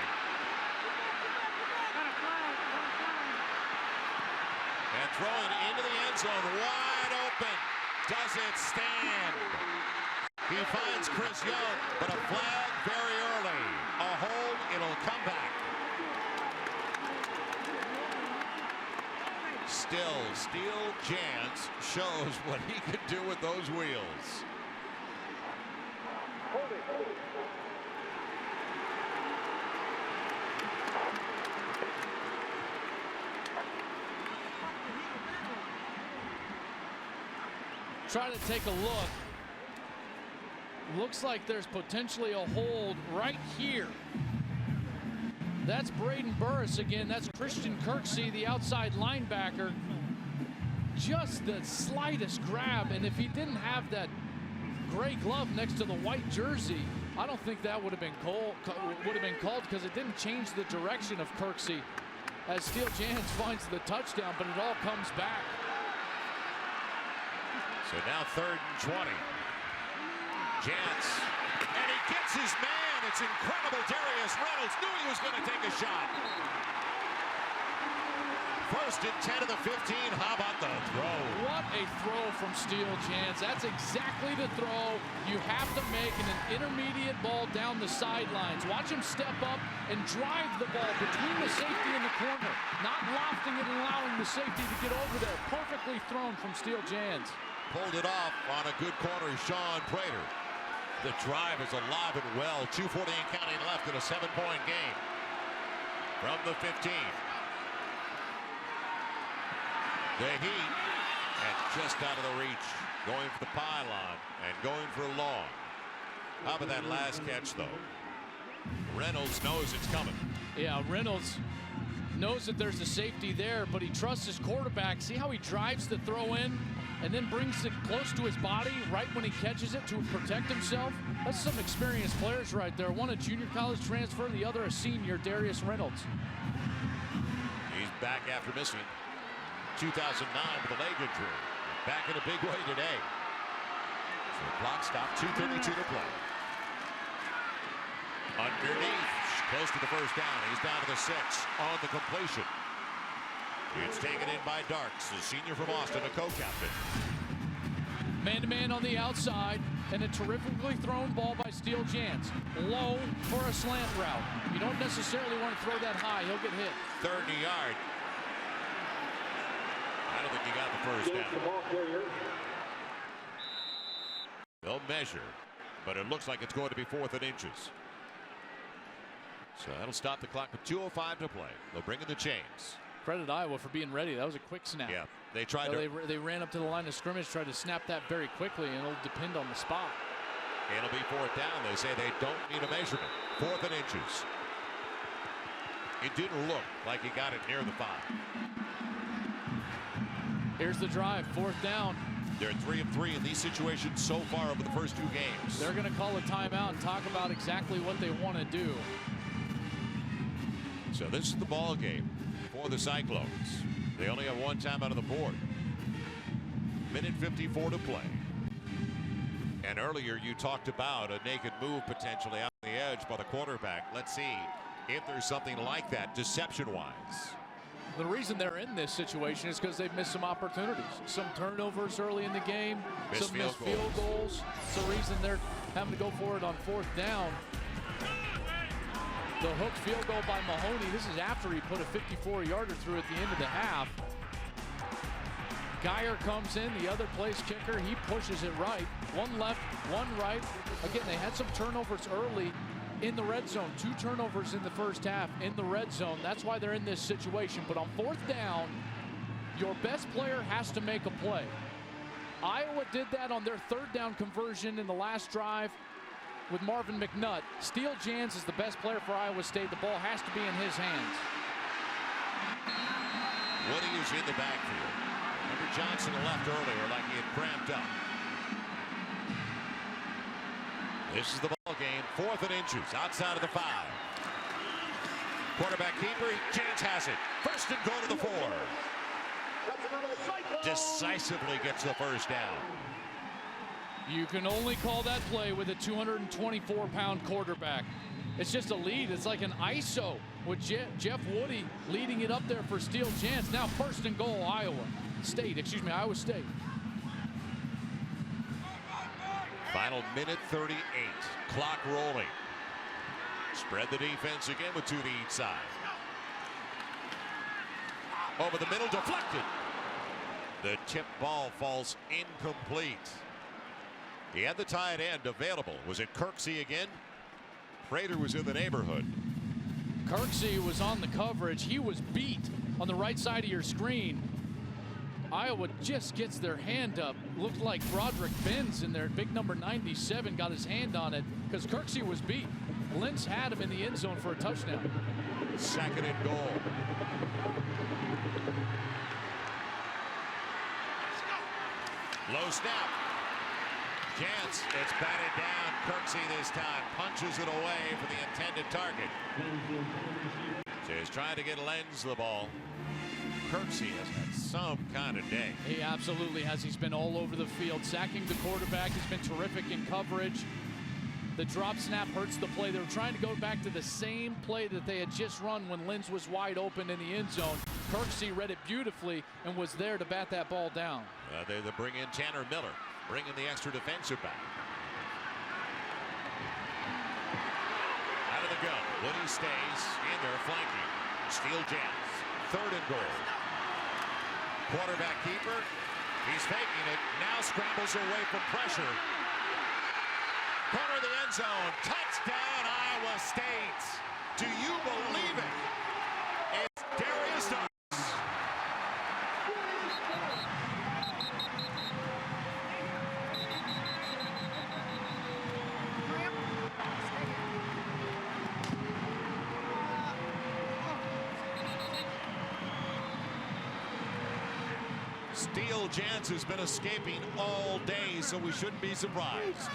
And throwing into the end zone, wide open. Does it stand? He finds Chris Young, but a flag very early. A hold, it'll come back. still. Steele Jans shows what he could do with those wheels. Try to take a look. Looks like there's potentially a hold right here. That's Braden Burris again. That's Christian Kirksey, the outside linebacker. Just the slightest grab, and if he didn't have that gray glove next to the white jersey, I don't think that would have been called because it didn't change the direction of Kirksey as Steele Jans finds the touchdown, but it all comes back. So now 3rd and 20. Jans, and he gets his man. It's incredible. Darius Reynolds knew he was going to take a shot. 1st and 10 of the 15. How about the throw? What a throw from Steele Jans. That's exactly the throw you have to make in an intermediate ball down the sidelines. Watch him step up and drive the ball between the safety and the corner, not lofting it and allowing the safety to get over there. Perfectly thrown from Steele Jans. Pulled it off on a good corner, Sean Prater. The drive is alive and well. 2:40 and counting left in a 7-point game. From the 15. The heat, and just out of the reach. Going for the pylon and going for long. How about that last catch, though? Reynolds knows it's coming. Yeah, Reynolds knows that there's a safety there, but he trusts his quarterback. See how he drives the throw in and then brings it close to his body right when he catches it to protect himself? That's some experienced players right there. One a junior college transfer, the other a senior, Darius Reynolds. He's back after missing 2009 with a leg injury. Back in a big way today. So the clock stopped, 2:32 to play. Underneath, close to the first down. He's down to the 6 on the completion. It's taken in by Darks, the senior from Austin, a co-captain. Man-to-man on the outside, and a terrifically thrown ball by Steele Jans. Low for a slant route. You don't necessarily want to throw that high. He'll get hit. 30 yard. I don't think he got the first down. They'll measure, but it looks like it's going to be 4th and inches. So that'll stop the clock with 2:05 to play. They'll bring in the chains. Credit Iowa for being ready. That was a quick snap. Yeah, they tried they ran up to the line of scrimmage, tried to snap that very quickly, and it'll depend on the spot. It'll be 4th down. They say they don't need a measurement. 4th and inches. It didn't look like he got it near the 5. Here's the drive, 4th down. They're 3 of 3 in these situations so far over the first 2 games. They're going to call a timeout and talk about exactly what they want to do. So this is the ball game for the Cyclones. They only have 1 timeout on the board. 1:54 to play. And earlier you talked about a naked move potentially out on the edge by the quarterback. Let's see if there's something like that deception-wise. The reason they're in this situation is because they've missed some opportunities. Some turnovers early in the game, some missed field goals. It's the reason they're having to go for it on 4th down. The hook field goal by Mahoney. This is after he put a 54-yarder through at the end of the half. Geyer comes in, the other place kicker. He pushes it right. 1 left, 1 right. Again, they had some turnovers early in the red zone. 2 turnovers in the first half in the red zone. That's why they're in this situation. But on 4th down, your best player has to make a play. Iowa did that on their 3rd down conversion in the last drive with Marvin McNutt. Steele Jans is the best player for Iowa State. The ball has to be in his hands. Woody is in the backfield. Remember Johnson left earlier like he had cramped up. This is the ball game. 4th and inches outside of the 5. Quarterback keeper. Jans has it. 1st and goal to the 4. Decisively gets the first down. You can only call that play with a 224-pound quarterback. It's just a lead. It's like an ISO with Jeff Woody leading it up there for Steele Jans. Now 1st and goal, Iowa State. Final 1:38. Clock rolling. Spread the defense again with 2 to each side. Over the middle, deflected. The tip ball falls incomplete. He had the tight end available. Was it Kirksey again? Prater was in the neighborhood. Kirksey was on the coverage. He was beat on the right side of your screen. Iowa just gets their hand up. Looked like Broderick Benz in there. Big number 97 got his hand on it because Kirksey was beat. Lentz had him in the end zone for a touchdown. Second and goal. Low snap. Chance. It's batted down. Kirksey this time punches it away for the intended target. So he's trying to get Lenz the ball. Kirksey has had some kind of day. He absolutely has. He's been all over the field. Sacking the quarterback. He's been terrific in coverage. The drop snap hurts the play. They were trying to go back to the same play that they had just run when Lenz was wide open in the end zone. Kirksey read it beautifully and was there to bat that ball down. They bring in Tanner Miller, bring in the extra defensive back. Out of the gun, Woody stays in there flanking. Steele jams, third and goal. Quarterback keeper, he's faking it, now scrambles away from pressure. Corner of the end zone, touchdown Iowa State. Do you believe it? It's Darius Darks. Steele Jans has been escaping all day, so we shouldn't be surprised.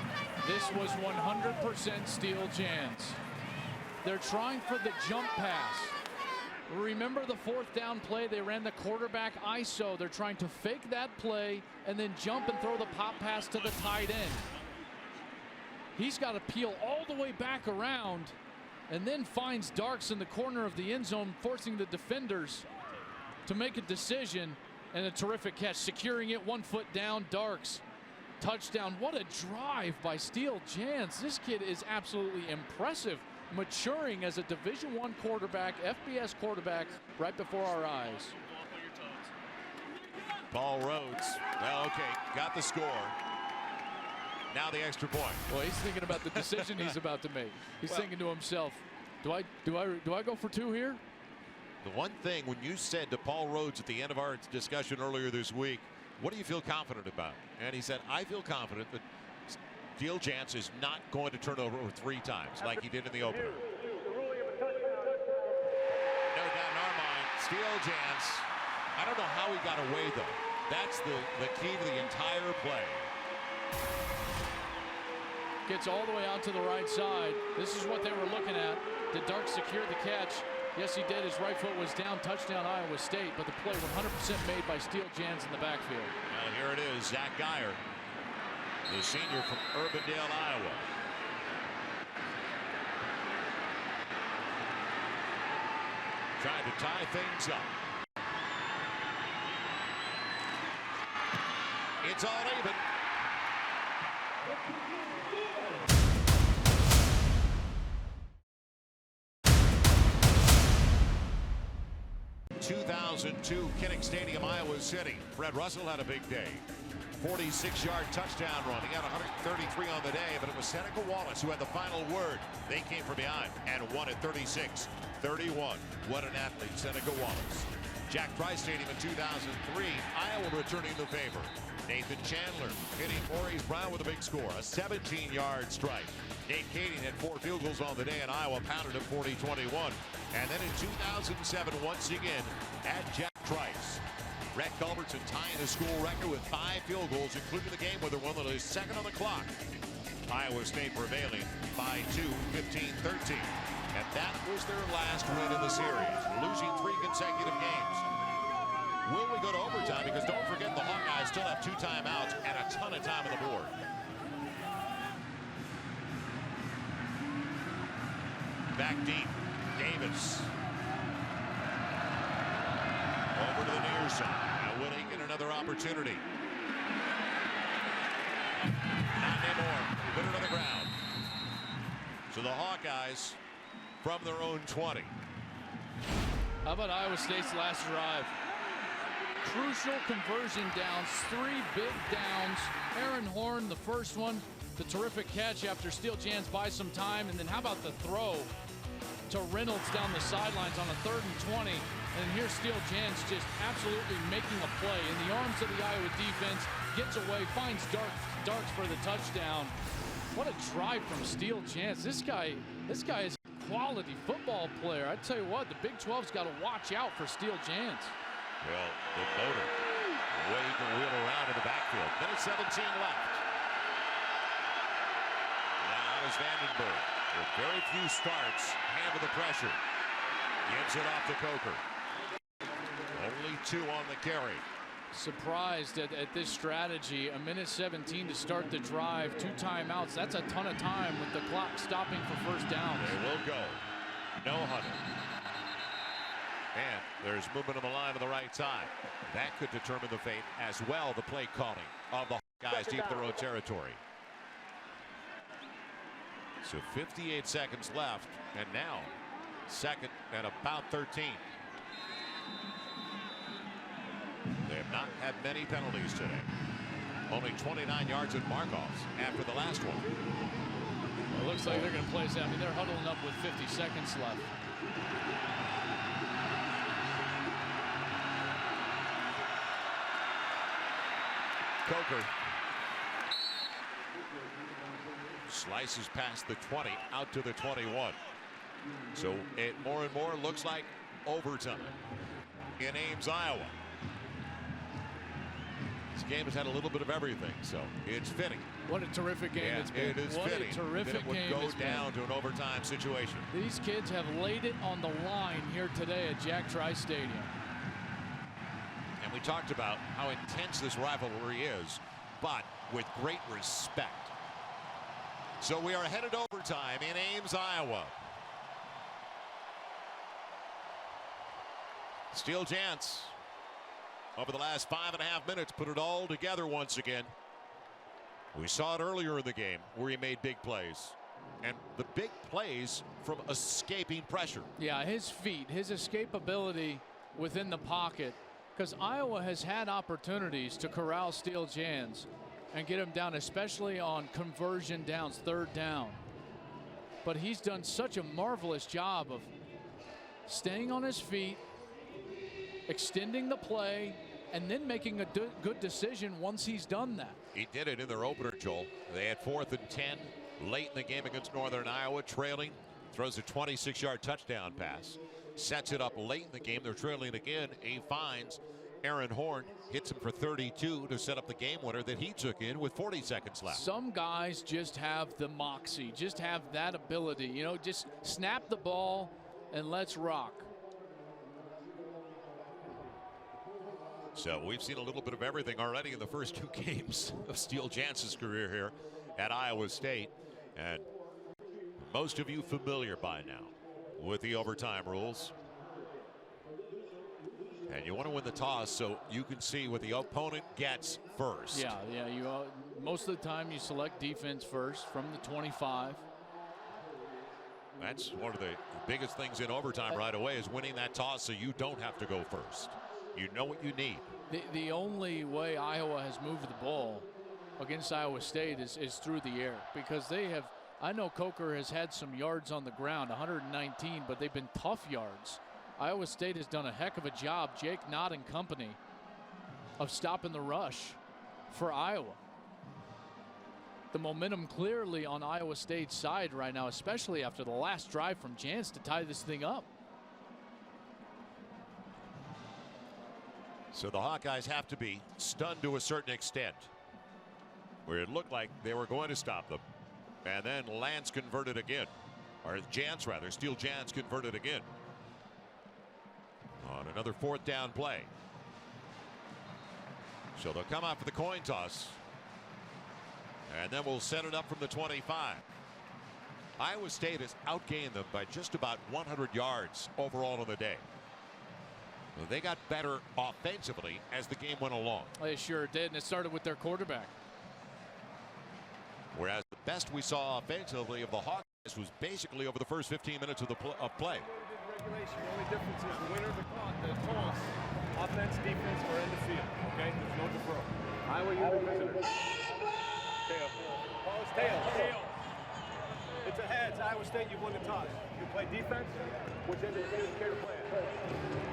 This was 100% Steele Jans. They're trying for the jump pass. Remember the fourth down play? They ran the quarterback ISO. They're trying to fake that play and then jump and throw the pop pass to the tight end. He's got to peel all the way back around and then finds Darks in the corner of the end zone, forcing the defenders to make a decision. And a terrific catch, securing it 1 foot down. Darks, touchdown. What a drive by Steele Jans. This kid is absolutely impressive, maturing as a Division I quarterback, FBS quarterback, right before our eyes. Paul Rhodes, well, okay, got the score. Now the extra point. Well, he's thinking about the decision he's about to make. He's thinking to himself, do I go for two here? The one thing, when you said to Paul Rhodes at the end of our discussion earlier this week, what do you feel confident about? And he said, I feel confident that Steele Jans is not going to turn over 3 times like he did in the opener. No doubt in our mind, Steele Jans, I don't know how he got away, though. That's the key to the entire play. Gets all the way out to the right side. This is what they were looking at. Did Darks secure the catch? Yes, he did. His right foot was down. Touchdown, Iowa State. But the play 100% made by Steele Jans in the backfield. Well, here it is. Zach Geyer, the senior from Urbandale, Iowa. Trying to tie things up. It's all even. 2002 Kinnick Stadium, Iowa City. Fred Russell had a big day. 46-yard touchdown run. He got 133 on the day, but it was Seneca Wallace who had the final word. They came from behind and won at 36-31. What an athlete, Seneca Wallace. Jack Trice Stadium in 2003, Iowa returning the favor. Nathan Chandler hitting Maurice Brown with a big score, a 17-yard strike. Nate Kading had 4 field goals on the day, and Iowa pounded at 40-21. And then in 2007, once again, at Jack Trice, Rhett Culbertson tying the school record with 5 field goals, including the game winner, one that is second on the clock. Iowa State prevailing by 2, 15-13. And that was their last win in the series, losing 3 consecutive games. Will we go to overtime? Because don't forget, the Hawkeyes still have 2 timeouts and a ton of time on the board. Back deep, Davis. Over to the near side. Now Woody get another opportunity. Not anymore. Put it on the ground. So the Hawkeyes from their own 20. How about Iowa State's last drive? crucial conversion downs, 3 big downs. Aaron Horn, the first one, the terrific catch after Steele Jans buys some time. And then how about the throw to Reynolds down the sidelines on a 3rd and 20. And here's Steele Jans just absolutely making a play in the arms of the Iowa defense, gets away, finds Darks for the touchdown. What a drive from Steele Jans. This guy is a quality football player. I tell you what, the Big 12's got to watch out for Steele Jans. Well, the motor waving the wheel around in the backfield. Minute 17 left. Now is Vandenberg. With very few starts, handle the pressure. Gives it off to Coker. Only 2 on the carry. Surprised at this strategy. A minute 17 to start the drive. 2 timeouts. That's a ton of time with the clock stopping for first down. They will go. No huddle. And there's movement on the line on the right side. That could determine the fate as well, the play calling of the Hawkeyes deep in their own territory. So 58 seconds left, and now 2nd and about 13. They have not had many penalties today. Only 29 yards at mark-offs after the last one. Well, it looks like they're going to play this. I mean, they're huddling up with 50 seconds left. Coker slices past the 20 out to the 21. So it more and more looks like overtime in Ames, Iowa. This game has had a little bit of everything, so it's fitting. What a terrific game it's been. It is what fitting a terrific that it would game go down to an overtime situation. These kids have laid it on the line here today at Jack Trice Stadium. And we talked about how intense this rivalry is, but with great respect. So we are headed to overtime in Ames, Iowa. Steele Jans, over the last 5.5 minutes, put it all together once again. We saw it earlier in the game where he made big plays. And the big plays from escaping pressure. Yeah, his feet, his escapability within the pocket. Because Iowa has had opportunities to corral Steele Jans and get him down, especially on conversion downs, 3rd down. But he's done such a marvelous job of staying on his feet, extending the play, and then making a good decision once he's done that. He did it in their opener, Joel. They had 4th and 10 late in the game against Northern Iowa, trailing. Throws a 26-yard touchdown pass. Sets it up late in the game. They're trailing again. He finds Aaron Horn, hits him for 32 to set up the game winner that he took in with 40 seconds left. Some guys just have the moxie, just have that ability. You know, just snap the ball and let's rock. So we've seen a little bit of everything already in the first 2 games of Steele Jans's career here at Iowa State. And most of you familiar by now with the overtime rules. And you want to win the toss so you can see what the opponent gets first. Yeah, you most of the time you select defense first from the 25. That's one of the biggest things in overtime right away is winning that toss so you don't have to go first. You know what you need. The only way Iowa has moved the ball against Iowa State is through the air, because they have, I know Coker has had some yards on the ground, 119, but they've been tough yards. Iowa State has done a heck of a job, Jake Knott and company, of stopping the rush for Iowa. The momentum clearly on Iowa State's side right now, especially after the last drive from Jans to tie this thing up. So the Hawkeyes have to be stunned to a certain extent, where it looked like they were going to stop them. And then Lance converted again, or Jans rather, Steele Jans converted again on another 4th down play. So they'll come out for the coin toss, and then we'll set it up from the 25. Iowa State has outgained them by just about 100 yards overall in the day. They got better offensively as the game went along. They sure did, and it started with their quarterback. Whereas the best we saw offensively of the Hawkeyes was basically over the first 15 minutes of play. regulation. The only difference is the winner of the toss, offense, defense, or in the field. Okay? There's no deferral. Iowa, you're the visitor. Tail. Paul's tail. Tail. It's a heads. Iowa State, you won the toss. You play defense. Which end of the field you care to play at? You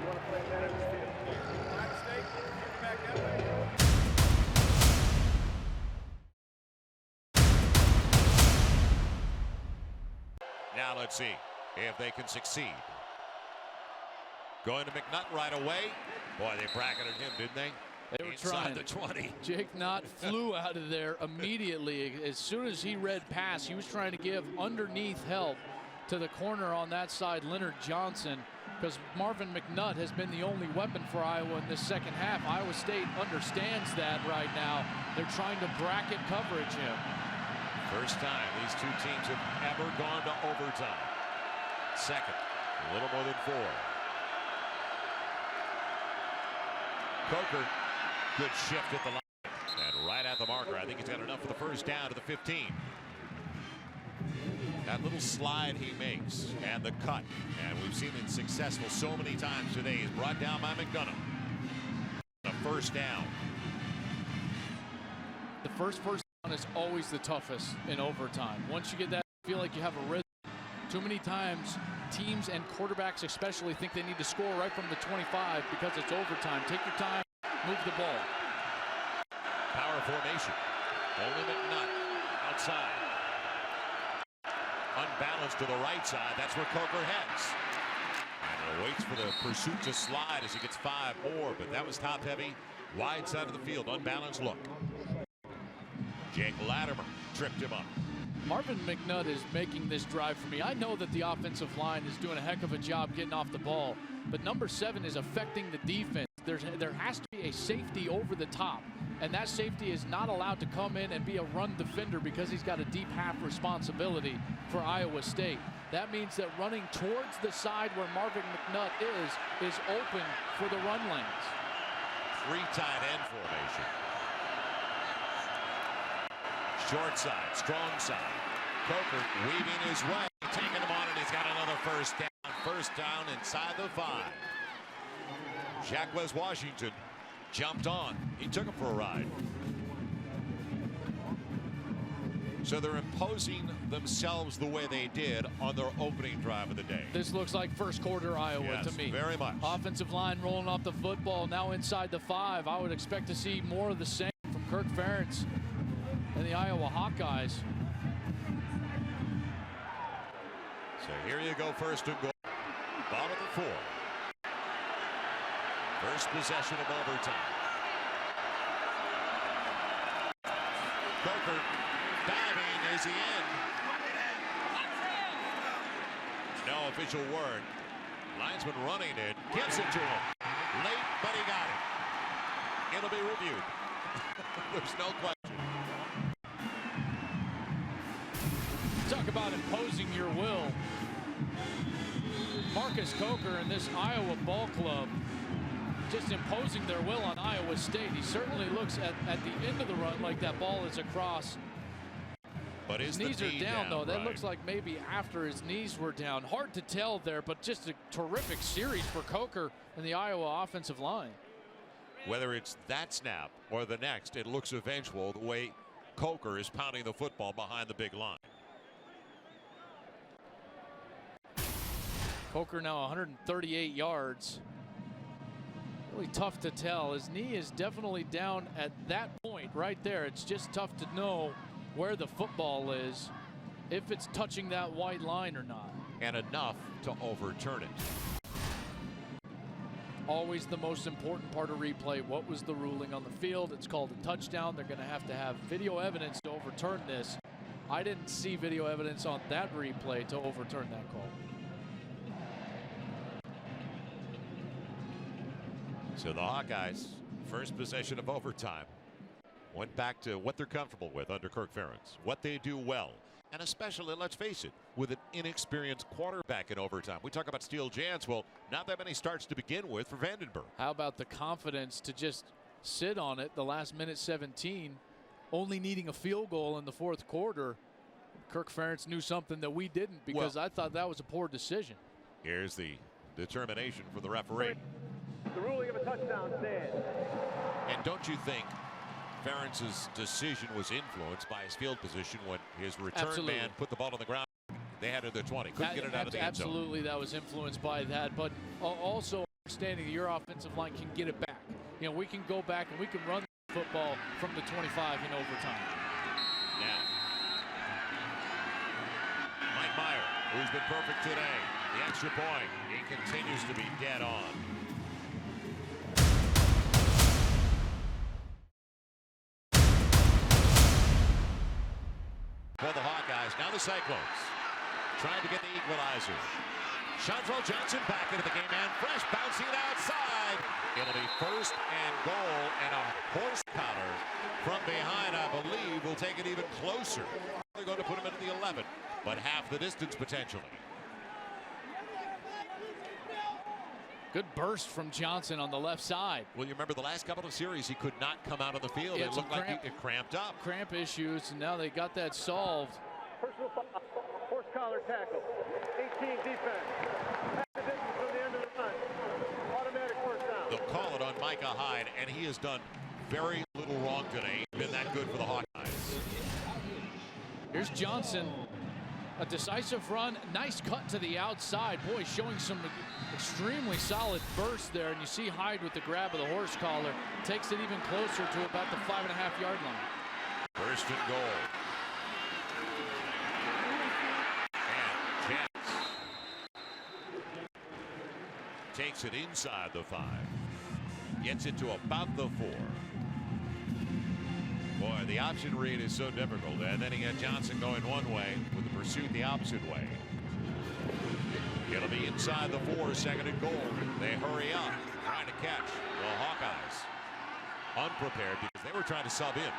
want to play that end of the field. Iowa State, get back that way. Now let's see if they can succeed. Going to McNutt right away. Boy, they bracketed him, didn't they? They were Inside trying. the 20. Jake Knott flew out of there immediately. As soon as he read pass, he was trying to give underneath help to the corner on that side, Leonard Johnson, because Marvin McNutt has been the only weapon for Iowa in this second half. Iowa State understands that right now. They're trying to bracket coverage him. First time these two teams have ever gone to overtime. Second, a little more than 4. Coker, good shift at the line. And right at the marker. I think he's got enough for the first down to the 15. That little slide he makes and the cut. And we've seen it successful so many times today. He's brought down by McDonough. A first down. The first down is always the toughest in overtime. Once you get that, feel like you have a rhythm. Too many times, teams and quarterbacks especially think they need to score right from the 25 because it's overtime. Take your time, move the ball. Power formation. Only McNutt outside. Unbalanced to the right side. That's where Coker heads. And waits for the pursuit to slide as he gets 5 more, but that was top heavy. Wide side of the field, unbalanced look. Jake Latimer tripped him up. Marvin McNutt is making this drive for me. I know that the offensive line is doing a heck of a job getting off the ball, but number 7 is affecting the defense. There has to be a safety over the top, and that safety is not allowed to come in and be a run defender because he's got a deep half responsibility for Iowa State. That means that running towards the side where Marvin McNutt is open for the run lanes. 3 tight end formation. Short side, strong side. Coker weaving his way, taking him on, and he's got another first down. First down inside the 5. Jacquez Washington jumped on. He took him for a ride. So they're imposing themselves the way they did on their opening drive of the day. This looks like first quarter Iowa to me. Very much. Offensive line rolling off the football now inside the 5. I would expect to see more of the same from Kirk Ferentz and the Iowa Hawkeyes. So here you go, first and goal. Ball at the 4. First possession of overtime. Coker diving. Is he in? No official word. Linesman running it. Gives it to him. Late, but he got it. It'll be reviewed. There's no question. Talk about imposing your will. Marcus Coker and this Iowa ball club just imposing their will on Iowa State. He certainly looks at the end of the run like that ball is across. But his knees are down, though. That looks like maybe after his knees were down. Hard to tell there, but just a terrific series for Coker and the Iowa offensive line. Whether it's that snap or the next, it looks eventual the way Coker is pounding the football behind the big line. Coker now 138 yards. Really tough to tell. His knee is definitely down at that point right there. It's just tough to know where the football is, if it's touching that white line or not. And enough to overturn it. Always the most important part of replay. What was the ruling on the field? It's called a touchdown. They're going to have video evidence to overturn this. I didn't see video evidence on that replay to overturn that call. So the Hawkeyes, first possession of overtime, went back to what they're comfortable with under Kirk Ferentz, what they do well, and especially, let's face it, with an inexperienced quarterback in overtime. We talk about Steele Jans. Well, not that many starts to begin with for Vandenberg. How about the confidence to just sit on it the last minute 17, only needing a field goal in the fourth quarter? Kirk Ferentz knew something that we didn't, because I thought that was a poor decision. Here's the determination from the referee. The ruling of a touchdown stands. And don't you think Ferentz's decision was influenced by his field position when his return man put the ball on the ground? They had it at their 20. Couldn't get it out of the end zone. Absolutely, that was influenced by that. But also understanding that your offensive line can get it back. You know, we can go back and we can run the football from the 25 in overtime. Now, Mike Meyer, who's been perfect today. The extra point. He continues to be dead on. For the Hawkeyes, now the Cyclones trying to get the equalizer. Chantrell Johnson back into the game, and fresh bouncing it outside. It'll be first and goal, and a horse powder from behind, I believe, will take it even closer. They're going to put him at the 11, but half the distance potentially. Good burst from Johnson on the left side. Well, you remember the last couple of series, he could not come out on the field. It looked like it cramped up. Cramp issues, and now they got that solved. Personal foul, horse collar tackle, 18 defense. Half the distance from the end of the run. Automatic first down. They'll call it on Micah Hyde, and he has done very little wrong today. He's been that good for the Hawkeyes. Here's Johnson. A decisive run, nice cut to the outside. Boy, showing some extremely solid burst there. And you see Hyde with the grab of the horse collar. Takes it even closer to about the 5.5-yard line. First and goal. And Jets takes it inside the 5. Gets it to about the 4. Boy, the option read is so difficult. And then he had Johnson going one way with the pursuit the opposite way. It'll be inside the 4, 2nd and goal. They hurry up, trying to catch. Well, Hawkeyes unprepared because they were trying to sub in.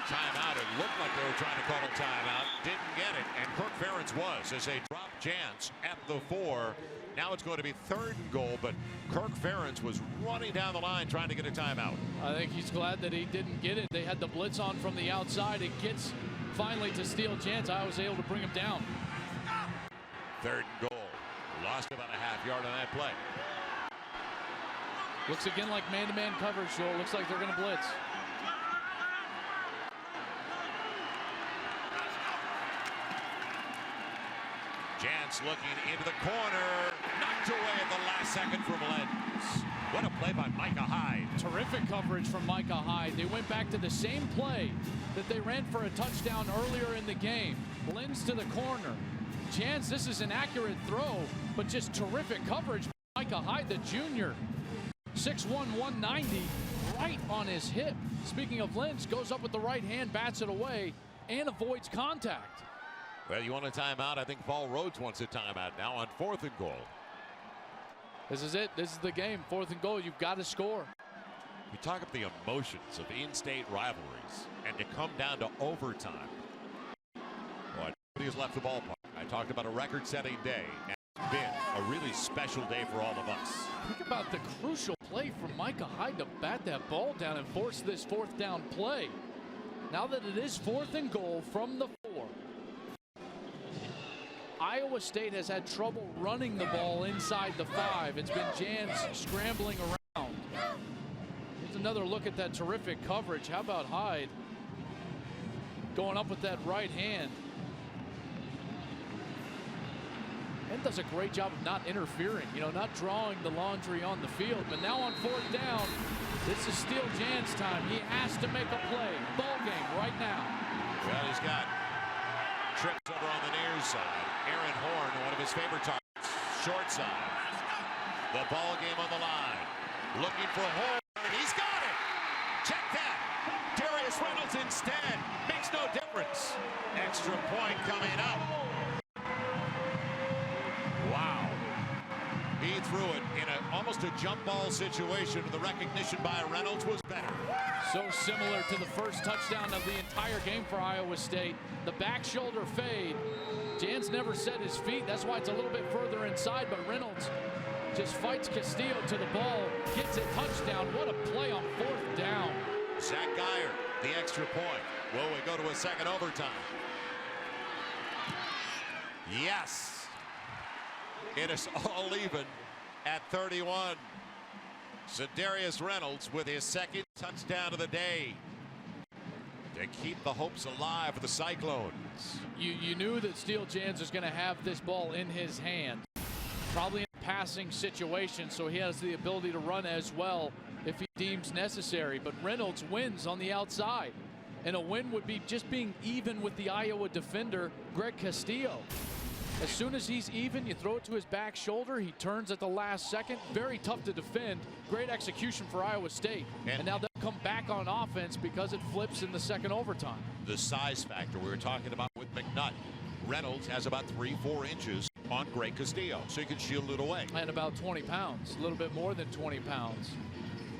Timeout. It looked like they were trying to call a timeout. Didn't get it. And Kirk Ferentz was as they dropped Jans at the 4. Now it's going to be 3rd and goal, but Kirk Ferentz was running down the line trying to get a timeout. I think he's glad that he didn't get it. They had the blitz on from the outside. It gets finally to steal Jans. I was able to bring him down. 3rd and goal. Lost about a half-yard on that play. Looks again like man-to-man coverage, so it looks like they're going to blitz. Jans looking into the corner, knocked away at the last second from Lenz. What a play by Micah Hyde. Terrific coverage from Micah Hyde. They went back to the same play that they ran for a touchdown earlier in the game. Lenz to the corner. Jans, this is an accurate throw, but just terrific coverage by Micah Hyde, the junior. 6'1", 190, right on his hip. Speaking of Lenz, goes up with the right hand, bats it away, and avoids contact. Well, you want a timeout? I think Paul Rhodes wants a timeout now on 4th and goal. This is it. This is the game. 4th and goal. You've got to score. We talk about the emotions of in-state rivalries, and to come down to overtime. Well, nobody has left the ballpark. I talked about a record-setting day, and it's been a really special day for all of us. Think about the crucial play from Micah Hyde to bat that ball down and force this 4th down play. Now that it is 4th and goal from the 4. Iowa State has had trouble running the ball inside the 5. It's been Jans scrambling around. Here's another look at that terrific coverage. How about Hyde going up with that right hand? And does a great job of not interfering, you know, not drawing the laundry on the field. But now on 4th down, this is still Jans' time. He has to make a play. Ball game right now. Well, he's got trips over on the near side. Aaron Horn, one of his favorite targets, short side. The ball game on the line. Looking for Horn. He's got it. Check that. Darius Reynolds instead. Makes no difference. Extra point coming up. Wow. He threw it in almost a jump ball situation. The recognition by Reynolds was better. So similar to the first touchdown of the entire game for Iowa State. The back shoulder fade. Jans never set his feet. That's why it's a little bit further inside, but Reynolds just fights Castillo to the ball, gets a touchdown. What a play on 4th down. Zach Geyer, the extra point. Will we go to a second overtime? Yes. It is all even at 31. Za'Darius Reynolds with his second touchdown of the day to keep the hopes alive for the Cyclones. You knew that Steele Jans is going to have this ball in his hand, probably in a passing situation, so he has the ability to run as well if he deems necessary. But Reynolds wins on the outside, and a win would be just being even with the Iowa defender, Greg Castillo. As soon as he's even, you throw it to his back shoulder. He turns at the last second. Very tough to defend. Great execution for Iowa State. And now they'll come back on offense because it flips in the second overtime. The size factor we were talking about with McNutt. Reynolds has about 3-4 inches on Greg Castillo, so you can shield it away. And about 20 pounds, a little bit more than 20 pounds.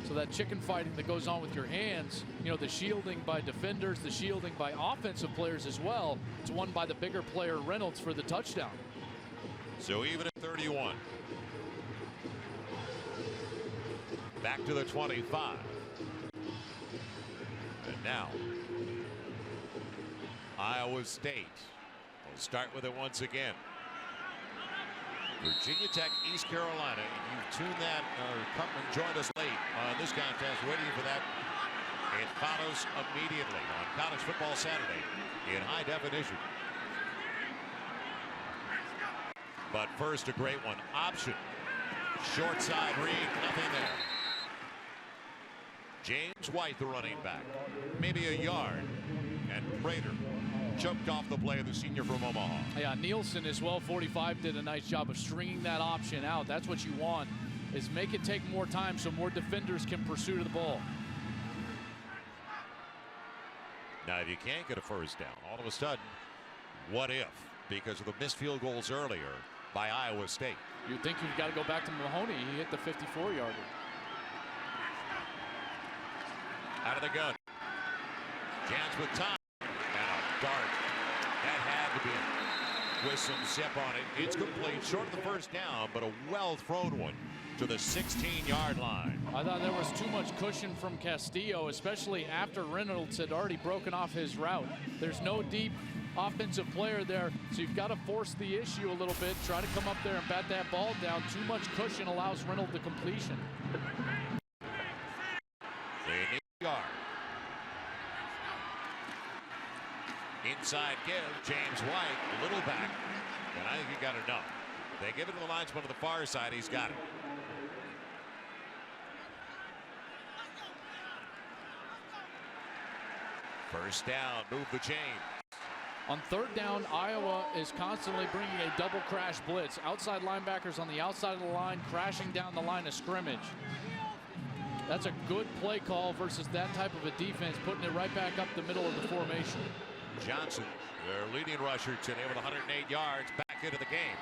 So that chicken fighting that goes on with your hands, you know, the shielding by defenders, the shielding by offensive players as well. It's won by the bigger player Reynolds for the touchdown. So even at 31. Back to the 25. And now Iowa State will start with it once again. Virginia Tech, East Carolina. You tuned that or come and joined us late on this contest, waiting for that. It follows immediately on College Football Saturday in high definition. But first, a great one. Option. Short side read, nothing there. James White, the running back. Maybe a yard. And Prater choked off the play of the senior from Omaha. Yeah, Nielsen as well, 45, did a nice job of stringing that option out. That's what you want, is make it take more time so more defenders can pursue the ball. Now, if you can't get a first down, all of a sudden, what if? Because of the missed field goals earlier by Iowa State. You'd think you've got to go back to Mahoney. He hit the 54-yarder. Out of the gun. Chance with time. Dart. That had to be with some zip on it. It's complete, short of the first down, but a well-thrown one to the 16-yard line. I thought there was too much cushion from Castillo, especially after Reynolds had already broken off his route. There's no deep offensive player there, so you've got to force the issue a little bit, try to come up there and bat that ball down. Too much cushion allows Reynolds the completion. They need a yard. Inside give, James White, a little back, and I think he got enough. They give it to the linesman to the far side. He's got it. First down, move the chain. On third down, Iowa is constantly bringing a double crash blitz. Outside linebackers on the outside of the line, crashing down the line of scrimmage. That's a good play call versus that type of a defense, putting it right back up the middle of the formation. Johnson, their leading rusher today with 108 yards, back into the game.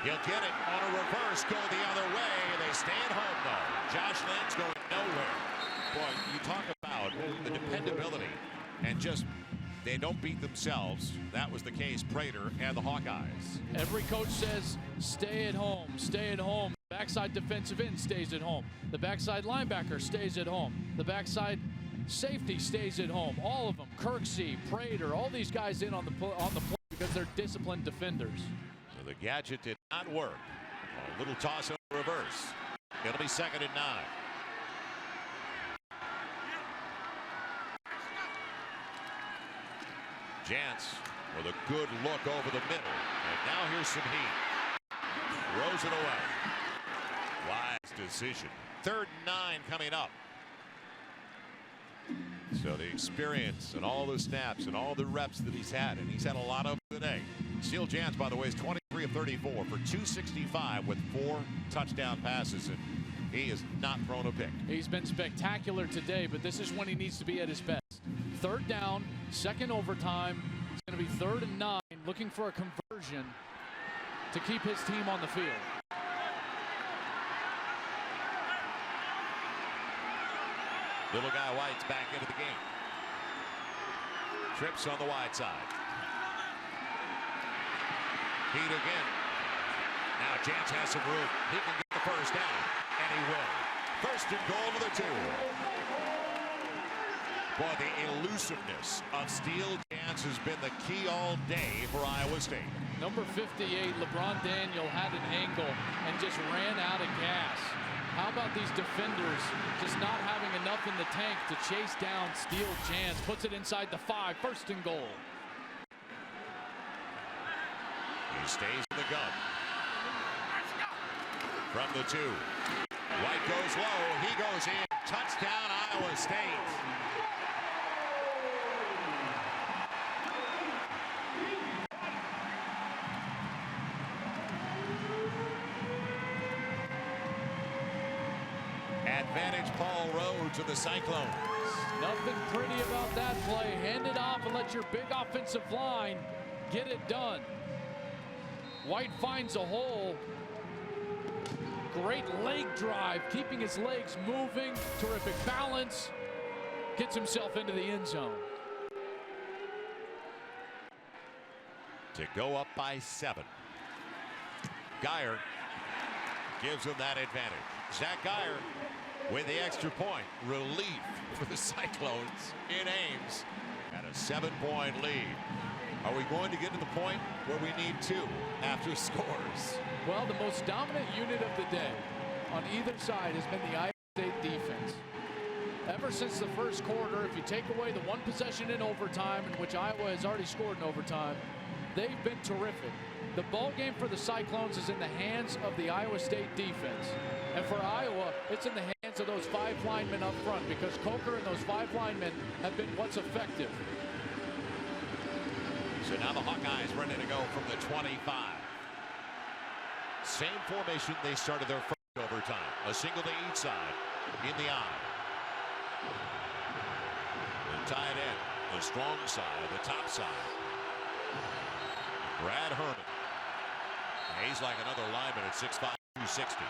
He'll get it on a reverse, go the other way. They stay at home, though. Josh Lynn's going nowhere. Boy, you talk about the dependability and just they don't beat themselves. That was the case, Prater and the Hawkeyes. Every coach says, stay at home, stay at home. The backside defensive end stays at home. The backside linebacker stays at home. The backside safety stays at home. All of them, Kirksey, Prater, all these guys in on the play because they're disciplined defenders. So the gadget did not work. A little toss in reverse. It'll be 2nd and 9. Jantz with a good look over the middle. And now here's some heat. Throws it away. Wise decision. 3rd and 9 coming up. So the experience and all the snaps and all the reps that he's had, and he's had a lot of them today. Steele Jantz, by the way, is 23 of 34 for 265 with 4 touchdown passes, and he has not thrown a pick. He's been spectacular today, but this is when he needs to be at his best. 3rd down, 2nd overtime. It's going to be 3rd and 9, looking for a conversion to keep his team on the field. Little guy White's back into the game. Trips on the wide side. Heat again. Now Jantz has some room. He can get the first down, and he will. First and goal to the 2. Boy, the elusiveness of Steele Jans has been the key all day for Iowa State. Number 58, LeBron Daniel had an angle and just ran out of gas. How about these defenders just not having enough in the tank to chase down Steele Jans? Puts it inside the 5, first and goal. He stays in the gun. From the 2. White goes low. He goes in. Touchdown, Iowa State. Advantage Paul Road to the Cyclones. Nothing pretty about that play. Hand it off and let your big offensive line get it done. White finds a hole. Great leg drive, keeping his legs moving. Terrific balance. Gets himself into the end zone. To go up by 7. Geyer gives him that advantage. Zach Geyer with the extra point. Relief for the Cyclones in Ames. At a 7-point lead. Are we going to get to the point where we need 2 after scores? Well, the most dominant unit of the day on either side has been the Iowa State defense. Ever since the first quarter, if you take away the 1 possession in overtime, in which Iowa has already scored in overtime, they've been terrific. The ball game for the Cyclones is in the hands of the Iowa State defense. And for Iowa, it's in the hands of those 5 linemen up front, because Coker and those 5 linemen have been what's effective. So now the Hawkeyes ready to go from the 25. Same formation they started their first overtime. A single to each side in the eye. The tight end, the strong side, the top side. Brad Herman. He's like another lineman at 6'5", 260.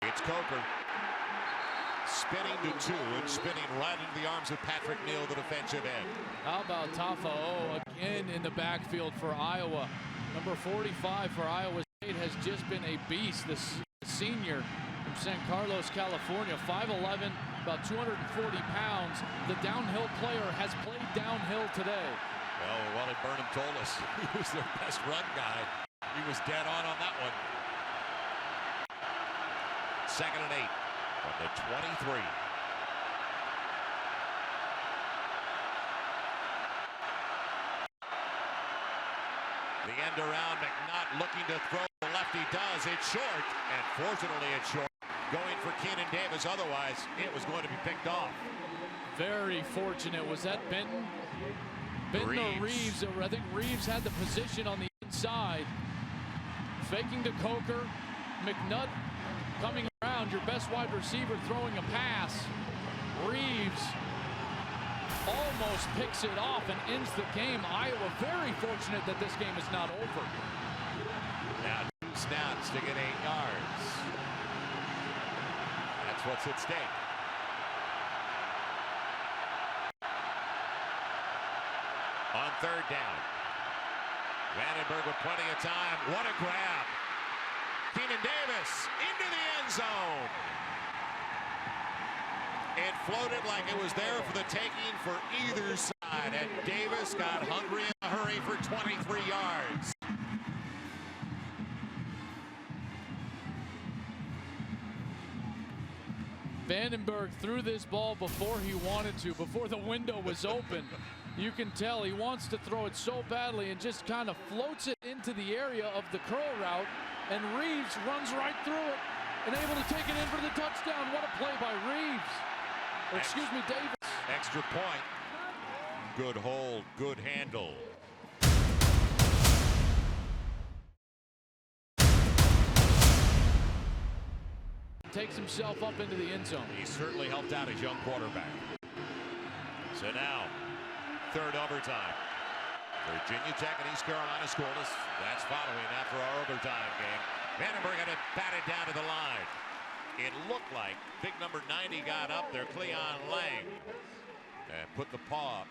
It's Coker. Spinning to 2 and spinning right into the arms of Patrick Neal, the defensive end. How about Tafa'o again in the backfield for Iowa? Number 45 for Iowa State has just been a beast. The senior from San Carlos, California, 5'11", about 240 pounds. The downhill player has played downhill today. Well, Wally Burnham told us he was their best run guy. He was dead on that one. 2nd and 8 from the 23. The end around, McNutt looking to throw. The lefty does. It's short, and fortunately it's short. Going for Keenan Davis, otherwise it was going to be picked off. Very fortunate. Was that Benton? Benton or Reeves? I think Reeves had the position on the inside. Faking to Coker. McNutt coming around, your best wide receiver throwing a pass. Reeves almost picks it off and ends the game. Iowa very fortunate that this game is not over. Now 2 snaps to get 8 yards. That's what's at stake. On 3rd down. Vandenberg with plenty of time. What a grab. Keenan Davis into the end zone. It floated like it was there for the taking for either side, and Davis got hungry in a hurry for 23 yards. Vandenberg threw this ball before he wanted to, before the window was open. You can tell he wants to throw it so badly and just kind of floats it into the area of the curl route, and Reeves runs right through it and able to take it in for the touchdown. What a play by Reeves. Or excuse me, Davis. Extra point. Good hold, good handle. Takes himself up into the end zone. He certainly helped out his young quarterback. So now, 3rd overtime. Virginia Tech and East Carolina scoreless. That's following after our overtime game. Vandenberg had it batted down to the line. It looked like big number 90 got up there, Cleon Lang. and put the paw up.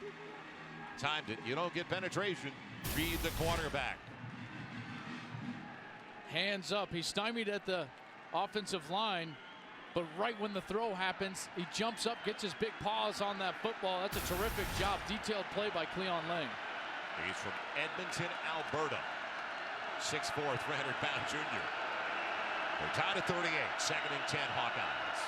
Timed it. You don't get penetration. Read the quarterback. Hands up. He's stymied at the offensive line, but right when the throw happens, he jumps up, gets his big paws on that football. That's a terrific job. Detailed play by Cleon Lang. He's from Edmonton, Alberta. 6'4", 300-pound junior. They're tied at 38. 2nd and 10 Hawkeyes.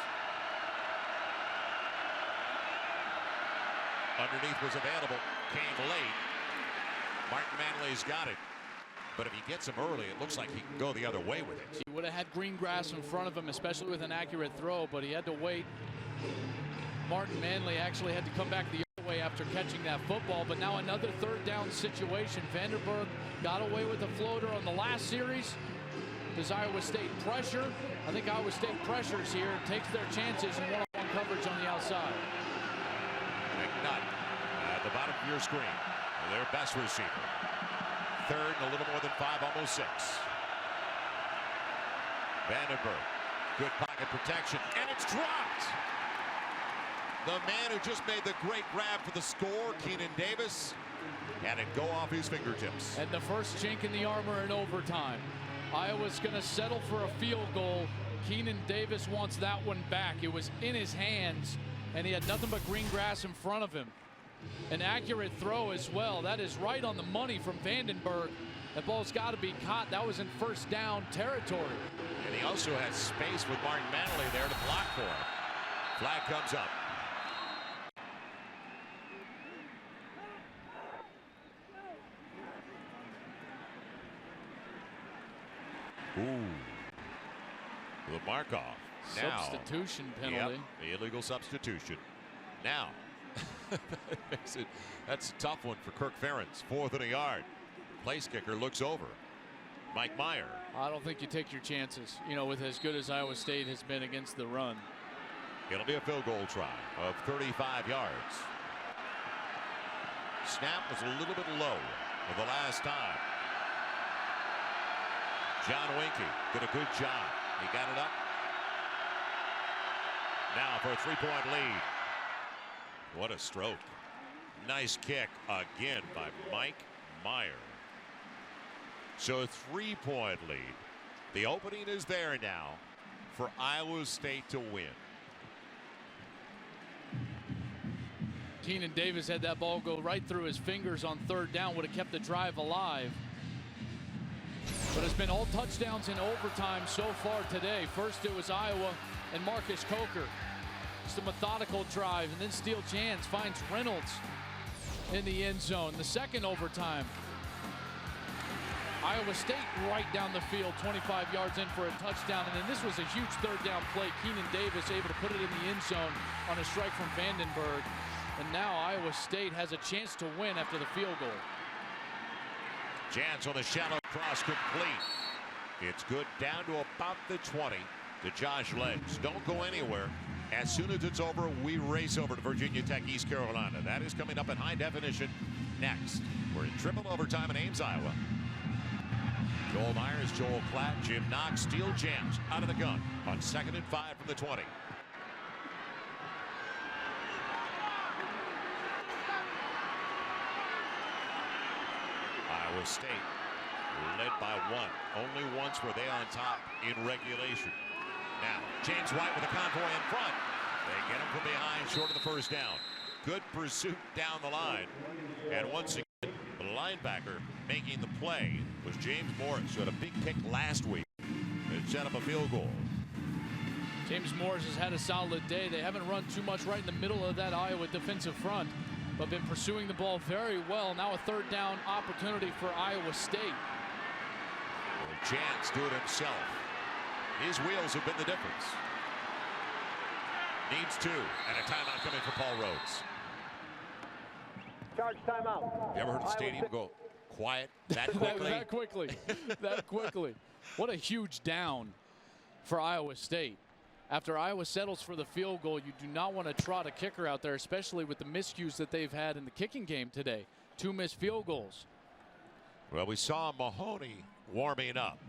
Underneath was available. Came late. Martin Manley's got it. But if he gets him early, it looks like he can go the other way with it. He would have had green grass in front of him, especially with an accurate throw, but he had to wait. Martin Manley actually had to come back the other way after catching that football, but now another 3rd down situation. Vandenberg got away with the floater on the last series. Does Iowa State pressure? I think Iowa State pressures here, takes their chances in one-on-one coverage on the outside. McNutt at the bottom of your screen. Their best receiver. 3rd and a little more than 5, almost 6. Vandenberg, good pocket protection, and it's dropped. The man who just made the great grab for the score, Keenan Davis, had it go off his fingertips. And the first chink in the armor in overtime. Iowa's going to settle for a field goal. Keenan Davis wants that one back. It was in his hands, and he had nothing but green grass in front of him. An accurate throw as well. That is right on the money from Vandenberg. That ball's got to be caught. That was in 1st down territory. And he also has space with Martin Manley there to block for him. Flag comes up. Ooh. The mark-off. Now, substitution penalty. Yep, the illegal substitution. Now, that's a tough one for Kirk Ferentz. 4th and a yard. Place kicker looks over. Mike Meyer. I don't think you take your chances, you know, with as good as Iowa State has been against the run. It'll be a field goal try of 35 yards. Snap was a little bit low for the last time. John Winkie did a good job. He got it up. Now for a 3-point lead. What a stroke. Nice kick again by Mike Meyer. So a 3-point lead. The opening is there now for Iowa State to win. Keenan Davis had that ball go right through his fingers on 3rd down. Would have kept the drive alive. But it's been all touchdowns in overtime so far today. First it was Iowa and Marcus Coker. Just a methodical drive, and then Steele Jans finds Reynolds in the end zone. The second overtime, Iowa State right down the field, 25 yards in for a touchdown. And then this was a huge 3rd down play. Keenan Davis able to put it in the end zone on a strike from Vandenberg. And now Iowa State has a chance to win after the field goal. Jans on the shallow cross complete. It's good down to about the 20 to Josh Ledge. Don't go anywhere. As soon as it's over, we race over to Virginia Tech, East Carolina. That is coming up in high definition next. We're in triple overtime in Ames, Iowa. Joel Myers, Joel Klatt, Jim Knox, Steele Jans out of the gun on 2nd and 5 from the 20. Iowa State led by 1. Only once were they on top in regulation. Now, James White with a convoy in front. They get him from behind, short of the 1st down. Good pursuit down the line. And once again, the linebacker making the play was James Morris, who had a big kick last week and set up a field goal. James Morris has had a solid day. They haven't run too much right in the middle of that Iowa defensive front, but been pursuing the ball very well. Now a 3rd down opportunity for Iowa State. Well, Jans do it himself. His wheels have been the difference. Needs 2, and a timeout coming for Paul Rhodes. Charge timeout. You ever heard the stadium go quiet that quickly? that quickly. That quickly. What a huge down for Iowa State. After Iowa settles for the field goal, you do not want to trot a kicker out there, especially with the miscues that they've had in the kicking game today. 2 missed field goals. Well, we saw Mahoney warming up.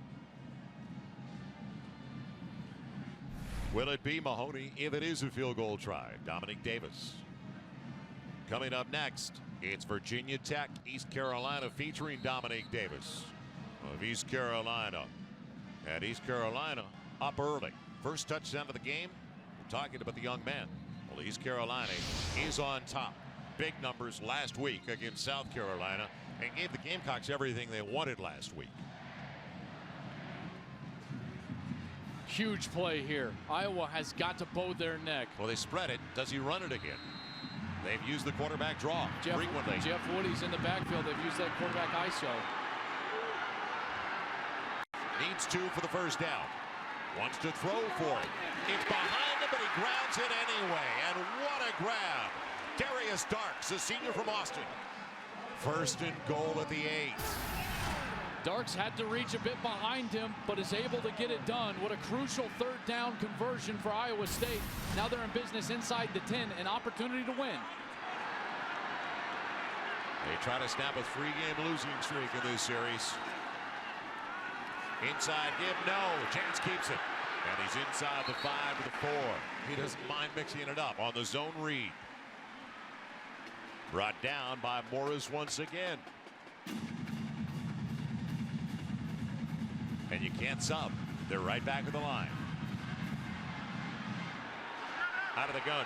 Will it be Mahoney if it is a field goal try? Dominic Davis. Coming up next, it's Virginia Tech, East Carolina, featuring Dominique Davis of East Carolina. And East Carolina up early. First touchdown of the game. We're talking about the young man. Well, East Carolina is on top. Big numbers last week against South Carolina and gave the Gamecocks everything they wanted last week. Huge play here. Iowa has got to bow their neck. Well, they spread it. Does he run it again? They've used the quarterback draw frequently. Jeff Woody's in the backfield. They've used that quarterback ISO. Needs 2 for the first down. Wants to throw for it. It's behind him, but he grabs it anyway. And what a grab. Darius Darks, a senior from Austin. First and goal at the 8. Darks had to reach a bit behind him, but is able to get it done. What a crucial third down conversion for Iowa State. Now they're in business inside the 10, an opportunity to win. They try to snap a 3-game losing streak in this series. Inside give, no. Chance keeps it. And he's inside the 5 to the 4. He doesn't mind mixing it up on the zone read. Brought down by Morris once again. And you can't sub. They're right back at the line. Out of the gun.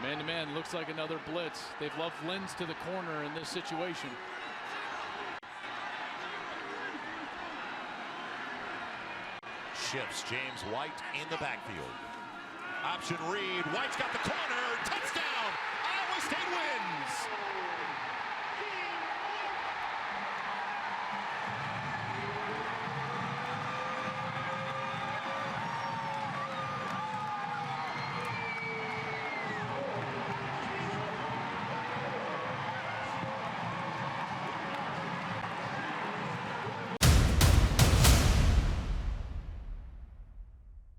Man-to-man, looks like another blitz. They've loved Lens to the corner in this situation. Shifts James White in the backfield. Option read. White's got the corner. Touchdown!